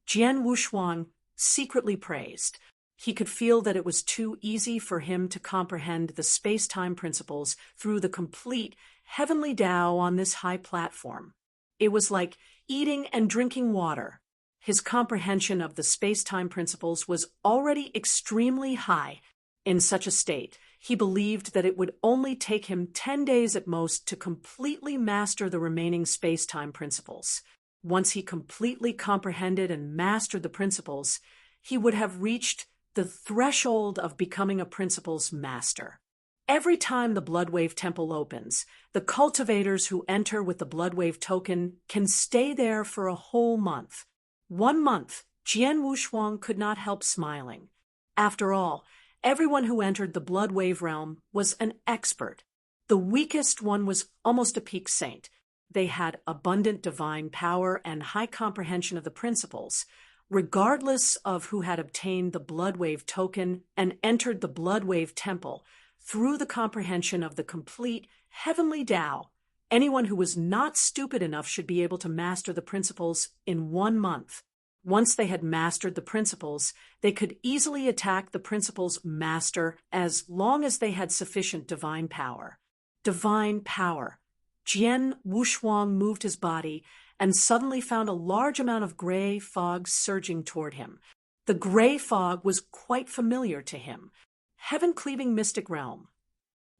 Jian Wushuang secretly praised. He could feel that it was too easy for him to comprehend the space-time principles through the complete heavenly Tao on this high platform. It was like eating and drinking water. His comprehension of the space-time principles was already extremely high. In such a state, he believed that it would only take him 10 days at most to completely master the remaining space-time principles. Once he completely comprehended and mastered the principles, he would have reached the threshold of becoming a principles master. Every time the Bloodwave Temple opens, the cultivators who enter with the Bloodwave token can stay there for a whole month. 1 month, Jian Wushuang could not help smiling. After all, everyone who entered the Bloodwave realm was an expert. The weakest one was almost a peak saint. They had abundant divine power and high comprehension of the principles. Regardless of who had obtained the Bloodwave token and entered the Bloodwave Temple, through the comprehension of the complete heavenly Tao, anyone who was not stupid enough should be able to master the principles in 1 month. Once they had mastered the principles, they could easily attack the principles master as long as they had sufficient divine power. Divine power. Jian Wushuang moved his body and suddenly found a large amount of gray fog surging toward him. The gray fog was quite familiar to him. Heaven-cleaving mystic realm.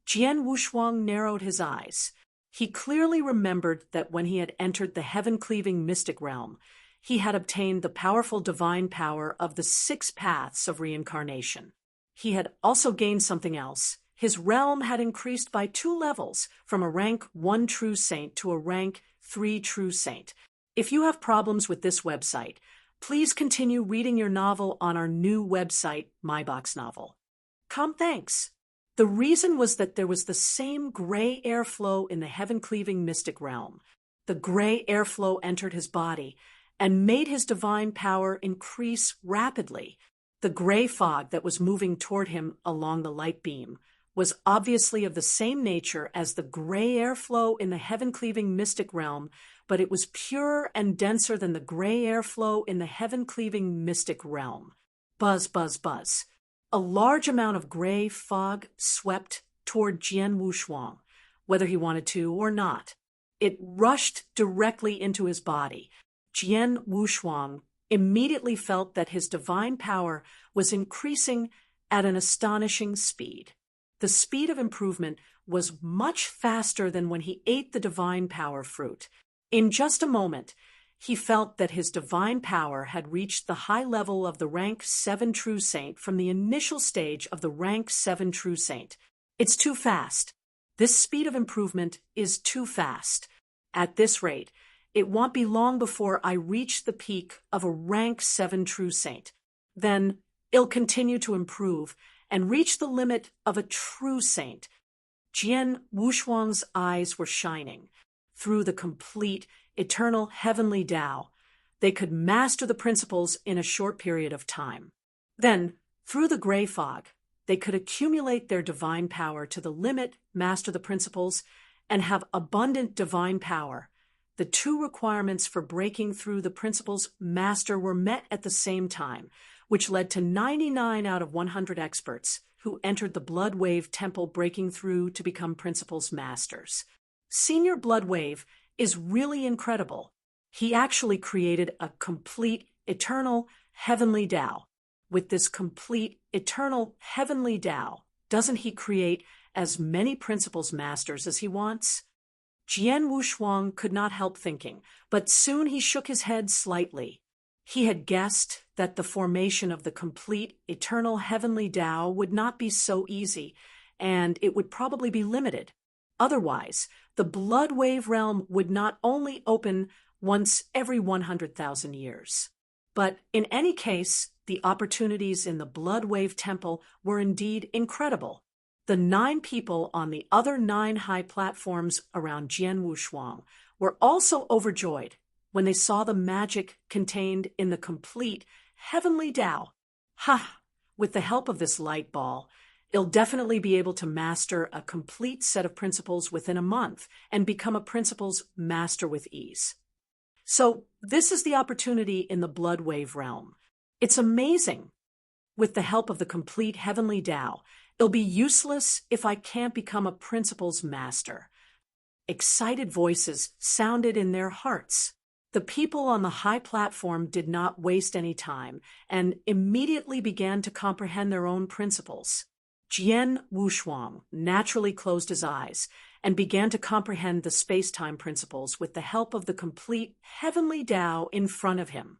Jian Wushuang narrowed his eyes. He clearly remembered that when he had entered the heaven-cleaving mystic realm, he had obtained the powerful divine power of the 6 paths of reincarnation. He had also gained something else. His realm had increased by 2 levels, from a rank 1 true saint to a rank 3 true saint. If you have problems with this website, please continue reading your novel on our new website, MyBox Novel. Thanks. The reason was that there was the same gray airflow in the heaven-cleaving mystic realm. The gray airflow entered his body and made his divine power increase rapidly. The gray fog that was moving toward him along the light beam was obviously of the same nature as the gray airflow in the heaven-cleaving mystic realm, but it was purer and denser than the gray airflow in the heaven-cleaving mystic realm. Buzz, buzz, buzz. A large amount of gray fog swept toward Jian Wushuang, whether he wanted to or not. It rushed directly into his body. Jian Wushuang immediately felt that his divine power was increasing at an astonishing speed. The speed of improvement was much faster than when he ate the divine power fruit. In just a moment, he felt that his divine power had reached the high level of the rank 7 true saint from the initial stage of the rank 7 true saint. It's too fast. This speed of improvement is too fast. At this rate, it won't be long before I reach the peak of a rank 7 true saint. Then it'll continue to improve and reach the limit of a true saint. Jian Wushuang's eyes were shining. Through the complete, eternal heavenly Tao, they could master the principles in a short period of time. Then, through the gray fog, they could accumulate their divine power to the limit, master the principles, and have abundant divine power. The 2 requirements for breaking through the principles master were met at the same time, which led to 99 out of 100 experts who entered the Blood Wave Temple breaking through to become principles masters. Senior Blood Wave is really incredible. He actually created a complete, eternal, heavenly Tao. With this complete, eternal, heavenly Tao, doesn't he create as many principles masters as he wants? Jian Wushuang could not help thinking, but soon he shook his head slightly. He had guessed that the formation of the complete, eternal, heavenly Tao would not be so easy, and it would probably be limited. Otherwise, the blood wave realm would not only open once every 100,000 years. But in any case, the opportunities in the Blood Wave Temple were indeed incredible. The 9 people on the other 9 high platforms around Jian Wushuang were also overjoyed when they saw the magic contained in the complete heavenly Tao. Ha! With the help of this light ball, he'll definitely be able to master a complete set of principles within a month and become a principles master with ease. So this is the opportunity in the blood wave realm. It's amazing. With the help of the complete heavenly Tao, it'll be useless if I can't become a principles master. Excited voices sounded in their hearts. The people on the high platform did not waste any time and immediately began to comprehend their own principles. Jian Wushuang naturally closed his eyes and began to comprehend the space-time principles with the help of the complete heavenly Tao in front of him.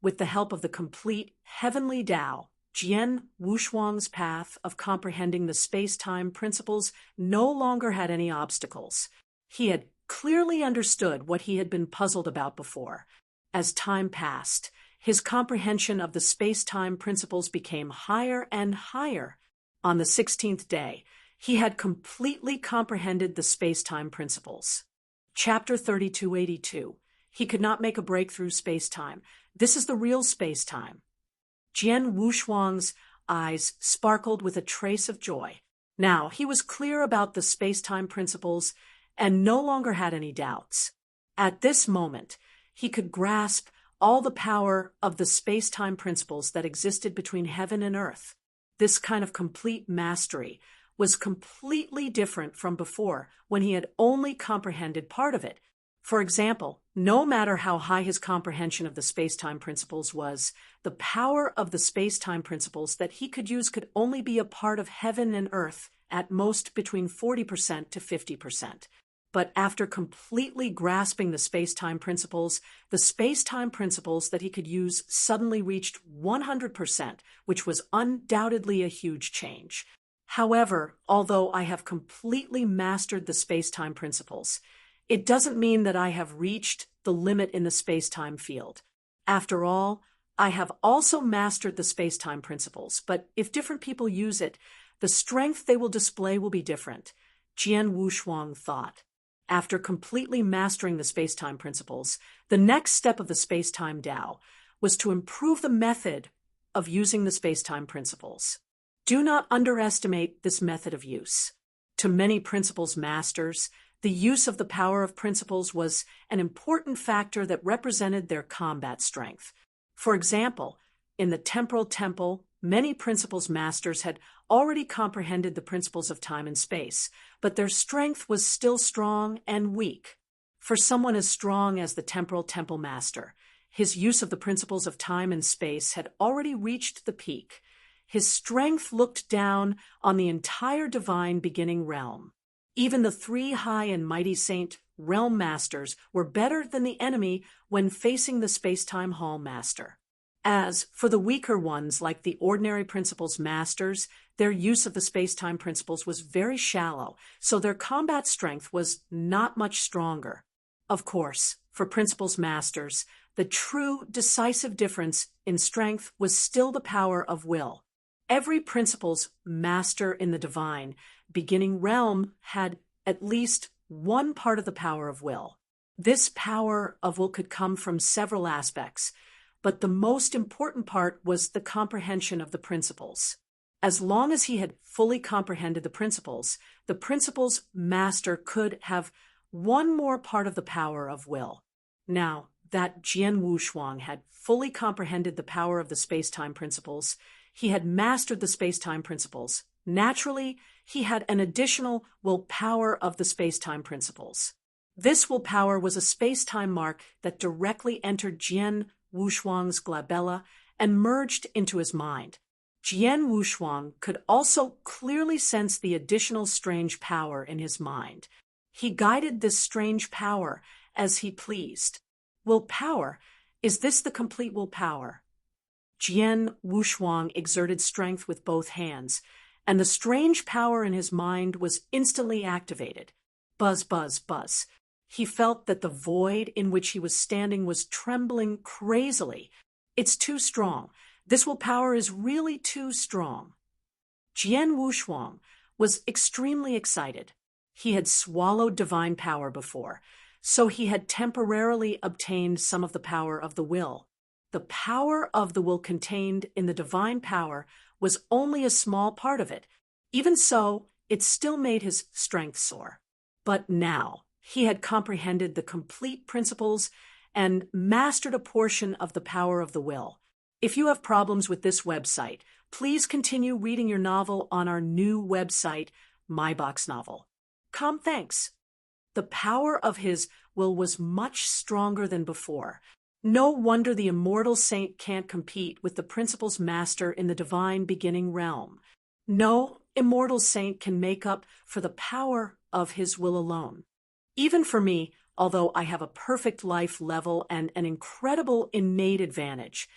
With the help of the complete heavenly Tao, Jian Wushuang's path of comprehending the space-time principles no longer had any obstacles. He had clearly understood what he had been puzzled about before. As time passed, his comprehension of the space-time principles became higher and higher. On the 16th day, he had completely comprehended the space-time principles. Chapter 3282. He could not make a break through space-time. This is the real space-time. Jian Wushuang's eyes sparkled with a trace of joy. Now he was clear about the space-time principles and no longer had any doubts. At this moment, he could grasp all the power of the space-time principles that existed between heaven and earth. This kind of complete mastery was completely different from before when he had only comprehended part of it. For example, no matter how high his comprehension of the space-time principles was, the power of the space-time principles that he could use could only be a part of heaven and earth, at most between 40% to 50%. But after completely grasping the space-time principles that he could use suddenly reached 100%, which was undoubtedly a huge change. However, although I have completely mastered the space-time principles, it doesn't mean that I have reached the limit in the space-time field. After all, I have also mastered the space-time principles, but if different people use it, the strength they will display will be different, Jian Wushuang thought. After completely mastering the space-time principles, the next step of the space-time Tao was to improve the method of using the space-time principles. Do not underestimate this method of use. To many principles masters, the use of the power of principles was an important factor that represented their combat strength. For example, in the temporal temple, many principles masters had already comprehended the principles of time and space, but their strength was still strong and weak. For someone as strong as the temporal temple master, his use of the principles of time and space had already reached the peak. His strength looked down on the entire divine beginning realm. Even the three high and mighty saint realm masters were better than the enemy when facing the space-time hall master. As for the weaker ones, like the ordinary principles masters, their use of the space-time principles was very shallow, so their combat strength was not much stronger. Of course, for principles masters, the true decisive difference in strength was still the power of will. Every principles master in the divine beginning realm had at least one part of the power of will. This power of will could come from several aspects, but the most important part was the comprehension of the principles. As long as he had fully comprehended the principles master could have one more part of the power of will. Now that Jian Wushuang had fully comprehended the power of the space-time principles, he had mastered the space-time principles. Naturally, he had an additional willpower of the space-time principles. This willpower was a space-time mark that directly entered Jian Wushuang's glabella and merged into his mind. Jian Wushuang could also clearly sense the additional strange power in his mind. He guided this strange power as he pleased. Willpower? Is this the complete willpower? Jian Wushuang exerted strength with both hands, and the strange power in his mind was instantly activated. Buzz, buzz, buzz. He felt that the void in which he was standing was trembling crazily. It's too strong. This willpower is really too strong. Jian Wushuang was extremely excited. He had swallowed divine power before, so he had temporarily obtained some of the power of the will. The power of the will contained in the divine power was only a small part of it. Even so, it still made his strength soar. But now, he had comprehended the complete principles and mastered a portion of the power of the will. If you have problems with this website, please continue reading your novel on our new website, MyBox Novel. Thanks. The power of his will was much stronger than before. No wonder the immortal saint can't compete with the principles master in the divine beginning realm. No immortal saint can make up for the power of his will alone. Even for me, although I have a perfect life level and an incredible innate advantage,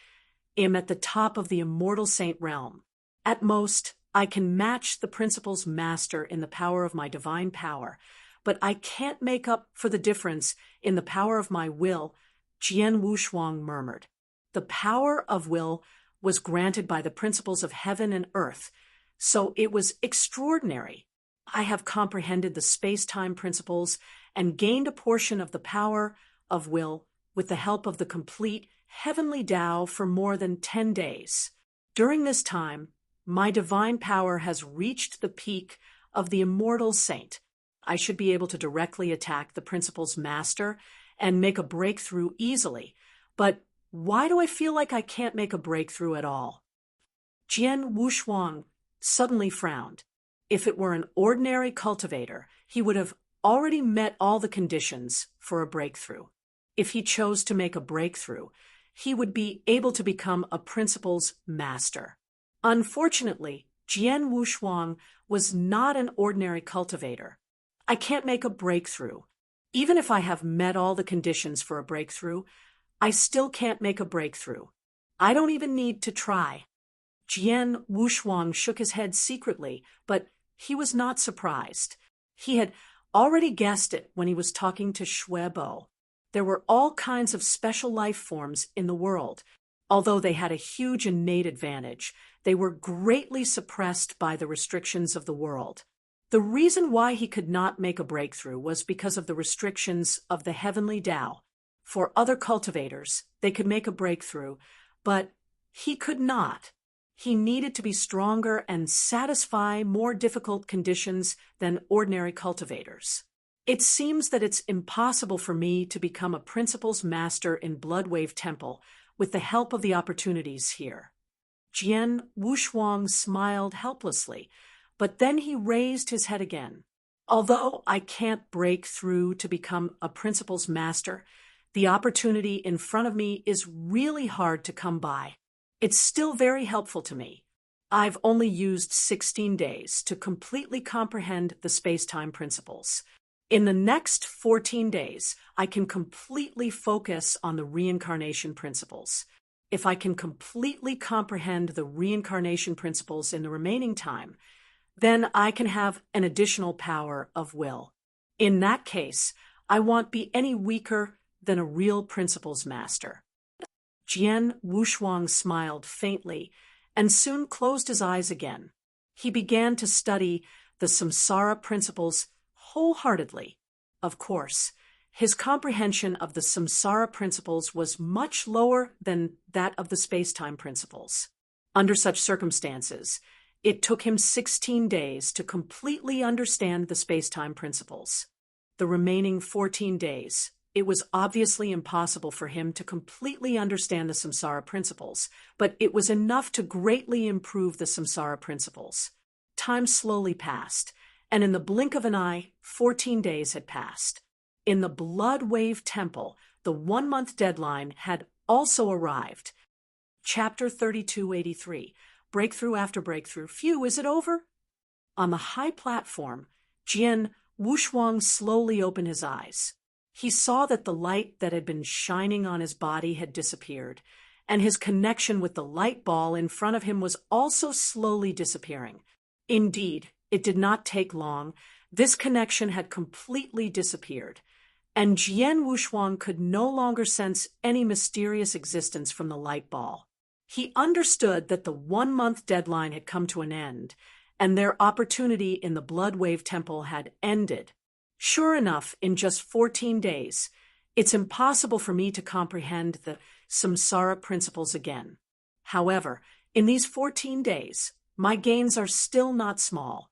am at the top of the immortal saint realm. At most, I can match the principles master in the power of my divine power, but I can't make up for the difference in the power of my will, Jian Wushuang murmured. The power of will was granted by the principles of heaven and earth, so it was extraordinary. I have comprehended the space-time principles and gained a portion of the power of will with the help of the complete heavenly Tao for more than 10 days. During this time, my divine power has reached the peak of the immortal saint. I should be able to directly attack the principles master and make a breakthrough easily. But why do I feel like I can't make a breakthrough at all? Jian Wushuang suddenly frowned. If it were an ordinary cultivator, he would have already met all the conditions for a breakthrough. If he chose to make a breakthrough, he would be able to become a principles master. Unfortunately, Jian Wushuang was not an ordinary cultivator. I can't make a breakthrough. Even if I have met all the conditions for a breakthrough, I still can't make a breakthrough. I don't even need to try. Jian Wushuang shook his head secretly, but he was not surprised. He had already guessed it when he was talking to Shuebo. There were all kinds of special life forms in the world. Although they had a huge innate advantage, they were greatly suppressed by the restrictions of the world. The reason why he could not make a breakthrough was because of the restrictions of the heavenly Tao. For other cultivators, they could make a breakthrough, but he could not. He needed to be stronger and satisfy more difficult conditions than ordinary cultivators. It seems that it's impossible for me to become a principles master in Bloodwave Temple with the help of the opportunities here. Jian Wushuang smiled helplessly, but then he raised his head again. Although I can't break through to become a principles master, the opportunity in front of me is really hard to come by. It's still very helpful to me. I've only used 16 days to completely comprehend the space-time principles. In the next 14 days, I can completely focus on the reincarnation principles. If I can completely comprehend the reincarnation principles in the remaining time, then I can have an additional power of will. In that case, I won't be any weaker than a real principles master. Jian Wushuang smiled faintly and soon closed his eyes again. He began to study the samsara principles wholeheartedly. Of course, his comprehension of the samsara principles was much lower than that of the space-time principles. Under such circumstances, it took him 16 days to completely understand the space-time principles. The remaining 14 days, it was obviously impossible for him to completely understand the samsara principles, but it was enough to greatly improve the samsara principles. Time slowly passed, and in the blink of an eye, 14 days had passed. In the Bloodwave Temple, the 1-month deadline had also arrived. Chapter 3283, Breakthrough After Breakthrough. Phew, is it over? On the high platform, Jian Wushuang slowly opened his eyes. He saw that the light that had been shining on his body had disappeared, and his connection with the light ball in front of him was also slowly disappearing. Indeed, it did not take long. This connection had completely disappeared, and Jian Wushuang could no longer sense any mysterious existence from the light ball. He understood that the 1-month deadline had come to an end, and their opportunity in the Bloodwave Temple had ended. Sure enough, in just 14 days, it's impossible for me to comprehend the samsara principles again. However, in these 14 days, my gains are still not small.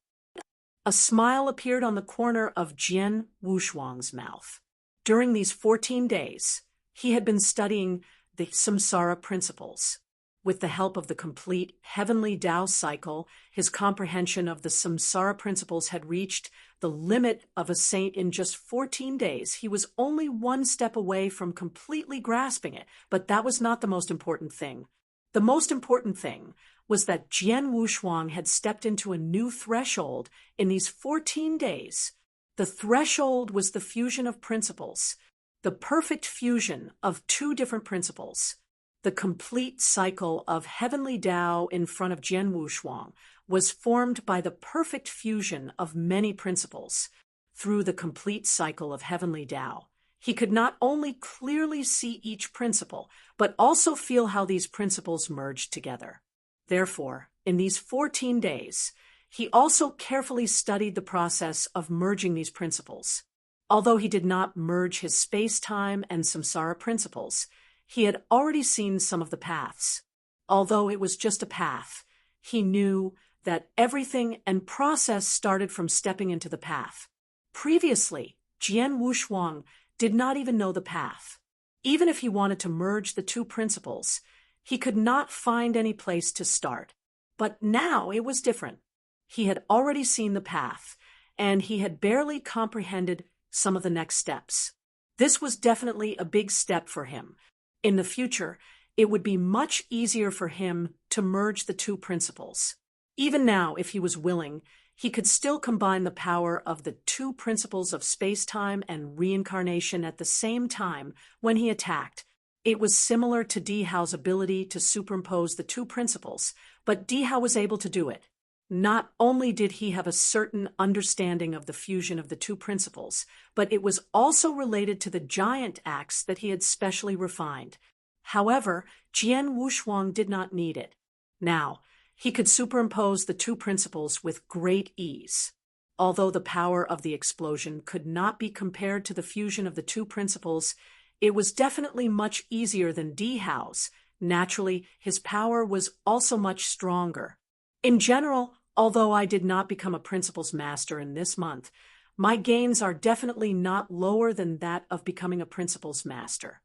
A smile appeared on the corner of Jian Wushuang's mouth. During these 14 days, he had been studying the samsara principles. With the help of the complete heavenly Tao cycle, his comprehension of the samsara principles had reached the limit of a saint in just 14 days. He was only one step away from completely grasping it, but that was not the most important thing. The most important thing was that Jian Wushuang had stepped into a new threshold in these 14 days. The threshold was the fusion of principles, the perfect fusion of two different principles. The complete cycle of heavenly Tao in front of Jian Wushuang was formed by the perfect fusion of many principles. Through the complete cycle of heavenly Tao, he could not only clearly see each principle, but also feel how these principles merged together. Therefore, in these 14 days, he also carefully studied the process of merging these principles. Although he did not merge his space-time and samsara principles, he had already seen some of the paths. Although it was just a path, he knew that everything and process started from stepping into the path. Previously, Jian Wushuang did not even know the path. Even if he wanted to merge the two principles, he could not find any place to start. But now it was different. He had already seen the path, and he had barely comprehended some of the next steps. This was definitely a big step for him. In the future, it would be much easier for him to merge the two principles. Even now, if he was willing, he could still combine the power of the two principles of space-time and reincarnation at the same time when he attacked. It was similar to Dihao's ability to superimpose the two principles, but Dihao was able to do it. Not only did he have a certain understanding of the fusion of the two principles, but it was also related to the giant axe that he had specially refined. However, Jian Wushuang did not need it. Now, he could superimpose the two principles with great ease. Although the power of the explosion could not be compared to the fusion of the two principles, it was definitely much easier than Dihao's. Naturally, his power was also much stronger. In general, although I did not become a principles master in this month, my gains are definitely not lower than that of becoming a principles master.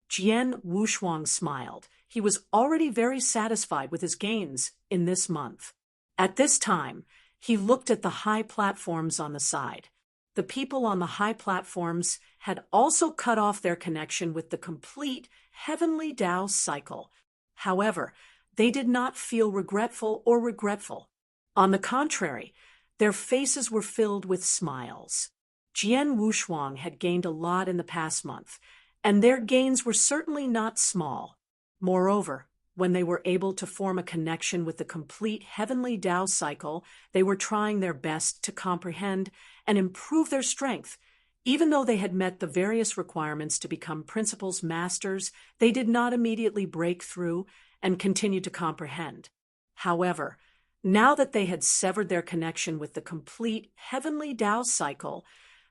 Jian Wushuang smiled. He was already very satisfied with his gains in this month. At this time, he looked at the high platforms on the side. The people on the high platforms had also cut off their connection with the complete heavenly Tao cycle. However, they did not feel regretful. On the contrary, their faces were filled with smiles. Jian Wushuang had gained a lot in the past month, and their gains were certainly not small. Moreover, when they were able to form a connection with the complete heavenly Tao cycle, they were trying their best to comprehend and improve their strength. Even though they had met the various requirements to become principles masters, they did not immediately break through and continue to comprehend. However, now that they had severed their connection with the complete heavenly Tao cycle,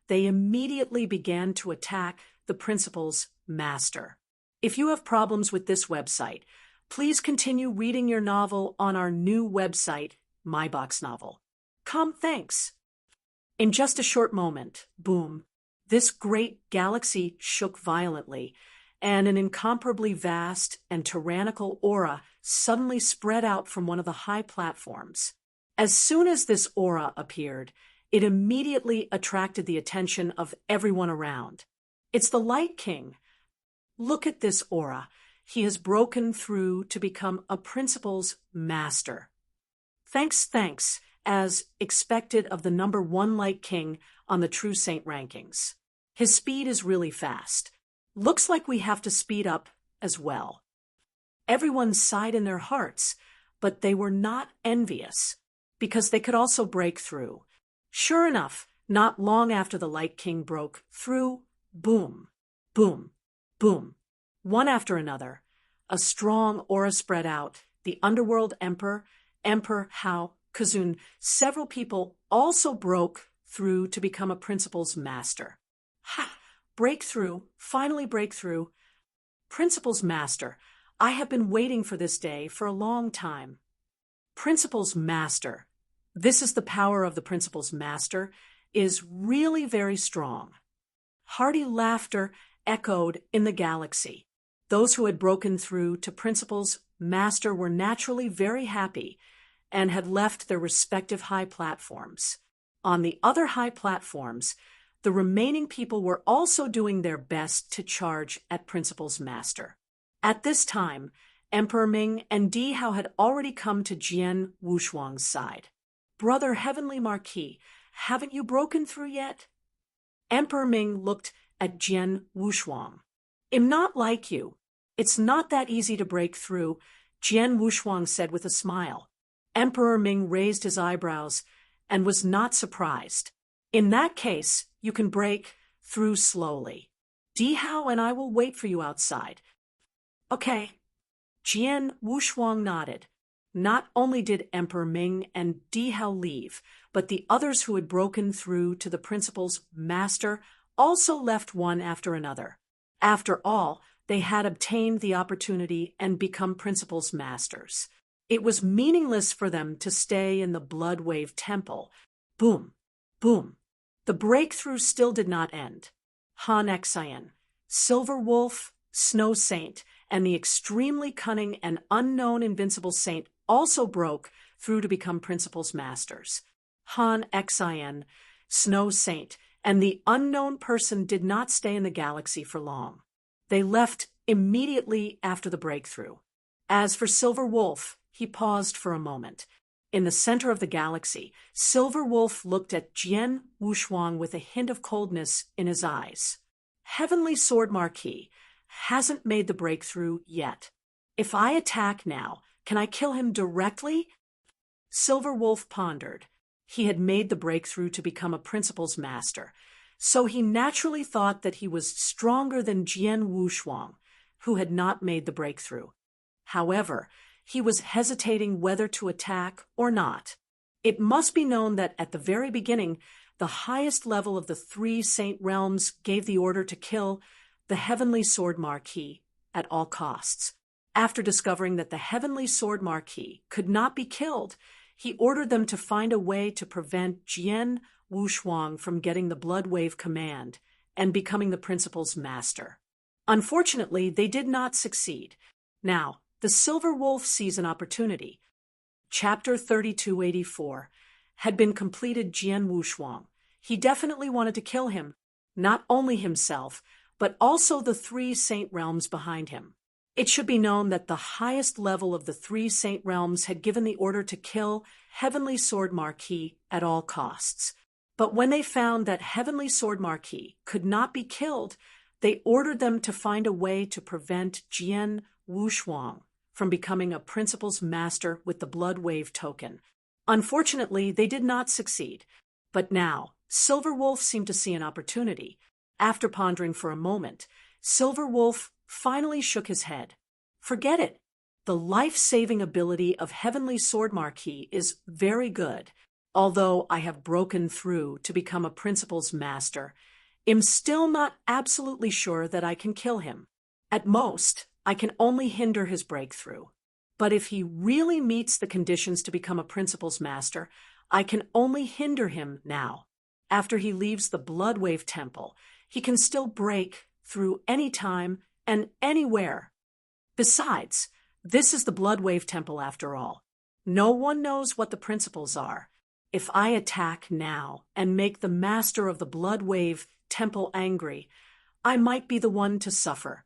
they immediately began to attack the principles master. If you have problems with this website, please continue reading your novel on our new website, MyBoxNovel.com. Thanks. In just a short moment, boom, this great galaxy shook violently, and an incomparably vast and tyrannical aura suddenly spread out from one of the high platforms. As soon as this aura appeared, it immediately attracted the attention of everyone around. It's the Light King. Look at this aura. He has broken through to become a principles master. Thanks, as expected of the number 1 Light King on the True Saint rankings. His speed is really fast. Looks like we have to speed up as well. Everyone sighed in their hearts, but they were not envious, because they could also break through. Sure enough, not long after the Light King broke through, boom, boom, boom, one after another, a strong aura spread out. The Underworld Emperor Hao Kazun, several people also broke through to become a principles master. Ha! Breakthrough, finally breakthrough. Principles master, I have been waiting for this day for a long time. Principles master, this is the power of the principles master, is really very strong. Hearty laughter echoed in the galaxy. Those who had broken through to principles master were naturally very happy and had left their respective high platforms. On the other high platforms, the remaining people were also doing their best to charge at principles master. At this time, Emperor Ming and Dihao had already come to Jian Wushuang's side. Brother Heavenly Marquis, haven't you broken through yet? Emperor Ming looked at Jian Wushuang. I'm not like you. It's not that easy to break through, Jian Wushuang said with a smile. Emperor Ming raised his eyebrows and was not surprised. In that case, you can break through slowly. Dihao and I will wait for you outside. Okay. Jian Wushuang nodded. Not only did Emperor Ming and Dihao leave, but the others who had broken through to the principles master also left one after another. After all, they had obtained the opportunity and become principles masters. It was meaningless for them to stay in the Blood Wave Temple. Boom, boom. The breakthrough still did not end. Han Xian, Silver Wolf, Snow Saint, and the extremely cunning and unknown Invincible Saint also broke through to become principal's masters. Han Xin, Snow Saint, and the unknown person did not stay in the galaxy for long. They left immediately after the breakthrough. As for Silver Wolf, he paused for a moment. In the center of the galaxy, Silver Wolf looked at Jian Wushuang with a hint of coldness in his eyes. Heavenly Sword Marquis hasn't made the breakthrough yet. If I attack now, can I kill him directly? Silver Wolf pondered. He had made the breakthrough to become a principal's master, so he naturally thought that he was stronger than Jian Wushuang, who had not made the breakthrough. However, he was hesitating whether to attack or not. It must be known that at the very beginning, the highest level of the 3 Saint Realms gave the order to kill the Heavenly Sword Marquis at all costs. After discovering that the Heavenly Sword Marquis could not be killed, he ordered them to find a way to prevent Jian Wushuang from getting the Blood Wave command and becoming the principal's master. Unfortunately, they did not succeed. Now, the Silver Wolf sees an opportunity. Chapter 3284 had been completed. Jian Wushuang. He definitely wanted to kill him, not only himself, but also the 3 Saint Realms behind him. It should be known that the highest level of the 3 Saint Realms had given the order to kill Heavenly Sword Marquis at all costs. But when they found that Heavenly Sword Marquis could not be killed, they ordered them to find a way to prevent Jian Wushuang from becoming a principal's master with the Blood Wave token. Unfortunately, they did not succeed. But now, Silver Wolf seemed to see an opportunity. After pondering for a moment, Silver Wolf finally shook his head. Forget it. The life-saving ability of Heavenly Sword Marquis is very good. Although I have broken through to become a principal's master, I'm still not absolutely sure that I can kill him. At most, I can only hinder his breakthrough. But if he really meets the conditions to become a principal's master, I can only hinder him now. After he leaves the Blood Wave Temple, he can still break through any time and anywhere. Besides, this is the Blood Wave Temple after all. No one knows what the principles are. If I attack now and make the master of the Blood Wave Temple angry, I might be the one to suffer.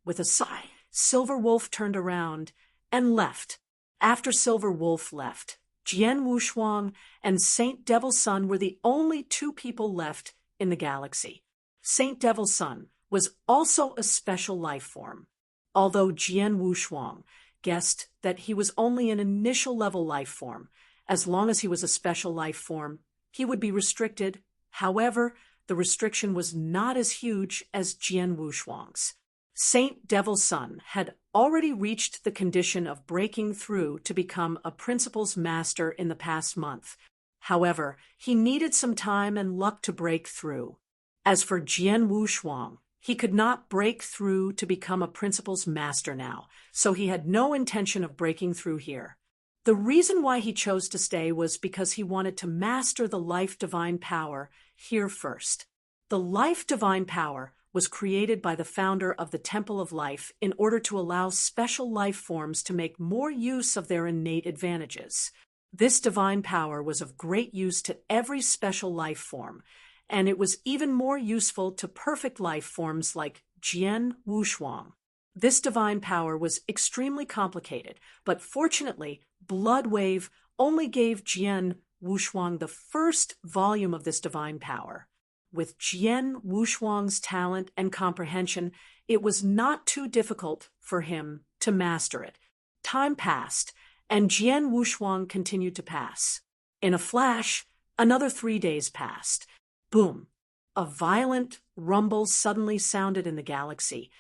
With a sigh, Silver Wolf turned around and left. After Silver Wolf left, Jian Wushuang and Saint Devil's Son were the only 2 people left in the galaxy. Saint Devil's Son was also a special life form. Although Jian Wushuang guessed that he was only an initial level life form, as long as he was a special life form, he would be restricted. However, the restriction was not as huge as Jian Wushuang's. Saint Devil's Son had already reached the condition of breaking through to become a principal's master in the past month. However, he needed some time and luck to break through. As for Jian Wushuang, he could not break through to become a principal's master now, so he had no intention of breaking through here. The reason why he chose to stay was because he wanted to master the life divine power here first. The life divine power was created by the founder of the Temple of Life in order to allow special life forms to make more use of their innate advantages. This divine power was of great use to every special life form, and it was even more useful to perfect life forms like Jian Wushuang. This divine power was extremely complicated, but fortunately, Blood Wave only gave Jian Wushuang the first volume of this divine power. With Jian Wushuang's talent and comprehension, it was not too difficult for him to master it. Time passed, and Jian Wushuang continued to pass. In a flash, another 3 days passed. Boom! A violent rumble suddenly sounded in the galaxy,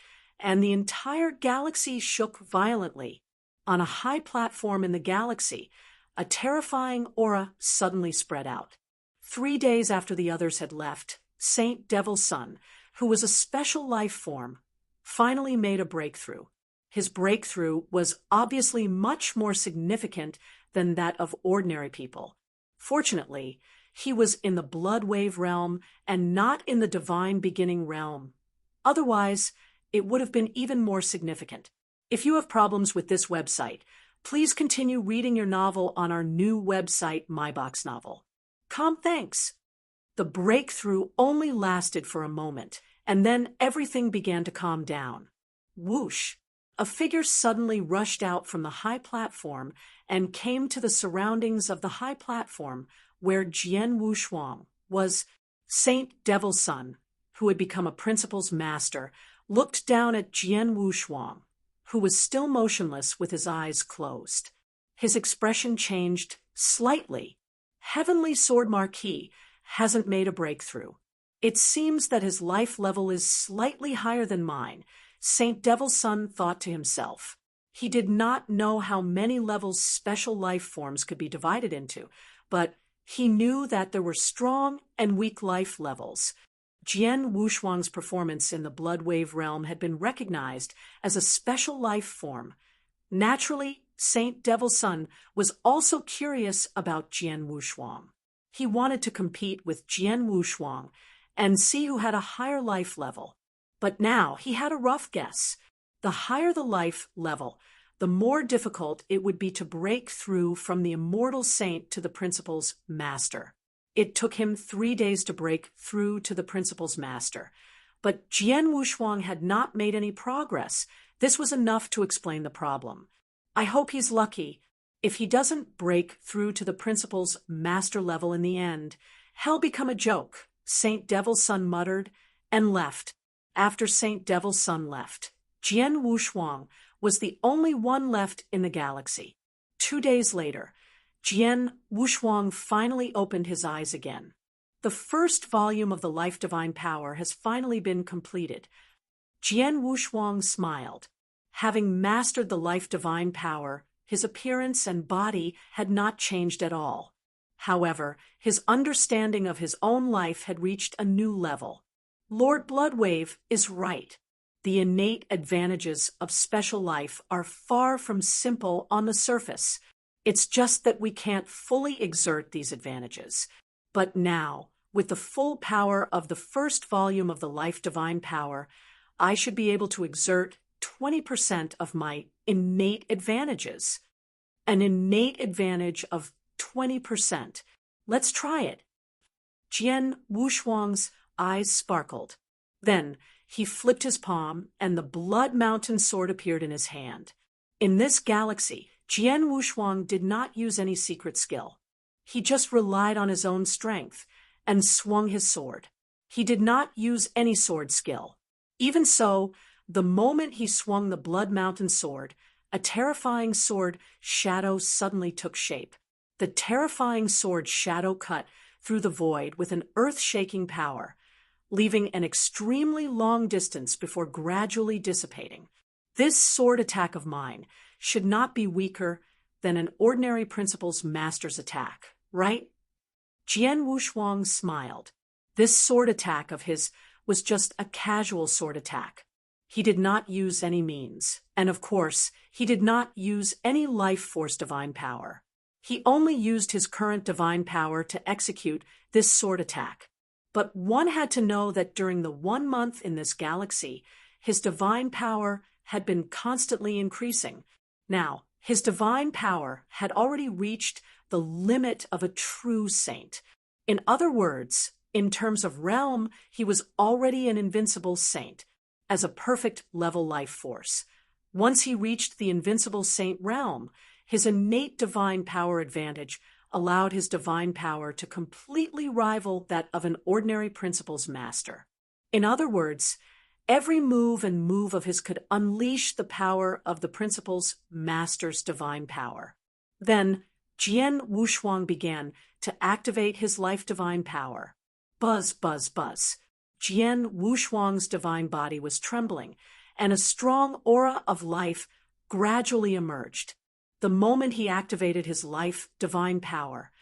and the entire galaxy shook violently. On a high platform in the galaxy, a terrifying aura suddenly spread out. 3 days after the others had left, Saint Devil's Son, who was a special life form, finally made a breakthrough. His breakthrough was obviously much more significant than that of ordinary people. Fortunately, he was in the Blood Wave realm and not in the Divine Beginning realm. Otherwise, it would have been even more significant. If you have problems with this website, Please continue reading your novel on our new website, MyBox Novel. Thanks. The breakthrough only lasted for a moment, and then everything began to calm down. Whoosh! A figure suddenly rushed out from the high platform and came to the surroundings of the high platform where Jian Wushuang was. Saint Devil's son, who had become a principal's master, looked down at Jian Wushuang, who was still motionless with his eyes closed. His expression changed slightly. Heavenly Sword Marquis hasn't made a breakthrough. It seems that his life level is slightly higher than mine, Saint Devil's son thought to himself. He did not know how many levels special life forms could be divided into, but he knew that there were strong and weak life levels. Jian Wushuang's performance in the Blood Wave realm had been recognized as a special life form. Naturally, Saint Devil's son was also curious about Jian Wushuang. He wanted to compete with Jian Wushuang and see who had a higher life level. But now he had a rough guess. The higher the life level, the more difficult it would be to break through from the immortal saint to the principal's master. It took him 3 days to break through to the principal's master. But Jian Wushuang had not made any progress. This was enough to explain the problem. I hope he's lucky. If he doesn't break through to the principal's master level in the end, he'll become a joke, Saint Devil's son muttered, and left. After Saint Devil's son left, Jian Wushuang was the only one left in the galaxy. 2 days later, Jian Wushuang finally opened his eyes again. The first volume of the Life Divine Power has finally been completed. Jian Wushuang smiled. Having mastered the Life Divine Power, his appearance and body had not changed at all. However, his understanding of his own life had reached a new level. Lord Bloodwave is right. The innate advantages of special life are far from simple on the surface. It's just that we can't fully exert these advantages. But now, with the full power of the first volume of the Life Divine Power, I should be able to exert 20% of my innate advantages. An innate advantage of 20%. Let's try it. Jian Wushuang's eyes sparkled. Then he flipped his palm, and the Blood Mountain sword appeared in his hand. In this galaxy, Jian Wushuang did not use any secret skill. He just relied on his own strength and swung his sword. He did not use any sword skill. Even so, the moment he swung the Blood Mountain sword, a terrifying sword shadow suddenly took shape. The terrifying sword shadow cut through the void with an earth-shaking power, leaving an extremely long distance before gradually dissipating. This sword attack of mine should not be weaker than an ordinary principal's master's attack, right? Jian Wushuang smiled. This sword attack of his was just a casual sword attack. He did not use any means, and of course, he did not use any life force divine power. He only used his current divine power to execute this sword attack. But one had to know that during the 1 month in this galaxy, his divine power had been constantly increasing. Now, his divine power had already reached the limit of a true saint. In other words, in terms of realm, he was already an invincible saint, as a perfect level life force. Once he reached the invincible saint realm, his innate divine power advantage allowed his divine power to completely rival that of an ordinary principal's master. In other words, every move of his could unleash the power of the principal's master's divine power. Then, Jian Wushuang began to activate his life divine power. Buzz, buzz, buzz. Jian Wushuang's divine body was trembling, and a strong aura of life gradually emerged. The moment he activated his life divine power,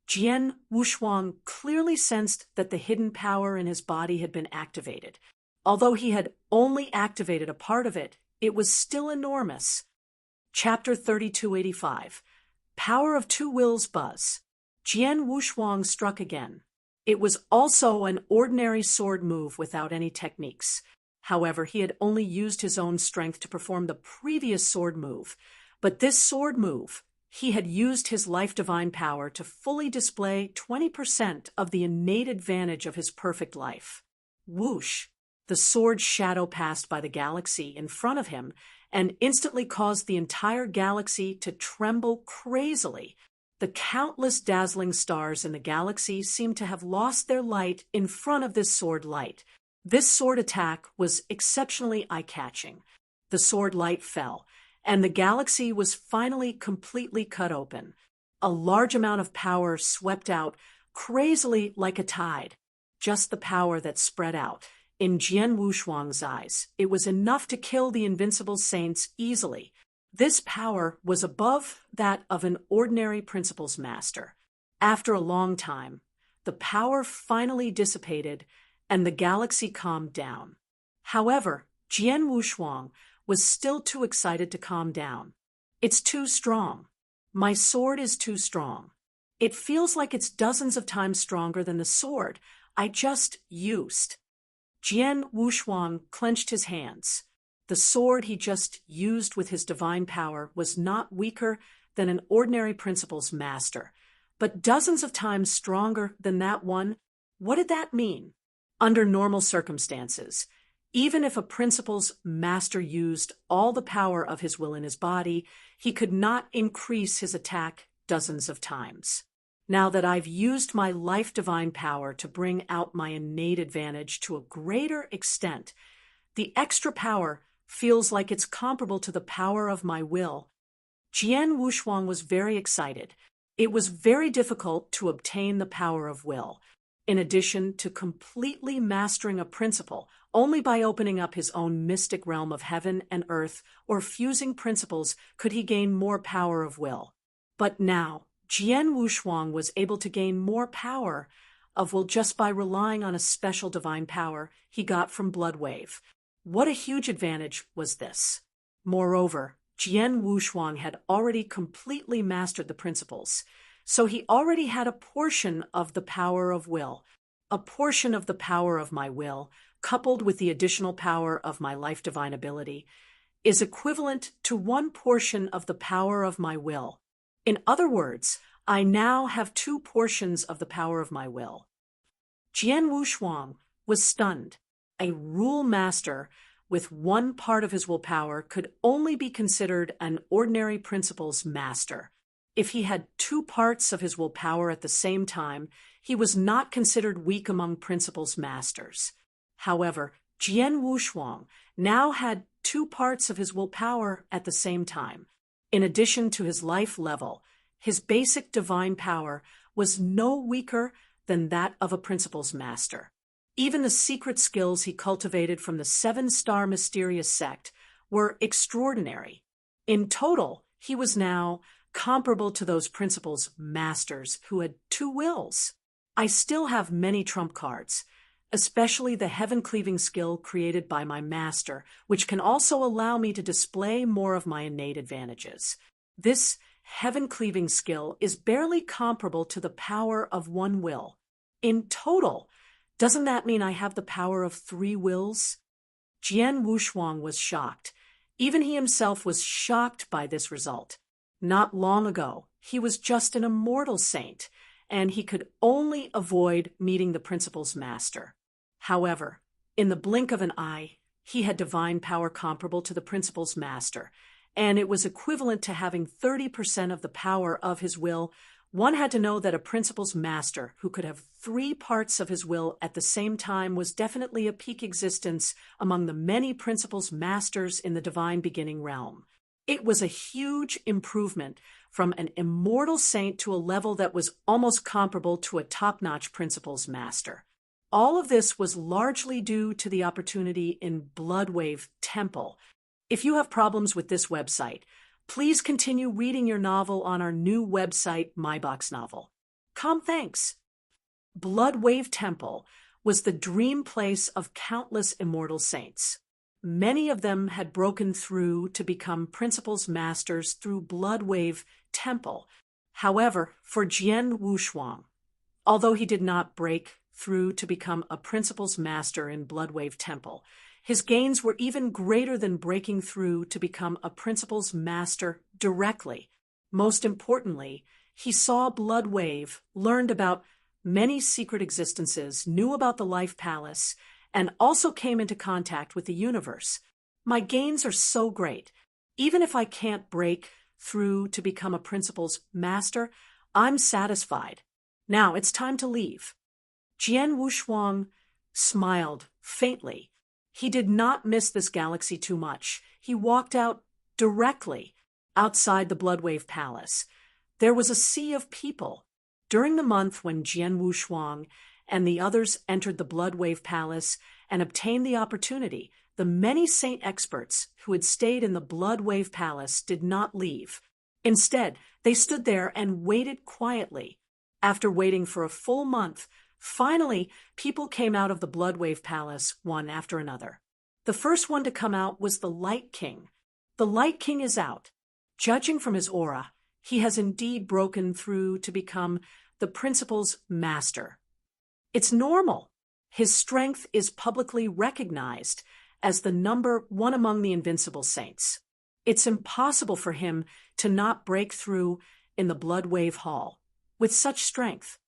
Jian Wushuang clearly sensed that the hidden power in his body had been activated. Although he had only activated a part of it, it was still enormous. Chapter 3285. Power of Two Wills Buzz. Jian Wushuang struck again. It was also an ordinary sword move without any techniques. However, he had only used his own strength to perform the previous sword move, But this sword move, he had used his life divine power to fully display 20% of the innate advantage of his perfect life. Whoosh! The sword's shadow passed by the galaxy in front of him and instantly caused the entire galaxy to tremble crazily. The countless dazzling stars in the galaxy seemed to have lost their light in front of this sword light. This sword attack was exceptionally eye-catching. The sword light fell, and the galaxy was finally completely cut open. A large amount of power swept out, crazily like a tide. Just the power that spread out. In Jian Wushuang's eyes, it was enough to kill the invincible saints easily. This power was above that of an ordinary principles master. After a long time, the power finally dissipated, and the galaxy calmed down. However, Jian Wushuang was still too excited to calm down. It's too strong. My sword is too strong. It feels like it's dozens of times stronger than the sword I just used. Jian Wushuang clenched his hands. The sword he just used with his divine power was not weaker than an ordinary principles master, but dozens of times stronger than that one. What did that mean? Under normal circumstances, even if a principles master used all the power of his will in his body, he could not increase his attack dozens of times. Now that I've used my life divine power to bring out my innate advantage to a greater extent, the extra power feels like it's comparable to the power of my will. Jian Wushuang was very excited. It was very difficult to obtain the power of will. In addition to completely mastering a principle only by opening up his own mystic realm of heaven and earth or fusing principles could he gain more power of will. But now, Jian Wushuang was able to gain more power of will just by relying on a special divine power he got from Bloodwave. What a huge advantage was this! Moreover, Jian Wushuang had already completely mastered the principles, so he already had a portion of the power of will. A portion of the power of my will, coupled with the additional power of my life divine ability, is equivalent to one portion of the power of my will. In other words, I now have two portions of the power of my will. Jian Wushuang was stunned. A rule master with one part of his willpower could only be considered an ordinary principles master. If he had two parts of his willpower at the same time, he was not considered weak among principles masters. However, Jian Wushuang now had two parts of his willpower at the same time. In addition to his life level, his basic divine power was no weaker than that of a principles master. Even the secret skills he cultivated from the 7-star mysterious sect were extraordinary. In total, he was now comparable to those principles masters who had two wills. I still have many trump cards, especially the heaven-cleaving skill created by my master, which can also allow me to display more of my innate advantages. This heaven-cleaving skill is barely comparable to the power of one will. In total, doesn't that mean I have the power of 3 wills? Jian Wushuang was shocked. Even he himself was shocked by this result. Not long ago, he was just an immortal saint, and he could only avoid meeting the principles master. However, in the blink of an eye, he had divine power comparable to the principles master, and it was equivalent to having 30% of the power of his will. One had to know that a principles master who could have 3 parts of his will at the same time was definitely a peak existence among the many principles masters in the divine beginning realm. It was a huge improvement from an immortal saint to a level that was almost comparable to a top-notch principles master. All of this was largely due to the opportunity in Bloodwave Temple. If you have problems with this website, please continue reading your novel on our new website, MyBox Novel. Thanks. Bloodwave Temple was the dream place of countless immortal saints. Many of them had broken through to become principles masters through Bloodwave Temple. However, for Jian Wushuang, although he did not break through to become a principles master in Bloodwave Temple, His gains were even greater than breaking through to become a principal's master directly. Most importantly, he saw Blood Wave, learned about many secret existences, knew about the Life Palace, and also came into contact with the universe. My gains are so great. Even if I can't break through to become a principal's master, I'm satisfied. Now it's time to leave. Jian Wushuang smiled faintly. He did not miss this galaxy too much. He walked out directly outside the Bloodwave Palace. There was a sea of people. During the month when Jian Wushuang and the others entered the Bloodwave Palace and obtained the opportunity, the many saint experts who had stayed in the Bloodwave Palace did not leave. Instead, they stood there and waited quietly. After waiting for a full month, finally, people came out of the Bloodwave Palace one after another. The first one to come out was the Light King. The Light King is out. Judging from his aura, he has indeed broken through to become the principal's master. It's normal. His strength is publicly recognized as the number one among the invincible saints. It's impossible for him to not break through in the Bloodwave Hall with such strength.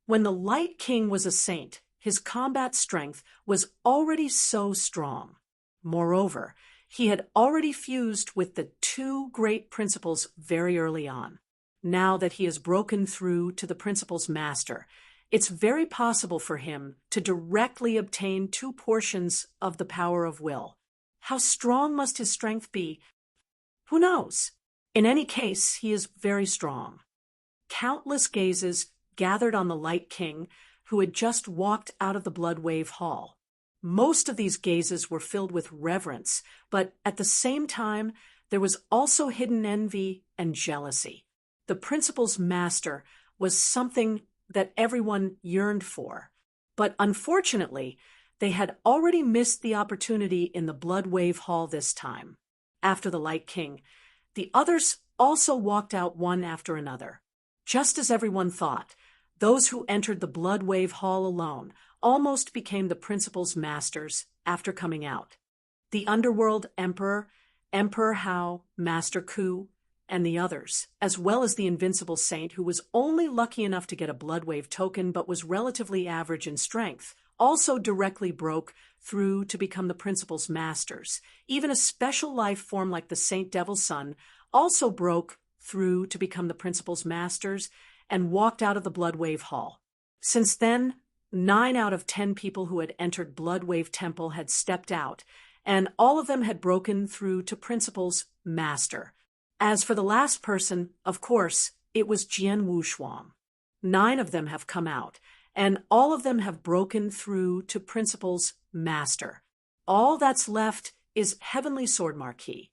When the Light King was a saint, his combat strength was already so strong. Moreover, he had already fused with the two great principals very early on. Now that he has broken through to the principal's master, it's very possible for him to directly obtain two portions of the power of will. How strong must his strength be? Who knows? In any case, he is very strong. Countless gazes gathered on the Light King, who had just walked out of the Bloodwave Hall. Most of these gazes were filled with reverence, but at the same time, there was also hidden envy and jealousy. The principal's master was something that everyone yearned for, but unfortunately, they had already missed the opportunity in the Bloodwave Hall this time. After the Light King, the others also walked out one after another. Just as everyone thought, those who entered the Bloodwave Hall alone almost became the principal's masters after coming out. The Underworld Emperor, Emperor Hao, Master Ku, and the others, as well as the Invincible Saint who was only lucky enough to get a Bloodwave token but was relatively average in strength, also directly broke through to become the principal's masters. Even a special life form like the Saint Devil's Son also broke through to become the principal's masters and walked out of the Bloodwave Hall. Since then, 9 out of 10 people who had entered Bloodwave Temple had stepped out, and all of them had broken through to principal's master. As for the last person, of course, it was Jian Wushuang. 9 of them have come out, and all of them have broken through to principal's master. All that's left is Heavenly Sword Marquis.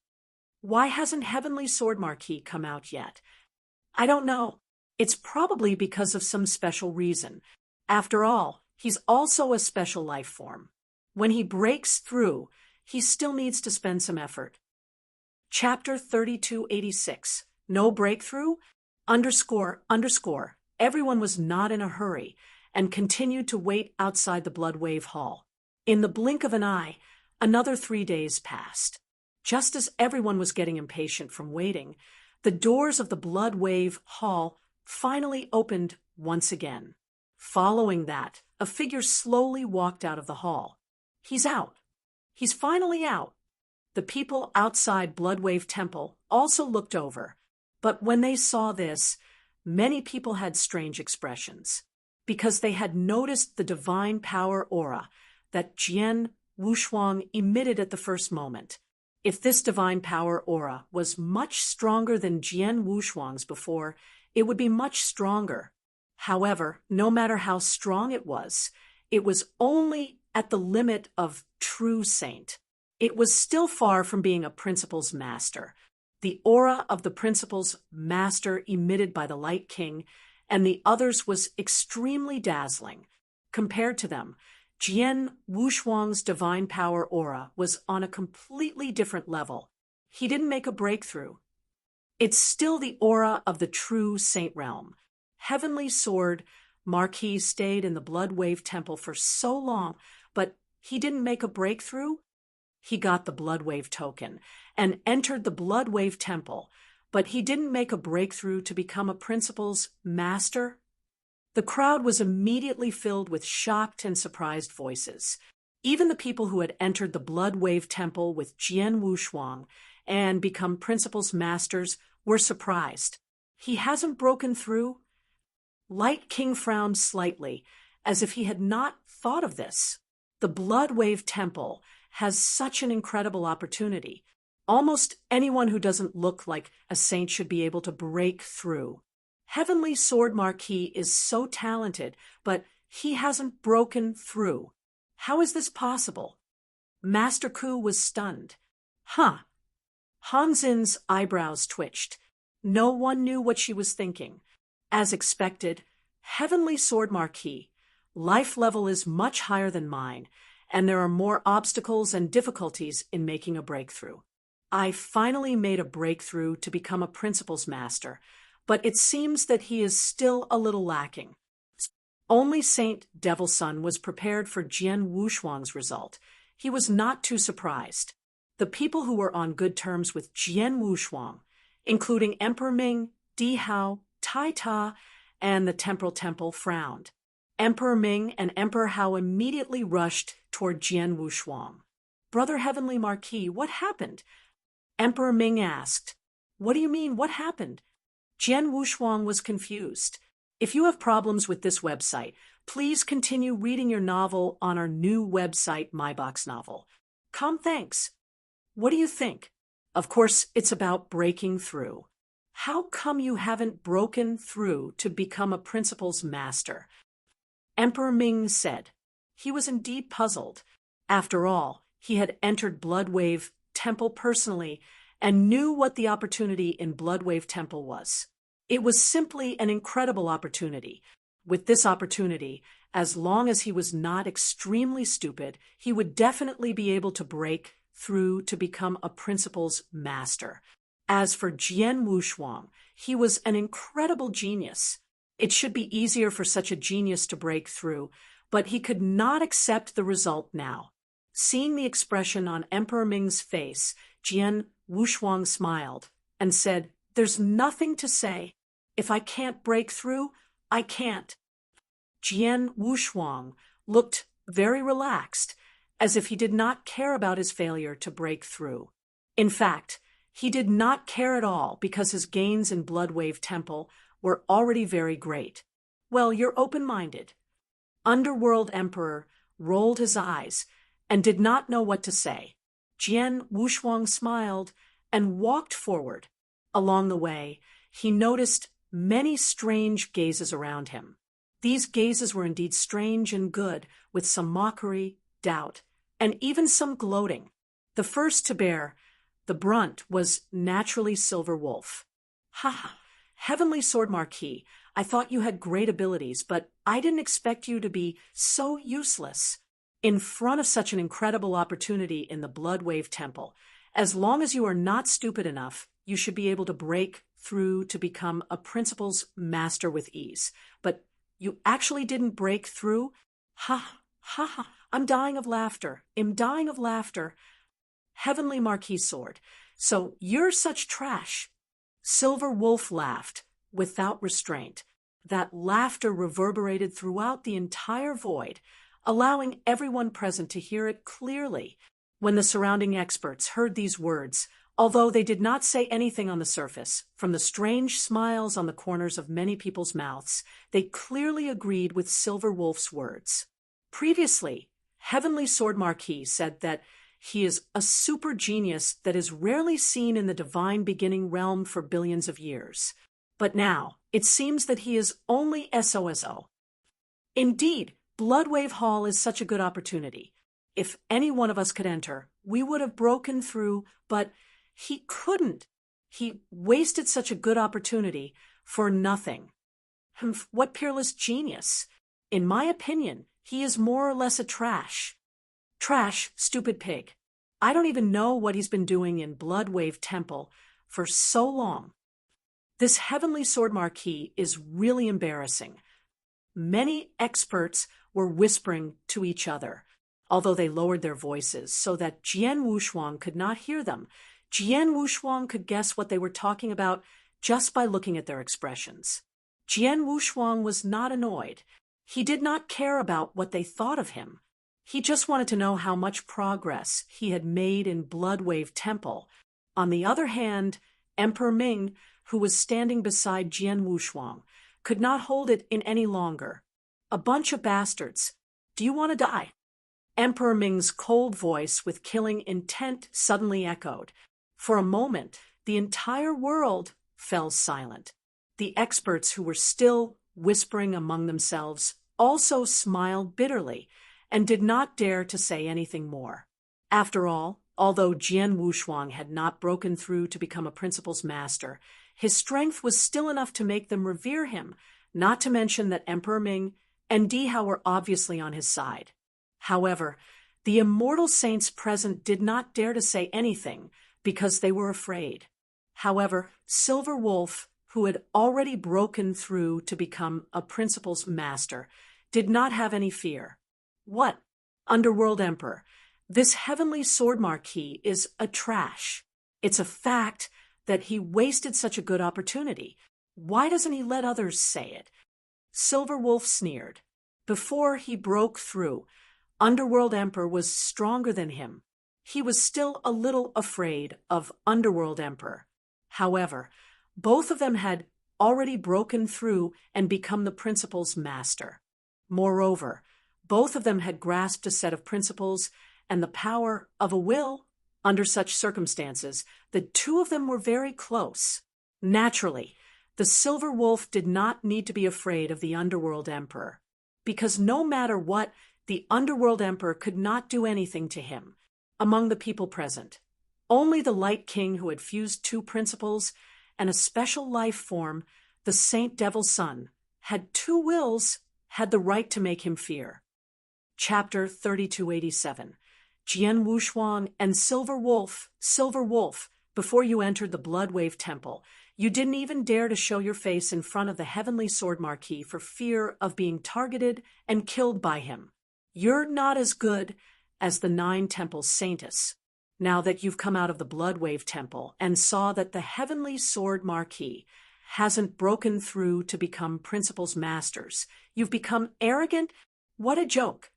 Why hasn't Heavenly Sword Marquis come out yet? I don't know. It's probably because of some special reason. After all, he's also a special life form. When he breaks through, he still needs to spend some effort. Chapter 3286. No breakthrough? __. Everyone was not in a hurry and continued to wait outside the Bloodwave Hall. In the blink of an eye, another 3 days passed. Just as everyone was getting impatient from waiting, the doors of the Bloodwave Hall finally opened once again. Following that, a figure slowly walked out of the hall. He's out. He's finally out. The people outside Bloodwave Temple also looked over, but when they saw this, many people had strange expressions, because they had noticed the divine power aura that Jian Wushuang emitted at the first moment. If this divine power aura was much stronger than Jian Wushuang's before, it would be much stronger. However, no matter how strong it was only at the limit of true saint. It was still far from being a principal's master. The aura of the principal's master emitted by the Light King and the others was extremely dazzling. Compared to them, Jian Wushuang's divine power aura was on a completely different level. He didn't make a breakthrough. It's still the aura of the true saint realm. Heavenly Sword Marquis stayed in the Bloodwave Temple for so long, but he didn't make a breakthrough? he got the Bloodwave token and entered the Bloodwave Temple, but he didn't make a breakthrough to become a principal's master? The crowd was immediately filled with shocked and surprised voices. Even the people who had entered the Bloodwave Temple with Jian Wushuang and become principal's masters were surprised. He hasn't broken through? Light King frowned slightly, as if he had not thought of this. The Bloodwave Temple has such an incredible opportunity. Almost anyone who doesn't look like a saint should be able to break through. Heavenly Sword Marquis is so talented, but he hasn't broken through. How is this possible? Master Ku was stunned. Huh. Han Xin's eyebrows twitched. No one knew what she was thinking. As expected, Heavenly Sword Marquis, life level is much higher than mine, and there are more obstacles and difficulties in making a breakthrough. I finally made a breakthrough to become a principal's master, but it seems that he is still a little lacking. Only Saint Devil Sun was prepared for Jian Wushuang's result. He was not too surprised. The people who were on good terms with Jian Wushuang, including Emperor Ming, Di Hao, Tai Ta, and the Temporal Temple, frowned. Emperor Ming and Emperor Hao immediately rushed toward Jian Wushuang. Brother Heavenly Marquis, what happened? Emperor Ming asked. What do you mean, what happened? Jian Wushuang was confused. If you have problems with this website, please continue reading your novel on our new website, MyBox Novel. Thanks. What do you think? Of course, it's about breaking through. How come you haven't broken through to become a principal's master? Emperor Ming said. He was indeed puzzled. After all, he had entered Bloodwave Temple personally and knew what the opportunity in Bloodwave Temple was. It was simply an incredible opportunity. With this opportunity, as long as he was not extremely stupid, he would definitely be able to break through to become a principal's master. As for Jian Wushuang, he was an incredible genius. It should be easier for such a genius to break through, but he could not accept the result now. Seeing the expression on Emperor Ming's face, Jian Wushuang smiled and said, "There's nothing to say. If I can't break through, I can't." Jian Wushuang looked very relaxed, as if he did not care about his failure to break through. In fact, he did not care at all because his gains in Bloodwave Temple were already very great. Well, you're open-minded. Underworld Emperor rolled his eyes and did not know what to say. Jian Wushuang smiled and walked forward. Along the way, he noticed many strange gazes around him. These gazes were indeed strange and good, with some mockery, doubt, and even some gloating. The first to bear the brunt was naturally Silver Wolf. "Ha ha! Heavenly Sword Marquis, I thought you had great abilities, but I didn't expect you to be so useless." In front of such an incredible opportunity in the Bloodwave Temple, as long as you are not stupid enough, you should be able to break through to become a principal's master with ease. But you actually didn't break through? Ha, ha, ha, I'm dying of laughter. Heavenly Marquis Sword, so you're such trash. Silver Wolf laughed, without restraint. That laughter reverberated throughout the entire void, allowing everyone present to hear it clearly. When the surrounding experts heard these words, although they did not say anything on the surface, from the strange smiles on the corners of many people's mouths, they clearly agreed with Silver Wolf's words. Previously, Heavenly Sword Marquis said that he is a super genius that is rarely seen in the divine beginning realm for billions of years. But now, it seems that he is only SOSO. Indeed, Bloodwave Hall is such a good opportunity. If any one of us could enter, we would have broken through, but he couldn't. He wasted such a good opportunity for nothing. What peerless genius! In my opinion, he is more or less a trash. Trash, stupid pig. I don't even know what he's been doing in Bloodwave Temple for so long. This Heavenly Sword Marquis is really embarrassing. Many experts were whispering to each other. although they lowered their voices so that Jian Wushuang could not hear them. Jian Wushuang could guess what they were talking about just by looking at their expressions. Jian Wushuang was not annoyed. He did not care about what they thought of him. He just wanted to know how much progress he had made in Bloodwave Temple. On the other hand, Emperor Ming, who was standing beside Jian Wushuang, could not hold it in any longer. "A bunch of bastards. Do you want to die?" Emperor Ming's cold voice with killing intent suddenly echoed. For a moment, the entire world fell silent. The experts who were still whispering among themselves also smiled bitterly and did not dare to say anything more. After all, although Jian Wushuang had not broken through to become a principal's master, his strength was still enough to make them revere him, not to mention that Emperor Ming and Dihao were obviously on his side. However, the immortal saints present did not dare to say anything because they were afraid. However, Silver Wolf, who had already broken through to become a principal's master, did not have any fear. "What, Underworld Emperor, this heavenly sword marquis is a trash. It's a fact that he wasted such a good opportunity. Why doesn't he let others say it?" Silver Wolf sneered. Before he broke through, Underworld Emperor was stronger than him. He was still a little afraid of Underworld Emperor. However, both of them had already broken through and become the principal's master. Moreover, both of them had grasped a set of principles and the power of a will. Under such circumstances, the two of them were very close. Naturally, the Silver Wolf did not need to be afraid of the Underworld Emperor, because no matter what, the Underworld Emperor could not do anything to him. Among the people present, only the Light King, who had fused two principles and a special life form, the Saint Devil Son, had two wills, had the right to make him fear. Chapter 3287. Jian Wushuang and Silver Wolf. Silver Wolf, before you entered the Bloodwave Temple, you didn't even dare to show your face in front of the Heavenly Sword Marquis for fear of being targeted and killed by him. You're not as good as the 9 Temple Saintess. Now that you've come out of the Bloodwave Temple and saw that the Heavenly Sword Marquis hasn't broken through to become Principal's masters, you've become arrogant? What a joke!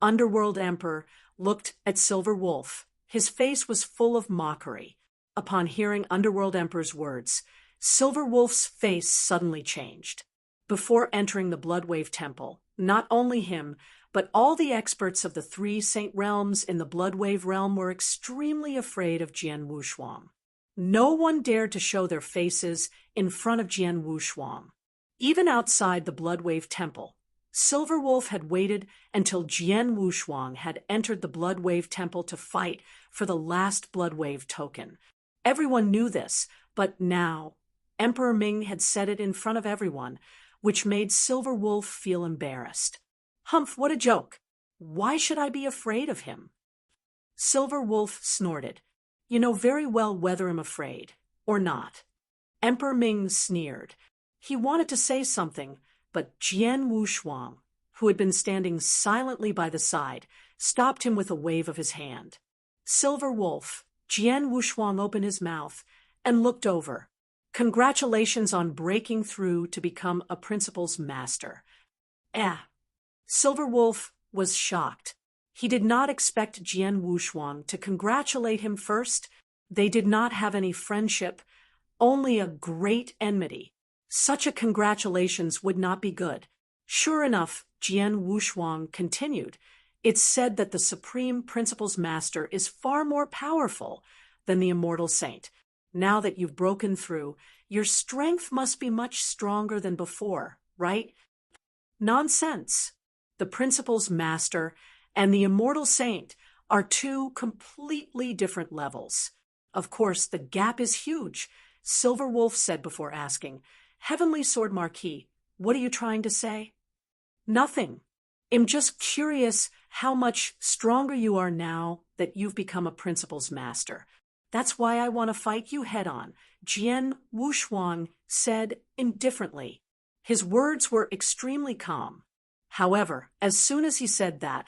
Underworld Emperor looked at Silver Wolf. His face was full of mockery. Upon hearing Underworld Emperor's words, Silver Wolf's face suddenly changed. Before entering the Bloodwave Temple, not only him, but all the experts of the 3 Saint Realms in the Bloodwave Realm were extremely afraid of Jian Wushuang. No one dared to show their faces in front of Jian Wushuang. Even outside the Bloodwave Temple, Silver Wolf had waited until Jian Wushuang had entered the Bloodwave Temple to fight for the last Bloodwave token. Everyone knew this, but now Emperor Ming had said it in front of everyone, which made Silver Wolf feel embarrassed. Humph, what a joke! Why should I be afraid of him? Silver Wolf snorted. You know very well whether I'm afraid or not. Emperor Ming sneered. He wanted to say something, but Jian Wushuang, who had been standing silently by the side, stopped him with a wave of his hand. Silver Wolf, Jian Wushuang opened his mouth and looked over. Congratulations on breaking through to become a principal's master. Silver Wolf was shocked. He did not expect Jian Wushuang to congratulate him first. They did not have any friendship, only a great enmity. Such a congratulations would not be good. Sure enough, Jian Wushuang continued. It's said that the Supreme Principal's Master is far more powerful than the Immortal Saint. Now that you've broken through, your strength must be much stronger than before, right? Nonsense. The Principal's Master and the Immortal Saint are 2 completely different levels. Of course, the gap is huge, Silver Wolf said before asking, Heavenly Sword Marquis, what are you trying to say? Nothing. I'm just curious how much stronger you are now that you've become a Principal's Master. That's why I want to fight you head-on, Jian Wushuang said indifferently. His words were extremely calm. However, as soon as he said that,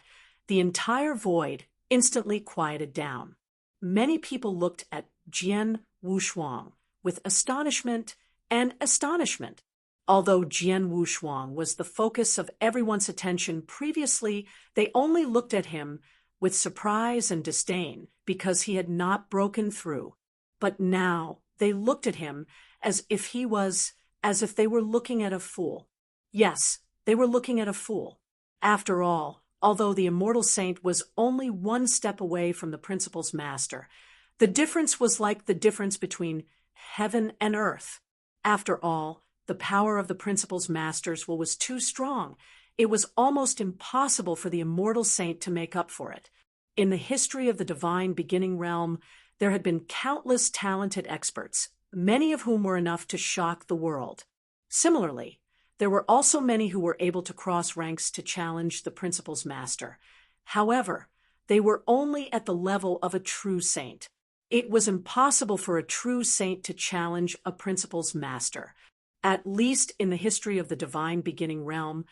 the entire void instantly quieted down. Many people looked at Jian Wushuang with astonishment and astonishment. Although Jian Wushuang was the focus of everyone's attention previously, they only looked at him with surprise and disdain because he had not broken through. But now they looked at him as if they were looking at a fool. Yes, they were looking at a fool. After all, although the immortal saint was only one step away from the principal's master, the difference was like the difference between heaven and earth. After all, the power of the principal's master's will was too strong. It was almost impossible for the immortal saint to make up for it. In the history of the divine beginning realm, there had been countless talented experts, many of whom were enough to shock the world. Similarly, there were also many who were able to cross ranks to challenge the principal's master. However, they were only at the level of a true saint. It was impossible for a true saint to challenge a principal's master. At least in the history of the divine beginning realm,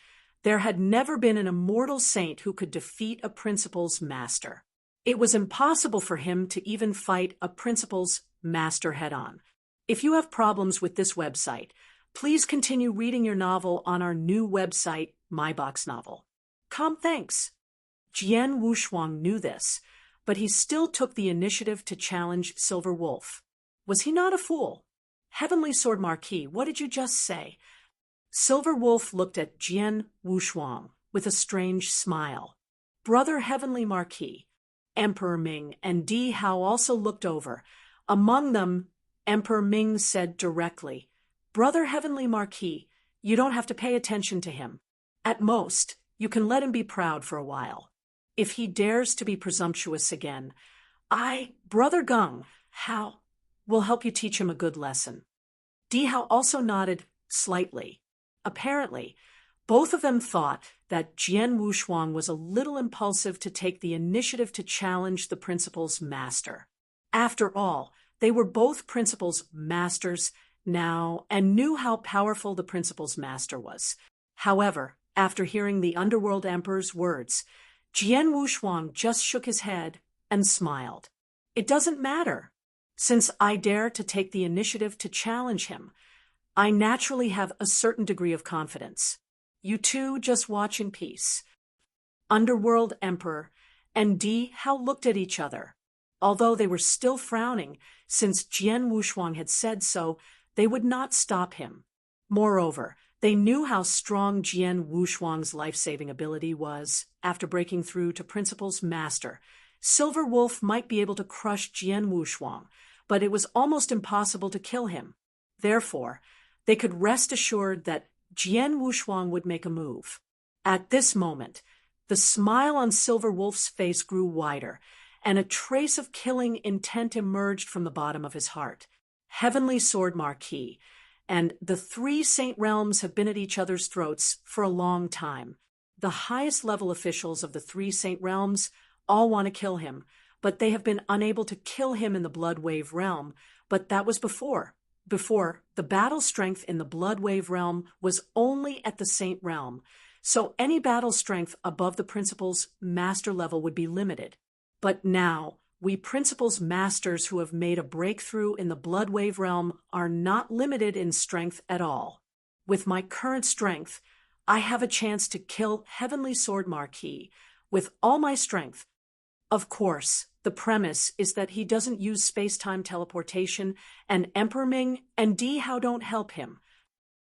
there had never been an immortal saint who could defeat a principal's master. It was impossible for him to even fight a principal's master head-on. If you have problems with this website, please continue reading your novel on our new website, MyBox Novel. Thanks. Jian Wushuang knew this, but he still took the initiative to challenge Silver Wolf. Was he not a fool? Heavenly Sword Marquis, what did you just say? Silver Wolf looked at Jian Wushuang with a strange smile. Brother Heavenly Marquis, Emperor Ming and Di Hao also looked over. Among them, Emperor Ming said directly, Brother Heavenly Marquis, you don't have to pay attention to him. At most, you can let him be proud for a while. If he dares to be presumptuous again, Brother Gung, Hao, will help you teach him a good lesson. Di Hao also nodded slightly. Apparently, both of them thought that Jian Wushuang was a little impulsive to take the initiative to challenge the principal's master. After all, they were both principal's masters now and knew how powerful the principal's master was. However, after hearing the Underworld Emperor's words, Jian Wushuang just shook his head and smiled. It doesn't matter. Since I dare to take the initiative to challenge him, I naturally have a certain degree of confidence. You two just watch in peace. Underworld Emperor and Di Hao looked at each other. Although they were still frowning, since Jian Wushuang had said so, they would not stop him. Moreover, they knew how strong Jian Wushuang's life-saving ability was. After breaking through to Principal's master, Silver Wolf might be able to crush Jian Wushuang, but it was almost impossible to kill him. Therefore, they could rest assured that Jian Wushuang would make a move. At this moment, the smile on Silver Wolf's face grew wider, and a trace of killing intent emerged from the bottom of his heart. Heavenly Sword Marquis and the three Saint Realms have been at each other's throats for a long time. The highest level officials of the three Saint Realms all want to kill him, but they have been unable to kill him in the Blood Wave realm. But that was before. The battle strength in the Blood Wave realm was only at the Saint Realm, so any battle strength above the Principal's master level would be limited. But now, we Principal's masters who have made a breakthrough in the Blood Wave realm are not limited in strength at all. With my current strength, I have a chance to kill Heavenly Sword Marquis with all my strength. Of course, the premise is that he doesn't use space-time teleportation, and Emperor Ming and Di Hao don't help him.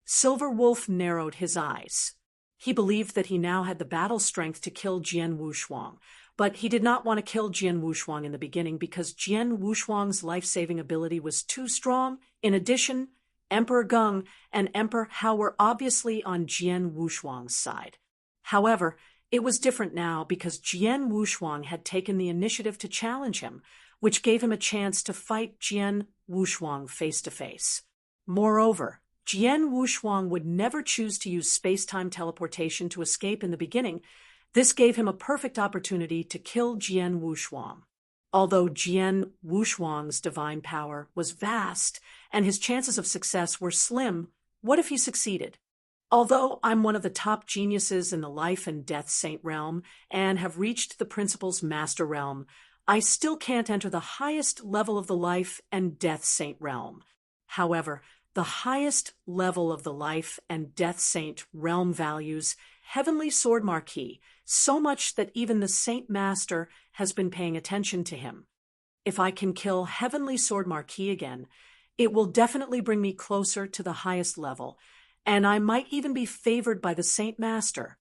Silver Wolf narrowed his eyes. He believed that he now had the battle strength to kill Jian Wushuang, but he did not want to kill Jian Wushuang in the beginning because Jian Wushuang's life-saving ability was too strong. In addition, Emperor Gung and Emperor Hao were obviously on Jian Wushuang's side. However, it was different now because Jian Wushuang had taken the initiative to challenge him, which gave him a chance to fight Jian Wushuang face-to-face. Moreover, Jian Wushuang would never choose to use space-time teleportation to escape in the beginning. This gave him a perfect opportunity to kill Jian Wushuang. Although Jian Wushuang's divine power was vast and his chances of success were slim, what if he succeeded? Although I'm one of the top geniuses in the life and death saint realm and have reached the principal's master realm, I still can't enter the highest level of the life and death saint realm. However, the highest level of the life and death saint realm values Heavenly Sword Marquis so much that even the Saint Master has been paying attention to him. If I can kill Heavenly Sword Marquis again, it will definitely bring me closer to the highest level, and I might even be favored by the Saint Master.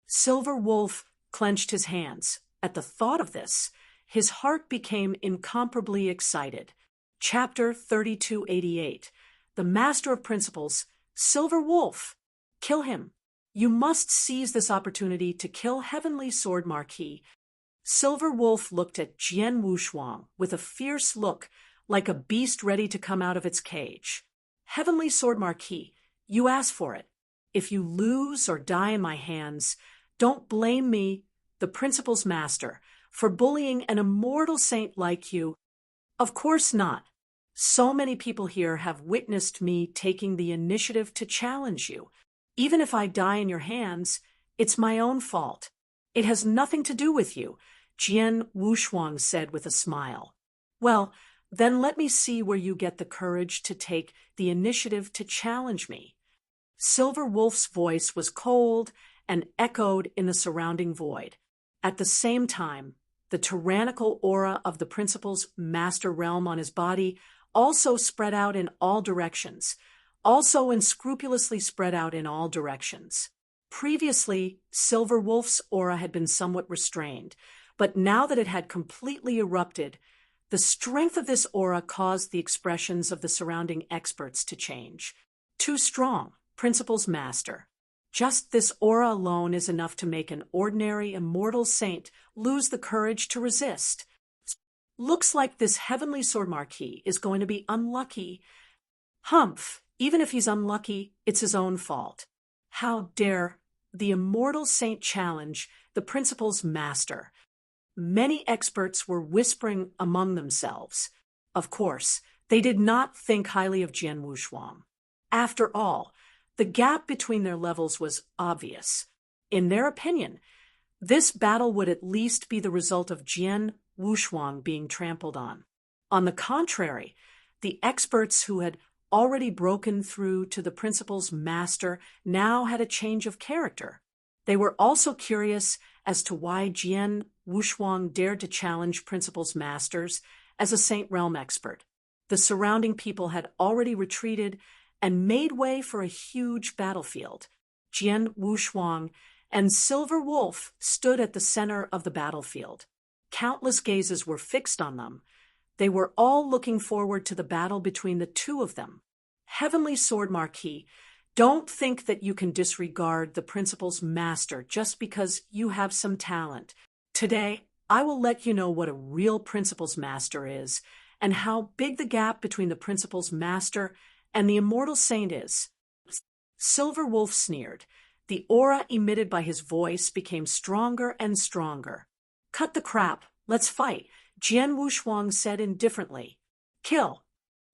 Silver Wolf clenched his hands. At the thought of this, his heart became incomparably excited. Chapter 3288. The Master of Principles, Silver Wolf. Kill him. You must seize this opportunity to kill Heavenly Sword Marquis. Silver Wolf looked at Jian Wushuang with a fierce look, like a beast ready to come out of its cage. Heavenly Sword Marquis, you asked for it. If you lose or die in my hands, don't blame me, the Principal's Master, for bullying an immortal saint like you. Of course not. So many people here have witnessed me taking the initiative to challenge you. Even if I die in your hands, it's my own fault. It has nothing to do with you, Jian Wushuang said with a smile. Well, then let me see where you get the courage to take the initiative to challenge me. Silver Wolf's voice was cold and echoed in the surrounding void. At the same time, the tyrannical aura of the Principal's master realm on his body also spread out in all directions, also unscrupulously spread out in all directions. Previously, Silver Wolf's aura had been somewhat restrained, but now that it had completely erupted, the strength of this aura caused the expressions of the surrounding experts to change. Too strong, Principal's Master. Just this aura alone is enough to make an ordinary immortal saint lose the courage to resist. Looks like this Heavenly Sword Marquis is going to be unlucky. Humph, even if he's unlucky, it's his own fault. How dare the immortal saint challenge the Principal's Master? Many experts were whispering among themselves. Of course, they did not think highly of Jian Wushuang. After all, the gap between their levels was obvious. In their opinion, this battle would at least be the result of Jian Wushuang being trampled on. On the contrary, the experts who had already broken through to the Principal's Master now had a change of character. They were also curious as to why Jian Wushuang dared to challenge Principal's Masters as a Saint Realm expert. The surrounding people had already retreated and made way for a huge battlefield. Jian Wushuang and Silver Wolf stood at the center of the battlefield. Countless gazes were fixed on them. They were all looking forward to the battle between the two of them. Heavenly Sword Marquis, don't think that you can disregard the Principal's Master just because you have some talent. Today, I will let you know what a real Principal's Master is and how big the gap between the Principal's Master and the immortal saint is. Silver Wolf sneered. The aura emitted by his voice became stronger and stronger. Cut the crap. Let's fight, Jian Wushuang said indifferently. Kill.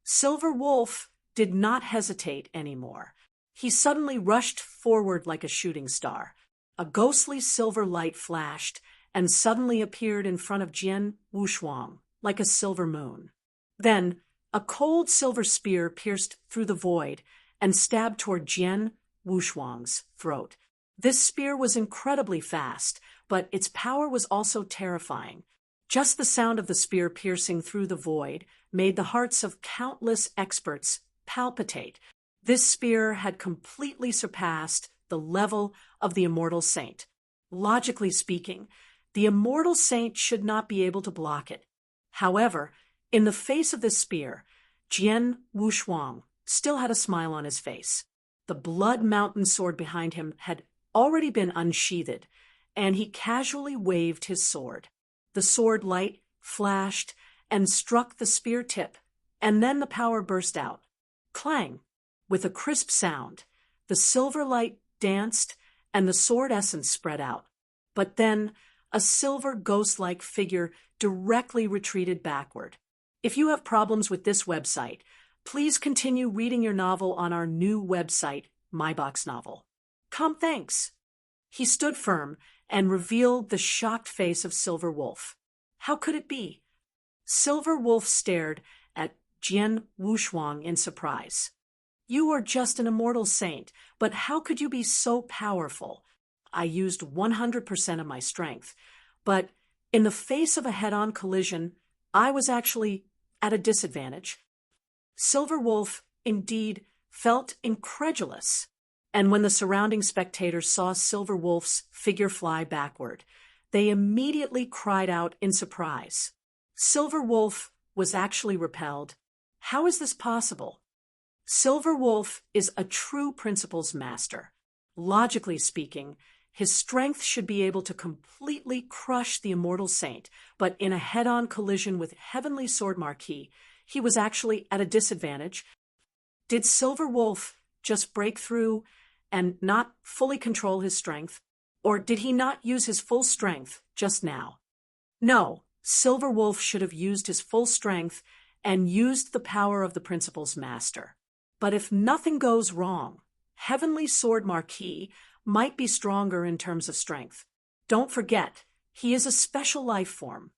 Silver Wolf did not hesitate anymore. He suddenly rushed forward like a shooting star. A ghostly silver light flashed and suddenly appeared in front of Jian Wushuang, like a silver moon. Then, a cold silver spear pierced through the void and stabbed toward Jian Wushuang's throat. This spear was incredibly fast, but its power was also terrifying. Just the sound of the spear piercing through the void made the hearts of countless experts palpitate. This spear had completely surpassed the level of the immortal saint. Logically speaking, the immortal saint should not be able to block it. However, in the face of this spear, Jian Wushuang still had a smile on his face. The blood mountain sword behind him had already been unsheathed, and he casually waved his sword. The sword light flashed and struck the spear tip, and then the power burst out. Clang! With a crisp sound, the silver light danced and the sword essence spread out. But then a silver ghost-like figure directly retreated backward. If you have problems with this website, please continue reading your novel on our new website, MyBox Novel. Thanks." He stood firm and revealed the shocked face of Silver Wolf. How could it be? Silver Wolf stared at Jian Wushuang in surprise. "You are just an immortal saint, but how could you be so powerful?" "I used 100% of my strength, but in the face of a head-on collision, I was actually at a disadvantage." Silver Wolf, indeed, felt incredulous, and when the surrounding spectators saw Silver Wolf's figure fly backward, they immediately cried out in surprise. Silver Wolf was actually repelled. How is this possible? Silver Wolf is a true principles master. Logically speaking, his strength should be able to completely crush the immortal saint, but in a head-on collision with Heavenly Sword Marquis, he was actually at a disadvantage. Did Silver Wolf just break through and not fully control his strength? Or did he not use his full strength just now? No, Silver Wolf should have used his full strength and used the power of the Principles Master. But if nothing goes wrong, Heavenly Sword Marquis might be stronger in terms of strength. Don't forget, he is a special life form.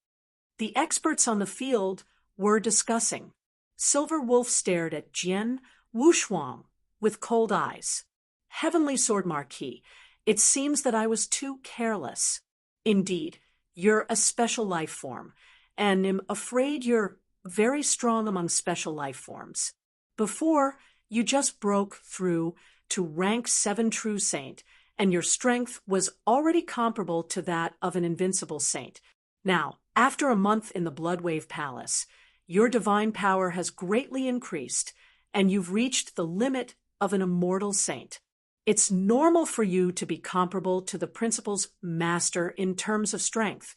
The experts on the field were discussing. Silver Wolf stared at Jian Wushuang with cold eyes. "Heavenly Sword Marquis, it seems that I was too careless. Indeed, you're a special life form, and am afraid you're very strong among special life forms. Before, you just broke through to rank 7 true saint, and your strength was already comparable to that of an invincible saint. Now, after a month in the Bloodwave Palace, your divine power has greatly increased, and you've reached the limit of an immortal saint. It's normal for you to be comparable to the Principles Master in terms of strength."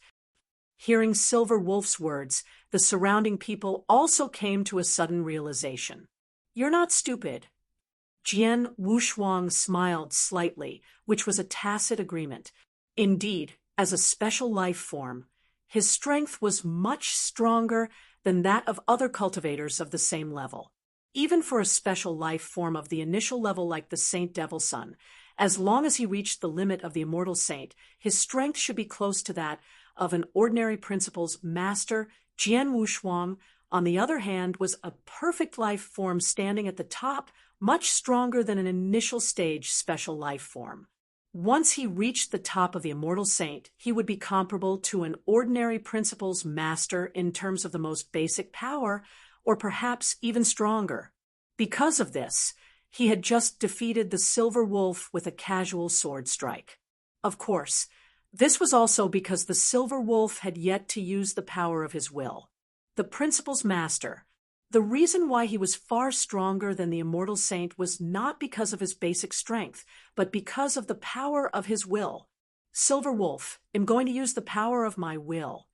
Hearing Silver Wolf's words, the surrounding people also came to a sudden realization. "You're not stupid." Jian Wushuang smiled slightly, which was a tacit agreement. Indeed, as a special life form, his strength was much stronger than that of other cultivators of the same level. Even for a special life form of the initial level like the Saint Devil Son, as long as he reached the limit of the immortal saint, his strength should be close to that of an ordinary Principles Master. Jian Wushuang, on the other hand, was a perfect life form standing at the top, much stronger than an initial stage special life form. Once he reached the top of the immortal saint, he would be comparable to an ordinary Principles Master in terms of the most basic power, or perhaps even stronger. Because of this, he had just defeated the Silver Wolf with a casual sword strike. Of course, this was also because the Silver Wolf had yet to use the power of his will. The Principles Master, the reason why he was far stronger than the immortal saint was not because of his basic strength, but because of the power of his will. "Silver Wolf, I'm going to use the power of my will."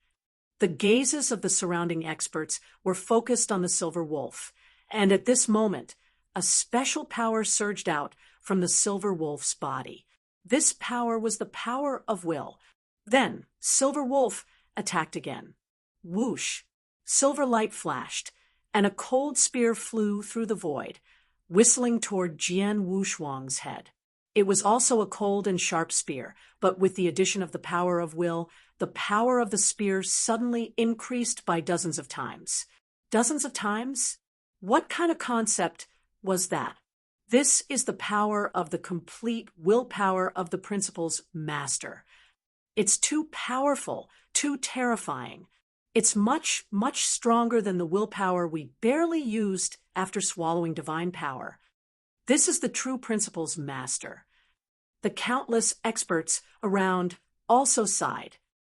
The gazes of the surrounding experts were focused on the Silver Wolf, and at this moment, a special power surged out from the Silver Wolf's body. This power was the power of will. Then, Silver Wolf attacked again. Whoosh! Silver light flashed, and a cold spear flew through the void, whistling toward Jian Wushuang's head. It was also a cold and sharp spear, but with the addition of the power of will, the power of the spear suddenly increased by dozens of times. Dozens of times? What kind of concept was that? This is the power of the complete willpower of the Principles Master. It's too powerful, too terrifying. It's much, much stronger than the willpower we barely used after swallowing divine power. This is the true Principles Master. The countless experts around also sighed.